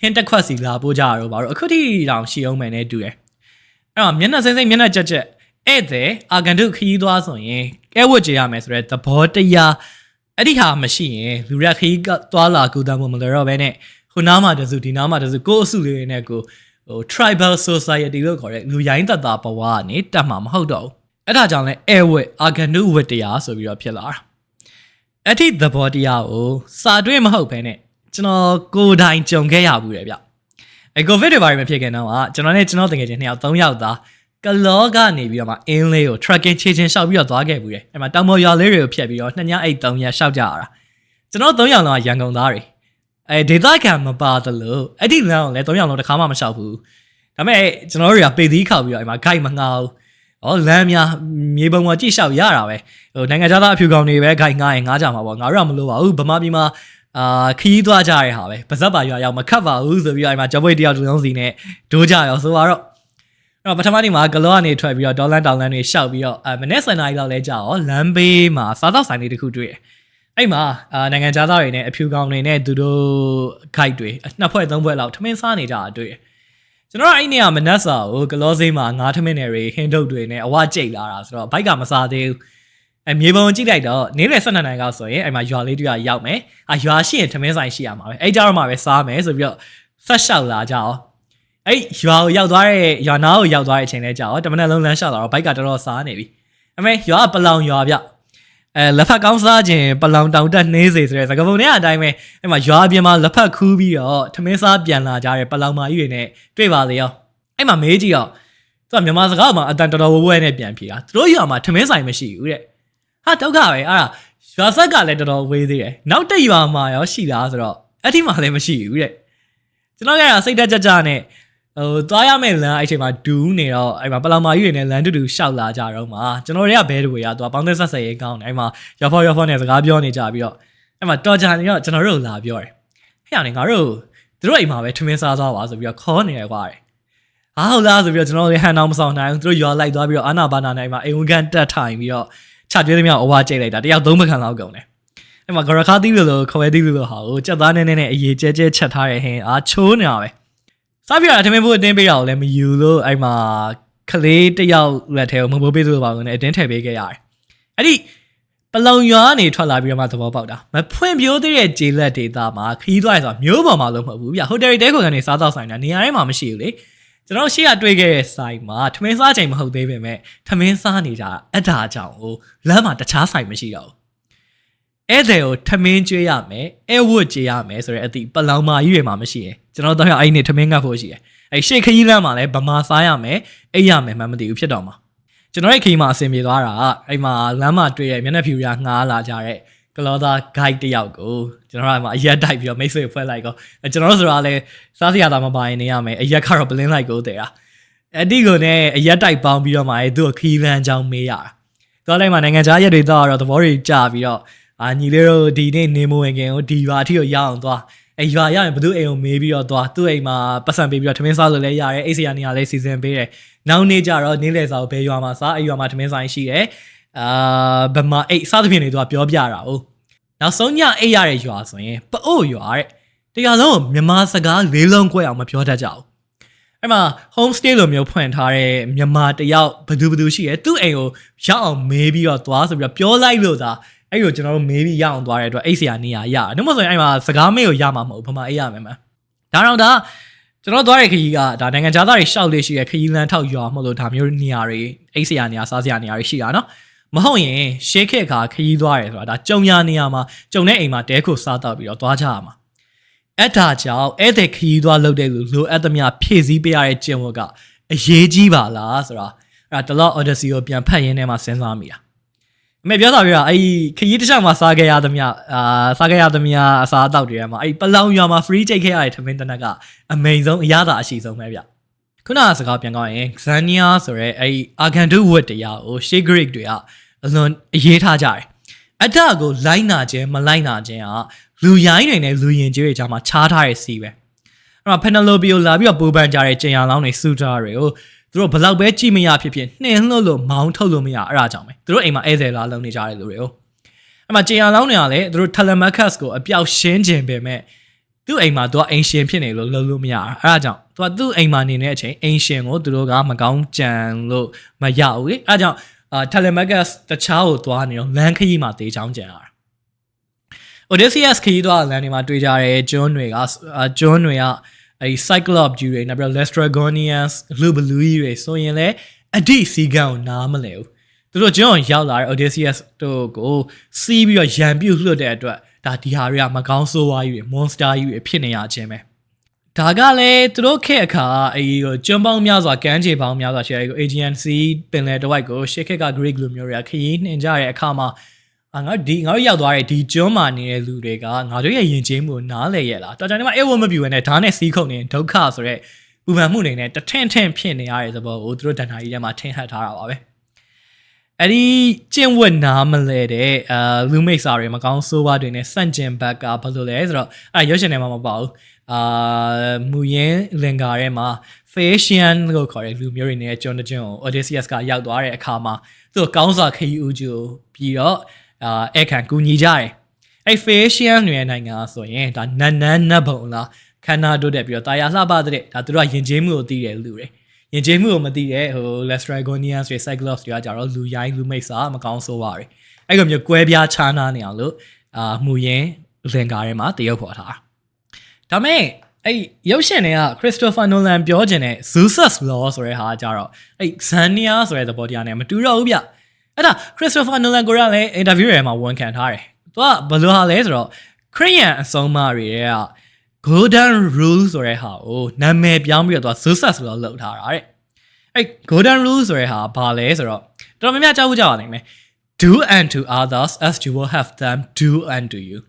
ဟင်းတက်ခွက်စီလာပို့ကြရတော့ဘာလို့အခုထိတောင်ရှိအောင်မယ်နဲ့တူတယ်အဲ့တော့မျက်နှာစိမ့်မျက်နှာကြက်ဧည့်သည်အာဂန္တုခီးသွားဆိုရင်ကဲဝတ်ကြရမယ်ဆိုတဲ့သဘောတရားအဲ့ဒီဟာမရှိရင်လူရက်ခီးကသွားလာကူတမ်းမှုမလွယ်တော့ဘဲနဲ့ဟိုနားမှာတစုဒီနားမှာတစုကိုယ့်အစုလေးနဲ့ကိုtribal society လို့ခေါ်တဲ့လူရိုင်းသက်သာဘဝကနေတတ်မှာမဟုတ်တော့ဘူးအဲ့ဒါကြောင့်လဲအဲဝတ်အာဂန္တုဝတ်တရားဆိုပြီးတော့ဖြစ်လာတာအဲ့ဒီသဘောတရားကိုစာတွေ့မဟုတ်ဘဲနဲ့ကျွန်တော်ကိုယ်တိုင်ကြုံခဲ့ရဘူးလေဗျအဲ့ကိုဗစ်တွေဘာတွေမဖြစ်ခင်တော့ကျွန်တော်နဲ့ကျွန်တော်တကယ်ချင်း2ယောက်3ယောက်သားကလောကနေပြီးတော့မှအင်းလေးကို tracking ချေချင်းရှောက်ပြီးတော့သွားခဲ့ဘူးလေအဲ့မှာတောင်ပေါ်ရွာလေးတွေကိုဖြတ်ပြီးတော့2ညအိတ်3ရက်ရှောက်ကြရတာကျွန်တော်3ယောက်လုံးကရန်ကုန်သားတွေဒေသခံမပါသလို့အဲ့ဒီလမ်းကိုလည်း3ယောက်လုံးတစ်ခါမှမရှောက်ဘူးဒါပေမဲ့ကျွန်တော်တို့ကပေသီးခောက်ပြီးတော့အဲ့မှာ guide မငှားဘူးလမ်းများမြေပုံမှာကြည့်ရှောက်ရတာပဲနိုင်ငံခြားသားအဖြူကောင်တွေပဲ guide ငှားရင်ငှားကြမှာပေါ့ငါတို့ကမလို့ပါဘူးဗမာပြည်မှာခီးသွားကြရတဲ့ဟာပဲပါဇက်ပါရွာရောက်မခတ်ပါဘူးဆိုပြီးတော့အဲ့မှာဂျပွေတယောက်လုံးစီနဲ့ဒိုးကြရောဆိုတော့အဲ့တော့ပထမနေ့မှာဂလောကနေထွက်ပြီးတော့ဒေါ်လန်တောင်လန်တွေရှောက်ပြီးတော့မနေ့စနေနေ့လောက်လဲကြာရောလမ်းဘေးမှာစားတော့ဆိုင်လေးတစ်ခုတွေ့တယ်အဲ့မှာနိုင်ငံခြားသားတွေနဲ့အဖြူကောင်တွေနဲ့သူတို့ guide တွေ2ဖွဲ့3ဖွဲ့လောက်ထမင်းစားနေကြတာတွေ့တယ်ကျွန်တော်အဲ့နေ့ကမနက်စာကိုဂလောဆေးမှာငါးထမင်းတွေဟင်းတုပ်တွေနဲ့အဝကြိတ်လာတာဆိုတော့ဘိုက်ကမစားသေးဘူးမြေပုံကြည့်လိုက်တော့နေ့လယ်12နာရီလောက်ဆိုရင်အဲ့မှာရွာလေးတွေ့ရောက်မယ်ရွာရှိရင်ထမင်းဆိုင်ရှိရမှာပဲအဲ့ကြတော့မှပဲစားမယ်ဆိုပြီးတော့ဆက်လျှောက်လာကြအောင်အဲ့ရွာကိုရောက်သွားတဲ့ရွာနားကိုရောက်သွားတဲ့အချိန်လဲကြာတော့တမနက်လုံးလမ်းလျှောက်လာတော့ဘိုက်ကတော်တော်စားနေပြီအမေရွာကပလောင်ရွာဗျလက်ဖက်ကောင်းစားခြင်းပလောင်တောင်တက်နှေးစေဆိုတဲ့စကားပုံနဲ့အတိုင်းပဲအဲ့မှာရွာအပြင်မှာလက်ဖက်ခူးပြီးတော့ထမင်းစားပြန်လာကြတဲ့ပလောင်မာကြီးတွေနဲ့တွေ့ပါလေရောအဲ့မှာမေးကြည့်တော့သူကမြန်မာစကားမှာအတန်တော်တော်ဝဲနဲ့ပြန်ဖြေတာသူတို့ရွာမှာထမင်းဆိုင်မရှိဘူးတဲ့ဟာဒုက္ခပဲအဲ့ဒါရွာဆက်ကလည်းတော်တော်ဝေးသေးတယ်နောက်တစ်ရွာမှာရောရှိလားဆိုတော့အဲ့ဒီမှာလည်းမရှိဘူးတဲ့ကျွန်တော်ကစိတ်တက်ကြနဲ့သွားရမယ့်လမ်းအဲ့ချိန်မှာဒူးနေတော့အဲ့မှာပလောင်မာကြီးတွေနဲ့လမ်းတူတူရှောက်လာကြတော့မှာကျွန်တော်တွေကဘဲတွေကသွားပေါင်းသက်ဆက်ဆက်ရေးကောင်းတယ်အဲ့မှာရော်ဖော်နဲ့စကားပြောနေကြပြီးတော့အဲ့မှာတော်ကြနေတော့ကျွန်တော်တို့လာပြောတယ်ဟဲ့အောင်ငါတို့သူတို့အိမ်မှာပဲထမင်းစားသွားပါဆိုပြီးတော့ခေါ်နေရကွာတယ်ဟာဟုတ်လားဆိုပြီးတော့ကျွန်တော်တွေဟန်အောင်မဆောင်နိုင်ဘူးသူတို့ရွာလိုက်သွားပြီးတော့အာနာဘာနာနိုင်မှာအိမ်ဝန်ကန်တက်ထိုင်ပြီးတော့ချပြသေးသမျှအဝါကျိတ်လိုက်တာတယောက်3ပကံလောက်ကုန်တယ်အဲ့မှာဂရခါသီးလို့ခေါ်ရသီးလို့ဟာကိုစက်သားနဲ့အရေးကျဲချက်ထားတဲ့ဟင်းချိုးနေတာပဲစားပြရတာထမင်းဖို့အတင်းပေးတာကိုလည်းမယူလို့အဲ့မှာကလေးတယောက်လက်ထဲကိုမမိုးပေးလို့ပါလို့နဲ့အတင်းထည့်ပေးခဲ့ရတယ်အဲ့ဒီပလောင်ရွာကနေထွက်လာပြီးတော့မှသဘောပေါက်တာမဖွင့်ပြိုးသေးတဲ့ဂျေလက်ဒေတာမှာခီးသွားရဆိုတာမျိုးပေါ်မှာလို့မဟုတ်ဘူးဗျဟိုတယ်တဲခုကနေစားတော့ဆိုင်တာနေရာတိုင်းမှာမရှိဘူးလေကျွန်တော်ရှေ့ကတွေ့ခဲ့တဲ့ဆိုင်မှာထမင်းစားချိန်မဟုတ်သေးပေမဲ့ထမင်းစားနေကြတာအဲ့ဒါကြောင့်လမ်းမှာတခြားဆိုင်မရှိတော့ဘူးအဲ့ဒါကိုထမင်းကျွေးရမယ်အဲဝတ်ကျွေးရမယ်ဆိုတဲ့အသည့်ပလောင်မာကြီးတွေမှာမရှိရင်ကျွန်တော်တော့အဲ့ဒီနေ့ထမင်းငတ်ဖို့ရှိတယ်အဲ့ရှေ့ခရီးလမ်းမှာလည်းဗမာစားရမယ်အိပ်ရမယ်မှမသိဘူးဖြစ်တော့မှာကျွန်တော်ရဲ့ခရီးမှာအဆင်ပြေသွားတာအဲ့မှာလမ်းမှာတွေ့တဲ့မျက်နှာဖြူရငှားလာကြတဲ့ကလောသား guide တယောက်ကိုကျွန်တော်ကမှအရက်တိုက်ပြီးတော့မိတ်ဆွေဖွဲ့လိုက်ကောကျွန်တော်တို့ဆိုတာလည်းစားစရာသာမပါရင်နေရမယ်အရက်ကတော့ပလင်းလိုက်ကိုတဲ့တာအဲ့ဒီကိုနဲ့အရက်တိုက်ပေါင်းပြီးတော့မှသူ့ခရီးလမ်းကြောင်းမေးရတာသွားလိုက်မှနိုင်ငံခြားရက်တွေတော့သဘောတွေကြပြီးတော့ညီလေးတို့ဒီနေ့နေမဝင်ခင်ကိုဒီရွာအထိကိုရအောင်သွားအဲ့ရွာရရင်ဘသူအိမ်ကိုမေးပြီးတော့သွားသူ့အိမ်မှာပတ်စံပေးပြီးတော့ထမင်းစားလို့လည်းရတယ်အိတ်ဆရာနေရာလည်းစီစဉ်ပေးတယ်နောက်နေ့ကျတော့နေ့လယ်စာကိုဘယ်ရွာမှာစားအဲ့ရွာမှာထမင်းဆိုင်ရှိတယ်ဗမာအိတ်စားသဖြင့်နေသူကပြောပြတာ哦နောက်ဆုံးညအိတ်ရတဲ့ရွာဆိုရင်ပအို့ရွာတဲ့တရားလုံးမြန်မာစကား၄လုံးခွဲအောင်မပြောတတ်ကြဘူးအဲ့မှာ home stay လိုမျိုးဖွင့်ထားတဲ့မြန်မာတယောက်ဘသူရှိရဲသူ့အိမ်ကိုရောက်အောင်မေးပြီးတော့သွားဆိုပြီးတော့ပြောလိုက်လို့သာအဲ့ကိုကျွန်တော်တို့မေးပြီးရအောင်သွားတဲ့အတွက်အိတ်ဆရာနေရာရနှမဆိုရင်အဲ့မှာစကားမေးကိုရမှာမဟုတ်ဘူးဗမာအိတ်ရမယ်မဒါတော့ဒါကျွန်တော်သွားတဲ့ခရီးကဒါနိုင်ငံခြားသားတွေရှောက်လေးရှိတဲ့ခရီးလမ်းထောက်ရွာမဟုတ်လို့ဒါမျိုးနေရာတွေအိတ်ဆရာနေရာစားစရာနေရာတွေရှိတာနော်မဟုတ်ရင်ရှေးခေတ်ခါခရီးသွားတယ်ဆိုတာဒါကြုံရနေရာမှာကြုံတဲ့အိမ်မှာတဲခုစားတော့ပြီးတော့သွားကြရမှာ ဒါကြောင့်အဲ့တဲ့ခရီးသွားလုပ်တဲ့လူလိုအပ်သမျှဖြည့်ဆည်းပေးရတဲ့ကျင့်ဝတ်ကအရေးကြီးပါလားဆိုတာအဲ့ဒါတလော့ Odyssey ကိုပြန်ဖတ်ရင်းထဲမှာစဉ်းစားမိတာအမေပြောတာပြအဲ့ခရီးတစ်လျှောက်မှာစားခဲ့ရသမျှစားခဲ့ရသမျှအစားအသောက်တွေမှာအဲ့ပလောင်ရွာမှာ free ကြိတ်ခဲ့ရတဲ့ထမင်းတနက်ကအမိန်ဆုံးအရသာအရှိဆုံးပဲဗျခုနကစကားပြန်ကောင်းရင် Xania ဆိုရဲအဲ့အာဂန်ဒုဝတ်တရားကို Sheikh Greek တွေကအလွန်အရေးထားကြတယ်အတကိုလိုက်နာခြင်းမလိုက်နာခြင်းကလူရိုင်းတွေနဲ့လူရင်ကြီးတွေကြားမှာခြားထားတဲ့စီပဲအဲ့တော့ Penelope ကိုလာပြီးတော့ပူပန်ကြတဲ့ကျင်ရလောင်းတွေစူထားတွေကိုသူတို့ဘလောက်ပဲကြည့်မရဖြစ်ဖြစ်နှင်းလှုပ်လို့မောင်းထုတ်လို့မရအဲ့ဒါကြောင့်ပဲသူတို့အိမ်မှာဧည့်သည်လာလုံနေကြတဲ့လူတွေကိုအဲ့မှာကျင်ရလောင်းတွေကလည်းသူတို့ Telemachus ကိုအပြောက်ရှင်းခြင်းပဲမဲ့သူ့အိမ်မှာသူကအိမ်ရှင်ဖြစ်နေလို့လုံလို့မရအဲ့ဒါကြောင့်သူ့အိမ်မှာနေတဲ့အချိန်အိမ်ရှင်ကိုသူတို့ကမကောင်းကြံလို့မရဘူးလေအဲ့ဒါကြောင့်Telemachus တခြားကိုသွားနေတော့လမ်းခရီးမှာတေးချောင်းကြံရတာ Odysseus ခရီးသွားလမ်းတွေမှာတွေ့ကြတဲ့ကျွန်းတွေကအဲ့ Cyclops ကြီးတွေနောက်ပြီး Laestrygonians လူဘလူကြီးတွေဆိုရင်လည်းအဓိစီကံကိုနားမလဲဘူးသူတို့ကျွန်းရောက်လာတဲ့ Odysseus တို့ကိုစီးပြီးတော့ရန်ပြုတ်လွှတ်တဲ့အတွက်ဒါဒီဟာတွေကမကောင်းဆိုးဝါးကြီးတွေ monster ကြီးတွေဖြစ်နေရခြင်းပဲဒါကလည်းသူတို့ခေတ်အခါအဲ့ကျွန်းပေါင်းများစွာကမ်းခြေပေါင်းများစွာရှိတဲ့ Aegean Sea ပင်လယ်တစ်ဝိုက်ကိုရှေ့ခေတ်က Greek လူမျိုးတွေကခရီးနှင်ကြတဲ့အခါမှာငါတို့ရောက်သွားတဲ့ဒီကျွန်းမှာနေတဲ့လူတွေကငါတို့ရဲ့ယဉ်ကျေးမှုကိုနားလည်ရလားတော်တော်ဒီမှာအေးဝမပြူနဲ့ဓာတ်နဲ့စီးခုန်နေဒုက္ခဆိုတဲ့ပူပန်မှုတွေနဲ့တထင်ထင်ဖြစ်နေရတဲ့သဘောကိုသူတို့ဒဏ္ဍာရီထဲမှာထင်ဟပ်ထားတာပါပဲအဲ့ဒီကျင့်ဝတ်နားမလဲတဲ့လူမိတ်စာတွေမကောင်းဆိုးဝါးတွေနဲ့စန့်ကျင်ဘက်ကဘာလို့လဲဆိုတော့အဲ့ရုပ်ရှင်ထဲမှာမပေါ့ဘူးမူရင်းလင်္ကာထဲမှာ Phaeacian လို့ခေါ်တဲ့လူမျိုးတွေနဲ့ကျွန်းကို Odysseus ကရောက်သွားတဲ့အခါမှာသူ့ကောင်းစွာခရီးဦးကျိုးပြီးတော့အဲ့ခံကူညီကြတယ်အဲ့ Phaeacian တွေရဲ့နိုင်ငံဆိုရင်ဒါနတ်ဘုံလားခန္ဓာတို့တဲ့ပြီးတော့တာယာလှပတဲ့ဒါသူတို့ကယဉ်ကျေးမှုကိုသိတယ်လူတွေယဉ်ကျေးမှုကိုမသိတဲ့Laestrygonians တွေ Cyclops တွေကကြတော့လူရိုင်းလူမိတ်စာမကောင်းဆိုးပါတယ်အဲ့လိုမျိုးကွဲပြားခြားနားနေအောင်လို့မူရင်းလင်္ကာထဲမှာတရုပ်ဖော်ထားဒါမဲ့အဲ့ရုပ်ရှင်တွေက Christopher Nolan ပြောချင်တဲ့ Zeus Law ဆိုတဲ့ဟာကြတော့အဲ့ Xania ဆိုတဲ့သဘောတရားနဲ့မတူတော့ဘူးဗျအဲ့ဒါ Christopher Nolan ကိုလည်း interview ထဲမှာဝန်ခံထားတယ်သူကဘယ်လိုဟာလဲဆိုတော့ Korean အဆုံးအမတွေက Golden Rule ဆိုတဲ့ဟာကိုနာမည်ပြောင်းပြီးတော့ Zeus Law လောက်ထားတာတဲ့အဲ့ Golden Rule ဆိုတဲ့ဟာဘာလဲဆိုတော့တော်တော်များများကြားဖို့ကြပါလိမ့်မယ် Do unto others as you will have them do unto you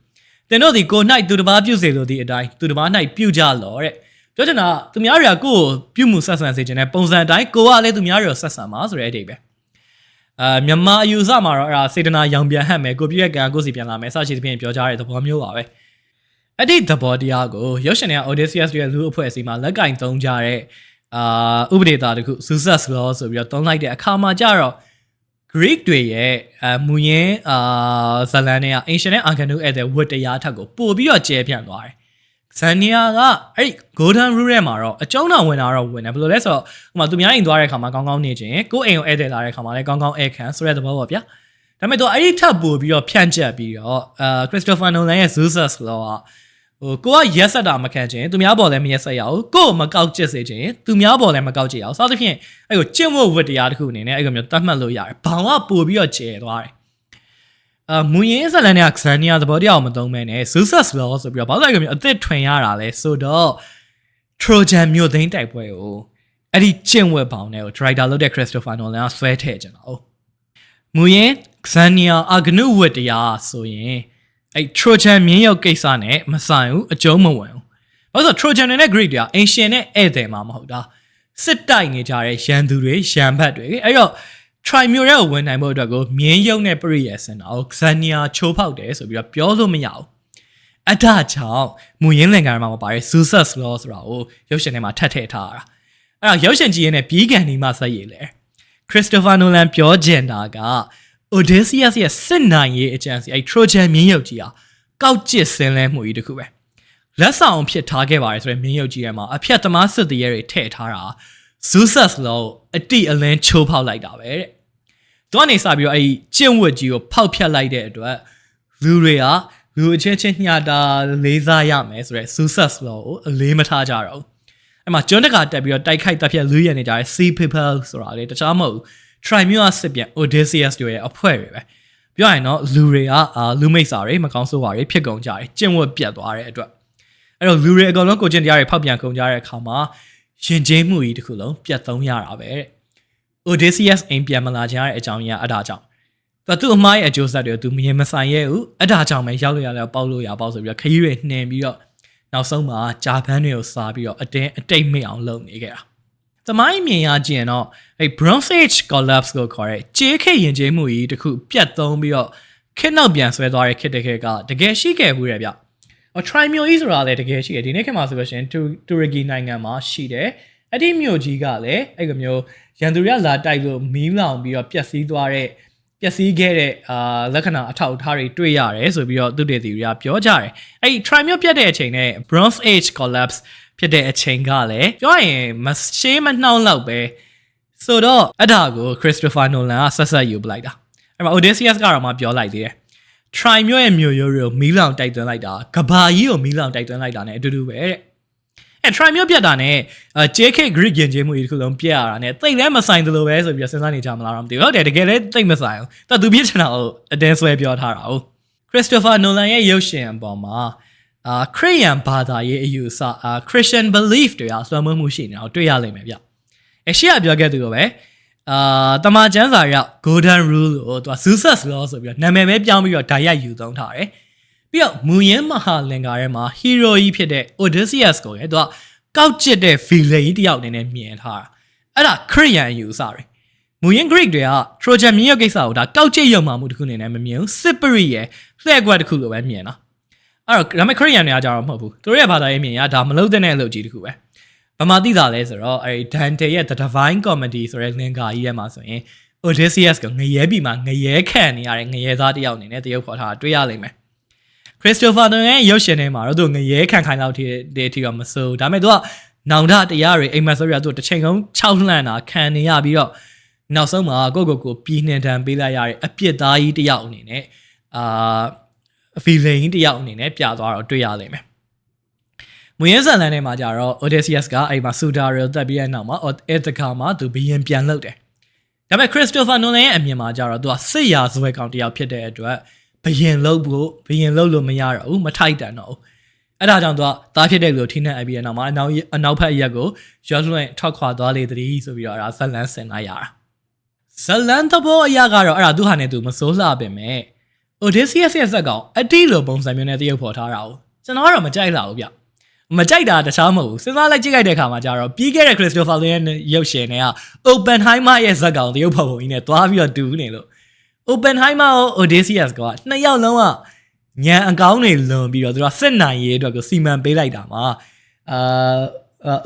တင်တို့ဒီကို၌သူတစ်ပါးပြုစေလို့ဒီအတိုင်းသူတစ်ပါး၌ပြုကြလောတဲ့ပြောချင်တာသူများတွေကကိုယ်ပြုမှုဆက်ဆံစေခြင်းနဲ့ပုံစံအတိုင်းကိုကလည်းသူများတွေကိုဆက်ဆံပါဆိုတဲ့အဓိပ္ပာယ်မြန်မာအယူဆမှာတော့အဲ့ဒါစေတနာရောင်ပြန်ဟတ်မယ်ကိုပြည့်ရဲ့ကံကိုစီပြန်လာမယ်စရှိသဖြင့်ပြောကြတဲ့သဘောမျိုးပါပဲအဲ့ဒီသဘောတရားကိုရုပ်ရှင်တွေက Odysseus ရဲ့လူအဖွဲ့အစည်းမှာလက်ကင်သုံးကြတဲ့ဥပဒေသားတခု Zeus Law ဆိုပြီးတော့သုံးလိုက်တဲ့အခါမှာကြတော့ Greek တွေရဲ့မူရင်းဇလန်တွေက Ancient နဲ့ Arcano အဲ့တဲ့ဝတ်တရားထက်ကိုပို့ပြီးတော့ကျဲပြန့်သွားတယ်။ Xania ကအဲ့ Golden Rule ထဲမှာတော့အကျုံးတော်ဝင်တာတော့ဝင်တယ်ဘယ်လိုလဲဆိုတော့ဟိုမှာသူများအိမ်သွားတဲ့အခါမှာကောင်းကောင်းနေခြင်းကိုယ့်အိမ်ကိုဧည့်သည်လာတဲ့အခါမှာလည်းကောင်းကောင်းဧည့်ခံဆိုတဲ့သဘောပေါ့ဗျာ။ဒါပေမဲ့သူအဲ့ဒီထပ်ပို့ပြီးတော့ဖြန့်ကျက်ပြီးတော့Christopher Nolan ရဲ့ Zeus Law ကကိုကရက်ဆက်တာမခံခြင်းသူများပေါ်လည်းမရက်ဆက်ရအောင်ကိုမကောက်ကျစ်စေခြင်းသူများပေါ်လည်းမကောက်ကြည့်အောင်စသဖြင့်အဲ့ကိုကျင့်ဝတ်ဝတ္တရားတစ်ခုအနေနဲ့အဲ့လိုမျိုးတတ်မှတ်လို့ရတယ်ဘောင်ကပို့ပြီးတော့ကျဲသွားတယ်မူရင်းဇလန်နဲ့ Xania သဘောတရားကိုမသုံးမဲနဲ့ Zeus Law ဆိုပြီးတော့ဘာလို့အဲ့လိုမျိုးအသက်ထွင်ရတာလဲဆိုတော့ Trojan မြို့သိမ်းတိုက်ပွဲကိုအဲ့ဒီကျင့်ဝတ်ဘောင်တွေကို director လုပ်တဲ့ Christopher Nolan ကဆွဲထည့်ကြတာ哦မူရင်း Xania အဂနုဝတ္တရားဆိုရင်အဲ့ Trojan မြင်းရုပ်ကိစ္စနဲ့မဆိုင်ဘူးအကျုံးမဝင်ဘူး။ဘာလို့ဆို Trojan နဲ့ Greek တွေက Ancient နဲ့ဧည့်သည်မှာမဟုတ်တာစစ်တိုက်နေကြတဲ့ရန်သူတွေရန်ဘက်တွေအဲ့တော့ Troy မြို့ရဲ့ဝင်နိုင်ဖို့အတွက်ကိုမြင်းရုပ်နဲ့ပရိယေစင်တာကို Xania ချိုးဖောက်တယ်ဆိုပြီးတော့ပြောလို့မရဘူး။အဒါကြောင့်မူရင်းလင်္ကာမှာမပါတဲ့ Zeus Law ဆိုတာကိုရုပ်ရှင်ထဲမှာထပ်ထည့်ထားတာ။အဲ့တော့ရုပ်ရှင်ကြည့်ရင်လည်းပြီးကန်ဒီမှဆက်ရည်လေ။ Christopher Nolan ပြောချင်တာကOdysseus ရဲ့စစ်နိုင်ရေးအကြံစီအဲ့ Trojan မြင်းရုပ်ကြီးဟာကောက်ကျစ်ဆင်းလဲမှုကြီးတစ်ခုပဲလက်ဆောင်ဖြစ်ထားခဲ့ပါတယ်ဆိုတဲ့မြင်းရုပ်ကြီးထဲမှာအဖြတ်သမားစစ်သည်တွေထည့်ထားတာ Zeus Law အတိအလင်းချိုးဖောက်လိုက်တာပဲတဲ့သူကနေစပြီးတော့အဲ့ကျင့်ဝတ်ကြီးကိုဖောက်ဖျက်လိုက်တဲ့အတွက်လူတွေကလူအချင်းချင်းညှတာလေးစားရမယ်ဆိုတဲ့ Zeus Law ကိုအလေးမထားကြတော့အဲ့မှာကျွန်းတကာတက်ပြီးတော့တိုက်ခိုက်တပ်ဖြတ်လူရနေကြတဲ့ Sea People ဆိုတာလေတခြားမဟုတ်ဘူးTroy မြို့ကစစ်ပြန် Odysseus တို့ရဲ့အဖွဲ့တွေပဲပြောရရင်တော့လူတွေကလူမိတ်စာတွေမကောင်းဆိုးပါတွေဖြစ်ကုန်ကြတယ်ကျင့်ဝတ်ပြတ်သွားတဲ့အတွက် အဲ့တော့လူတွေအကောင်လုံးကိုကျင့်တရားတွေဖောက်ပြန်ကုန်ကြတဲ့အခါမှာရင်ကျေးမှုကြီးတစ်ခုလုံးပြတ်သုံးရတာပဲတဲ့ Odysseus အိမ်ပြန်မလာချင်ရတဲ့အကြောင်းရင်းအဲ့ဒါကြောင့်သူအမားရဲ့အကျိုးဆက်တွေကိုသူမရင်မဆိုင်ရဲဘူးအဲ့ဒါကြောင့်ပဲရောက်လို့ရလဲပေါက်လို့ရပေါက်ဆိုပြီးတော့ခရီးတွေနှင်ပြီးတော့နောက်ဆုံးမှာဂျာပန်တွေကိုစားပြီးတော့အတိတ်မိအောင်လုပ်နေခဲ့တာသမိုင်းမြင်ရကြည့်ရင်တော့အဲ့ Bronze Age collapse ကိုခေါ်တဲ့ကြေးခေတ်ရင်ကျေးမှုကြီးတစ်ခုပြတ်သုံးပြီးတော့ခေတ်နောက်ပြန်ဆွဲသွားတဲ့ခေတ်တစ်ခေတ်ကတကယ်ရှိခဲ့ဘူးတဲ့ဗျTry မြို့ကြီးဆိုတာလည်းတကယ်ရှိတယ်ဒီနေ့ခေတ်မှာဆိုလို့ရှိရင်တူရကီနိုင်ငံမှာရှိတယ်အဲ့ဒီမြို့ကြီးကလည်းအဲ့လိုမျိုးရန်သူရလာတိုက်လို့မီးလောင်ပြီးတော့ပျက်စီးခဲ့တဲ့လက္ခဏာအထောက်အထားတွေတွေ့ရတယ်ဆိုပြီးတော့သူတေသီတွေကပြောကြတယ်အဲ့ဒီ Try မြို့ပြတ်တဲ့အချိန်နဲ့ Bronze Age collapse ဖြစ်တဲ့အချိန်ကလည်းပြောရင်မရှေးမနှောင်းလောက်ပဲဆိုတော့အဲ့ဒါကို Christopher Nolan ကဆက်ဆက်ယူပလိုက်တာအဲ့မှာ Odysseus ကတော့မှပြောလိုက်သေးတယ်Try မြို့ရဲ့မြို့ရိုးတွေကိုမီးလောင်တိုက်သွင်းလိုက်တာကဘာကြီးကိုမီးလောင်တိုက်သွင်းလိုက်တာ ਨੇ အတူတူပဲတဲ့Try မြို့ပြတ်တာ ਨੇ JK Greek ယဉ်ကျေးမှုကြီးတစ်ခုလုံးပြတ်ရတာ ਨੇ တိတ်လည်းမဆိုင်သလိုပဲဆိုပြီးစဉ်းစားနေကြမလားတော့မသိဘူးဟုတ်တယ်တကယ်လည်းတိတ်မဆိုင်ဘူးသူပြစ်ချင်တာကိုအတင်းဆွဲပြောထားတာဟုတ် Christopher Nolan ရဲ့ရုပ်ရှင်အပေါ်မှာခရစ်ယာန်ဘာသာရေးအယူအဆChristian belief တွေကဆွဲမမှုရှိနေတာကိုတွေ့ရလိမ့်မယ်ဗျရှေ့ကပြောခဲ့သူကိုပဲတမန်ကျမ်းစာရ Golden Rule ကိုသူက Zeus Law ဆိုပြီးတော့နာမည်ပဲပြောင်းပြီးတော့ဓာတ်ရိုက်ယူသုံးထားတယ်ပြီးတော့မူရင်းမဟာလင်္ကာထဲမှာ hero ကြီးဖြစ်တဲ့ Odysseus ကိုလည်းသူကကောက်ကျစ်တဲ့ villain ကြီးတယောက်အနေနဲ့မြင်ထားတာအဲ့ဒါခရစ်ယာန်ယူဆတယ်မူရင်း Greek တွေက Trojan မြေကိစ္စကိုဒါကောက်ကျစ်ရုံမှမှုတစ်ခုအနေနဲ့မမြင်ဘူးစစ်ပရိရဲ့လှည့်ကွက်တစ်ခုလိုပဲမြင်တာအဲ့တော့ဒါပေမဲ့ခရစ်ယာန်တွေကကြတော့မဟုတ်ဘူးသူတို့ရဲ့ဘာသာရေးမြင်ရဒါမလုပ်တဲ့အလုပ်ကြီးတစ်ခုပဲဘာမှသိတာလဲဆိုတော့အဲ့ Dante ရဲ့ The Divine Comedy ဆိုတဲ့လင်္ကာကြီးထဲမှာဆိုရင် Odysseus ကငရဲပြီမှာငရဲခံနေရတဲ့ငရဲသားတစ်ယောက်အနေနဲ့တရုပ်ခေါ်ထားတာတွေ့ရလိမ့်မယ် Christopher Nolan ရဲ့ရုပ်ရှင်ထဲမှာတော့သူငရဲခံခိုင်းလောက်တဲ့ထိတော့မစိုးဒါပေမဲ့သူကနောင်တတရားတွေအိမ်မက်ဆိုရသူတစ်ချိန်လုံး6လှန့်တာခံနေရပြီးတော့နောက်ဆုံးမှာကိုပြည်နှင်တံပေးလိုက်ရတဲ့အပြစ်သားကြီးတစ်ယောက်အနေနဲ့villain တစ်ယောက်အနေနဲ့ပြသွားတော့တွေ့ရလိမ့်မယ်မွေးရဇာလန်ထဲမှာကြတော့ Odysseus ကအဲ့မှာဆူဒါရီတက်ပြီးတဲ့နောက်မှာ Ithaca မှာသူဘယင်ပြန်လုပ်တယ်ဒါပေမဲ့ Christopher Nolan ရဲ့အမြင်မှာကြတော့သူကစစ်ရာဇဝဲကောင်တစ်ယောက်ဖြစ်တဲ့အတွက်ဘယင်လုပ်လို့မရတော့ဘူးမထိုက်တန်တော့ဘူးအဲ့ဒါကြောင့်သူကသားဖြစ်တဲ့လူကိုထိနှက်အပ်ပြီးတဲ့နောက်မှာအနောက်ဖက်ရက်ကိုရွှတ်လွှင့်ထွက်ခွာသွားလေတည်းဆိုပြီးတော့အဲ့ဒါဇလန်ဆင်လိုက်ရတာဇလန်သဘောအရာကတော့အဲ့ဒါသူဟာနဲ့သူမစိုးလှပင်မဲ့ Odysseus ရဲ့ဇက်ကောင်အတိလိုပုံစံမျိုးနဲ့တရုပ်ဖော်ထားတာကိုကျွန်တော်ကတော့မကြိုက်လာဘူးဗျမကြိုက်တာတခြားမဟုတ်ဘူးစဉ်းစားလိုက်ကြည့်လိုက်တဲ့အခါမှာကျတော့ပြီးခဲ့တဲ့ Christopher Nolan ရဲ့ရုပ်ရှင်တွေက Oppenheimer ရဲ့ဇက်ကောင်တရုပ်ဖော်ပုံကြီးနဲ့တွားပြီးတော့တူနေလို့ Oppenheimer ကို Odysseus ကနှစ်ယောက်လုံးကညံအကောင်းတွေလွန်ပြီးတော့သူကစစ်နိုင်ရေးအတွက်ကိုစီမံပေးလိုက်တာမှာ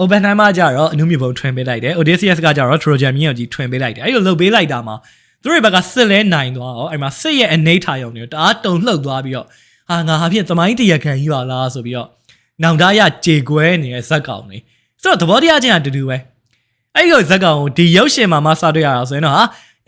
Oppenheimer ကျတော့အနုမြူပုံထွင်ပေးလိုက်တယ် Odysseus ကကျတော့ Trojan မြေကြီးထွင်ပေးလိုက်တယ်အဲ့လိုလုပ်ပေးလိုက်တာမှာသူတို့ဘက်ကစစ်လဲနိုင်သွားတော့အဲ့မှာစစ်ရဲ့အနေထားရုံတွေတအားတုံလှုပ်သွားပြီးတော့ငါဟာဖြင့်သမိုင်းတရားခံကြီးပါလားဆိုပြီးတော့နောင်တရကြေကွဲနေတဲ့ဇက်ကောင်တွေဆိုတော့သဘောတရားချင်းအတူတူပဲအဲ့လိုဇက်ကောင်ကိုဒီရုပ်ရှင်မှာမှစတွေ့ရတာဆိုရင်တော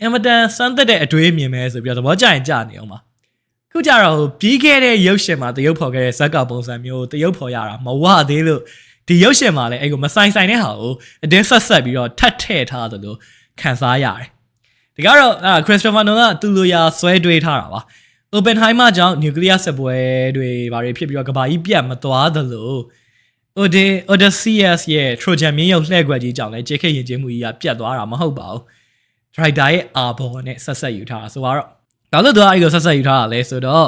့အင်မတန်စမ်းသက်တဲ့အတွေးမြင်ပဲဆိုပြီးတော့သဘောကျရင်ကြာနေအောင်ပါခုကြတော့ပြီးခဲ့တဲ့ရုပ်ရှင်မှာတရုပ်ဖော်ခဲ့တဲ့ဇက်ကောင်ပုံစံမျိုးတရုပ်ဖော်ရတာမဝသေးလို့ဒီရုပ်ရှင်မှာလည်းအဲ့ကိုမဆိုင်တဲ့ဟာကိုအတင်းဆက်ပြီးတော့ထပ်ထည့်ထားသလိုခံစားရတယ်ဒီကတော့Christopher Nolan ကသူ့လိုရာဆွဲတွေးထားတာပါ Oppenheimer ကြောင့် nuclear စစ်ပွဲတွေဘာတွေဖြစ်ပြီးတော့ကမ္ဘာကြီးပြတ်မသွားသလို Odysseus ရဲ့ Trojan မြေရုပ်လှည့်ကွက်ကြီးကြောင့်လည်း JK ယဉ်ကျေးမှုကြီးကပြတ်သွားတာမဟုတ်ပါဘူး Writer ရဲ့အာဘော်နဲ့ဆက်ယူထားတာဆိုတော့ဘာလို့သူကအဲ့လိုဆက်ယူထားတာလဲဆိုတော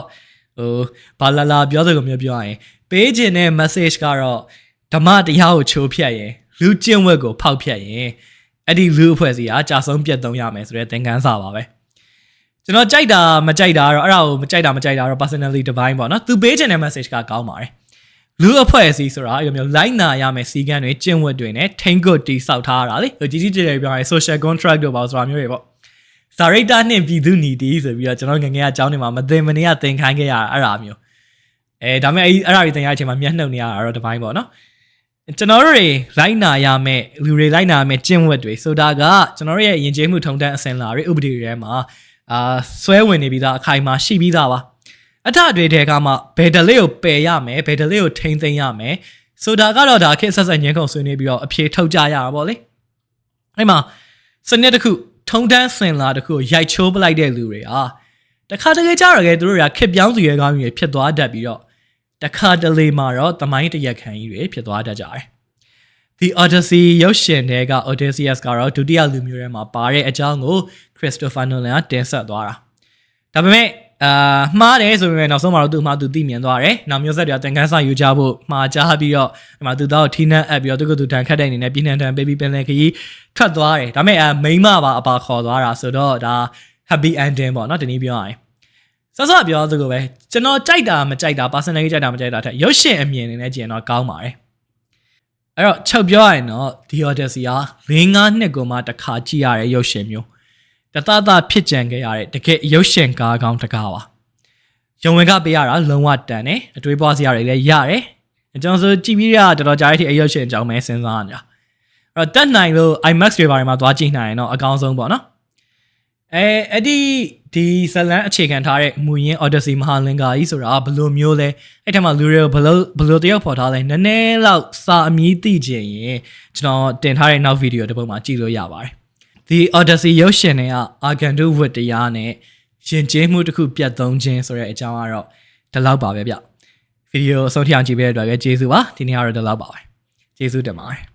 ့ဘာလာပြောတဲ့လိုမျိုးပြောရရင်ပေးခြင်းတဲ့ message ကတော့ဓမ္မတရားကိုချိုးဖျက်ရင်လူကျင့်ဝတ်ကိုဖောက်ဖျက်ရင်အဲ့ဒီလူအဖွဲ့အစည်းကကြာဆုံးပြတ်သုံးရမယ်ဆိုတဲ့သင်ခန်းစာပါပဲကျွန်တော်ကြိုက်တာမကြိုက်တာတော့အဲ့ဒါကိုမကြိုက်တာတော့ personally divine ပေါ့နော်သူပေးခြင်းတဲ့ message ကကောင်းပါတယ်လူအဖွဲ့အစည်းဆိုတာအဲ့လိုမျိုးလိုက်နာရမယ်စီကံတွေကျင့်ဝတ်တွေနဲ့ထိန်းကွပ်တည်ဆောက်ထားတာလေကြီးကျယ်ပြောရင် social contract တို့ပါဆိုတာမျိုးတွေပေါ့စာရိတ္တနှင့်ပြည်သူနီတီဆိုပြီးတော့ကျွန်တော်ငငယ်အကြောင်းတွေမှာမသိမနေရသင်ခိုင်းခဲ့ရတာအဲ့ဒါမျိုးဒါပေမဲ့အဲ့ဒါတွေသင်ရတဲ့အချိန်မှာမျက်နှုတ်နေရတာတော့divine ပေါ့နော်ကျွန်တော်တို့တွေလိုက်နာရမယ်လူတွေလိုက်နာရမယ်ကျင့်ဝတ်တွေဆိုတာကကျွန်တော်တို့ရဲ့ယဉ်ကျေးမှုထုံးတမ်းအစဉ်အလာတွေဥပဒေတွေထဲမှာဆွဲဝင်နေပြီးသားအခိုင်အမာရှိပြီးသားပါအထအတွေ့တဲ့ကမှဘယ်တလေးကိုပယ်ရမယ်ဘယ်တလေးကိုထိမ့်သိမ်းရမယ်ဆိုတာကတော့ဒါခေတ်ဆက်ညှင်းခုန်ဆွေးနွေးပြီးတော့အဖြေထုတ်ကြရတာပေါ့လေအဲ့မှာစနစ်တစ်ခုထုံးတမ်းစင်လာတစ်ခုကိုရိုက်ချိုးပလိုက်တဲ့လူတွေဟာတခါတကယ်ကြတော့လေသူတို့ကခစ်ပြောင်းစီရဲကောင်းကြီးဖြစ်သွားတတ်ပြီးတော့ တခါတလေမှာတော့သမိုင်းတရက်ခံကြီးတွေဖြစ်သွားတတ်ကြတယ်။ The Odyssey ရုပ်ရှင်တွေက Odysseus ကတော့ဒုတိယလူမျိုးထဲမှာပါတဲ့အကြောင်းကို Christopher Nolan ကတင်ဆက်သွားတာ။ဒါပေမဲ့မှားတယ်ဆိုပေမဲ့နောက်ဆုံးမှာတော့သူ့မှာသူသိမြင်သွားတယ်။နောက်မျိုးဆက်တွေကသင်ခန်းစာယူကြဖို့မှာကြားပြီးတော့ဒီမှာသူသားကိုထိနှက်အပ်ပြီးတော့သူကသူတန်ခတ်တဲ့အနေနဲ့ပြည်နှံတန်ပေးပြီးပင်လယ်ခရီးထွက်သွားတယ်။ဒါပေမဲ့မိန်းမပါအပါခေါ်သွားတာဆိုတော့ဒါ happy ending ပေါ့နော်ဒီနေ့ပြောရရင်စောစောပြောသလိုပဲကျွန်တော်ကြိုက်တာမကြိုက်တာ personally ကြိုက်တာမကြိုက်တာထက်ရုပ်ရှင်အမြင်အနေနဲ့ကြည့်ရင်တော့ကောင်းပါတယ်အဲ့တော့ချုပ်ပြောရရင်တော့ The Odyssey က5-6နှစ်ကိုမှတစ်ခါကြည့်ရတဲ့ရုပ်ရှင်မျိုးတသဖြစ်ကြံခဲ့ရတဲ့တကယ်ရုပ်ရှင်ကားကောင်းတကားပါရုံဝင်ကပေးရတာလုံးဝတန်တယ်အတွေးပွားစရာတွေလည်းရတယ်ကျွန်တော်ဆိုကြည့်ပြီးရတော်တော်ကြာတဲ့အထိအရုပ်ရှင်အကြောင်းပဲစဉ်းစားနေတာအဲ့တော့တက်နိုင်လို့ IMAX တွေဘာတွေမှာသွားကြည့်နိုင်ရင်တော့အကောင်းဆုံးပေါ့နော်အဲ့ဒီဇလန်အခြေခံထားတဲ့မူရင်း Odyssey မဟာလင်္ကာကြီးဆိုတာဘယ်လိုမျိုးလဲအဲ့ထက်မှလူတွေကိုဘယ်လိုတယောက်ဖော်ထားလဲနည်းနည်းလောက်စာအမည်သိချင်ရင်ကျွန်တော်တင်ထားတဲ့နောက်ဗီဒီယိုတစ်ပုဒ်မှာကြည့်လို့ရပါတယ် The Odyssey ရုပ်ရှင်တွေကအာဂန်တုဝတ်တရားနဲ့ရင်ကျေးမှုတစ်ခုပြတ်သုံးခြင်းဆိုတဲ့အကြောင်းကတော့ဒီလောက်ပါပဲဗျဗီဒီယိုအဆုံးထိအောင်ကြည့်ပေးတဲ့အတွက်လည်းကျေးဇူးပါဒီနေ့ကတော့ဒီလောက်ပါပဲကျေးဇူးတင်ပါတယ်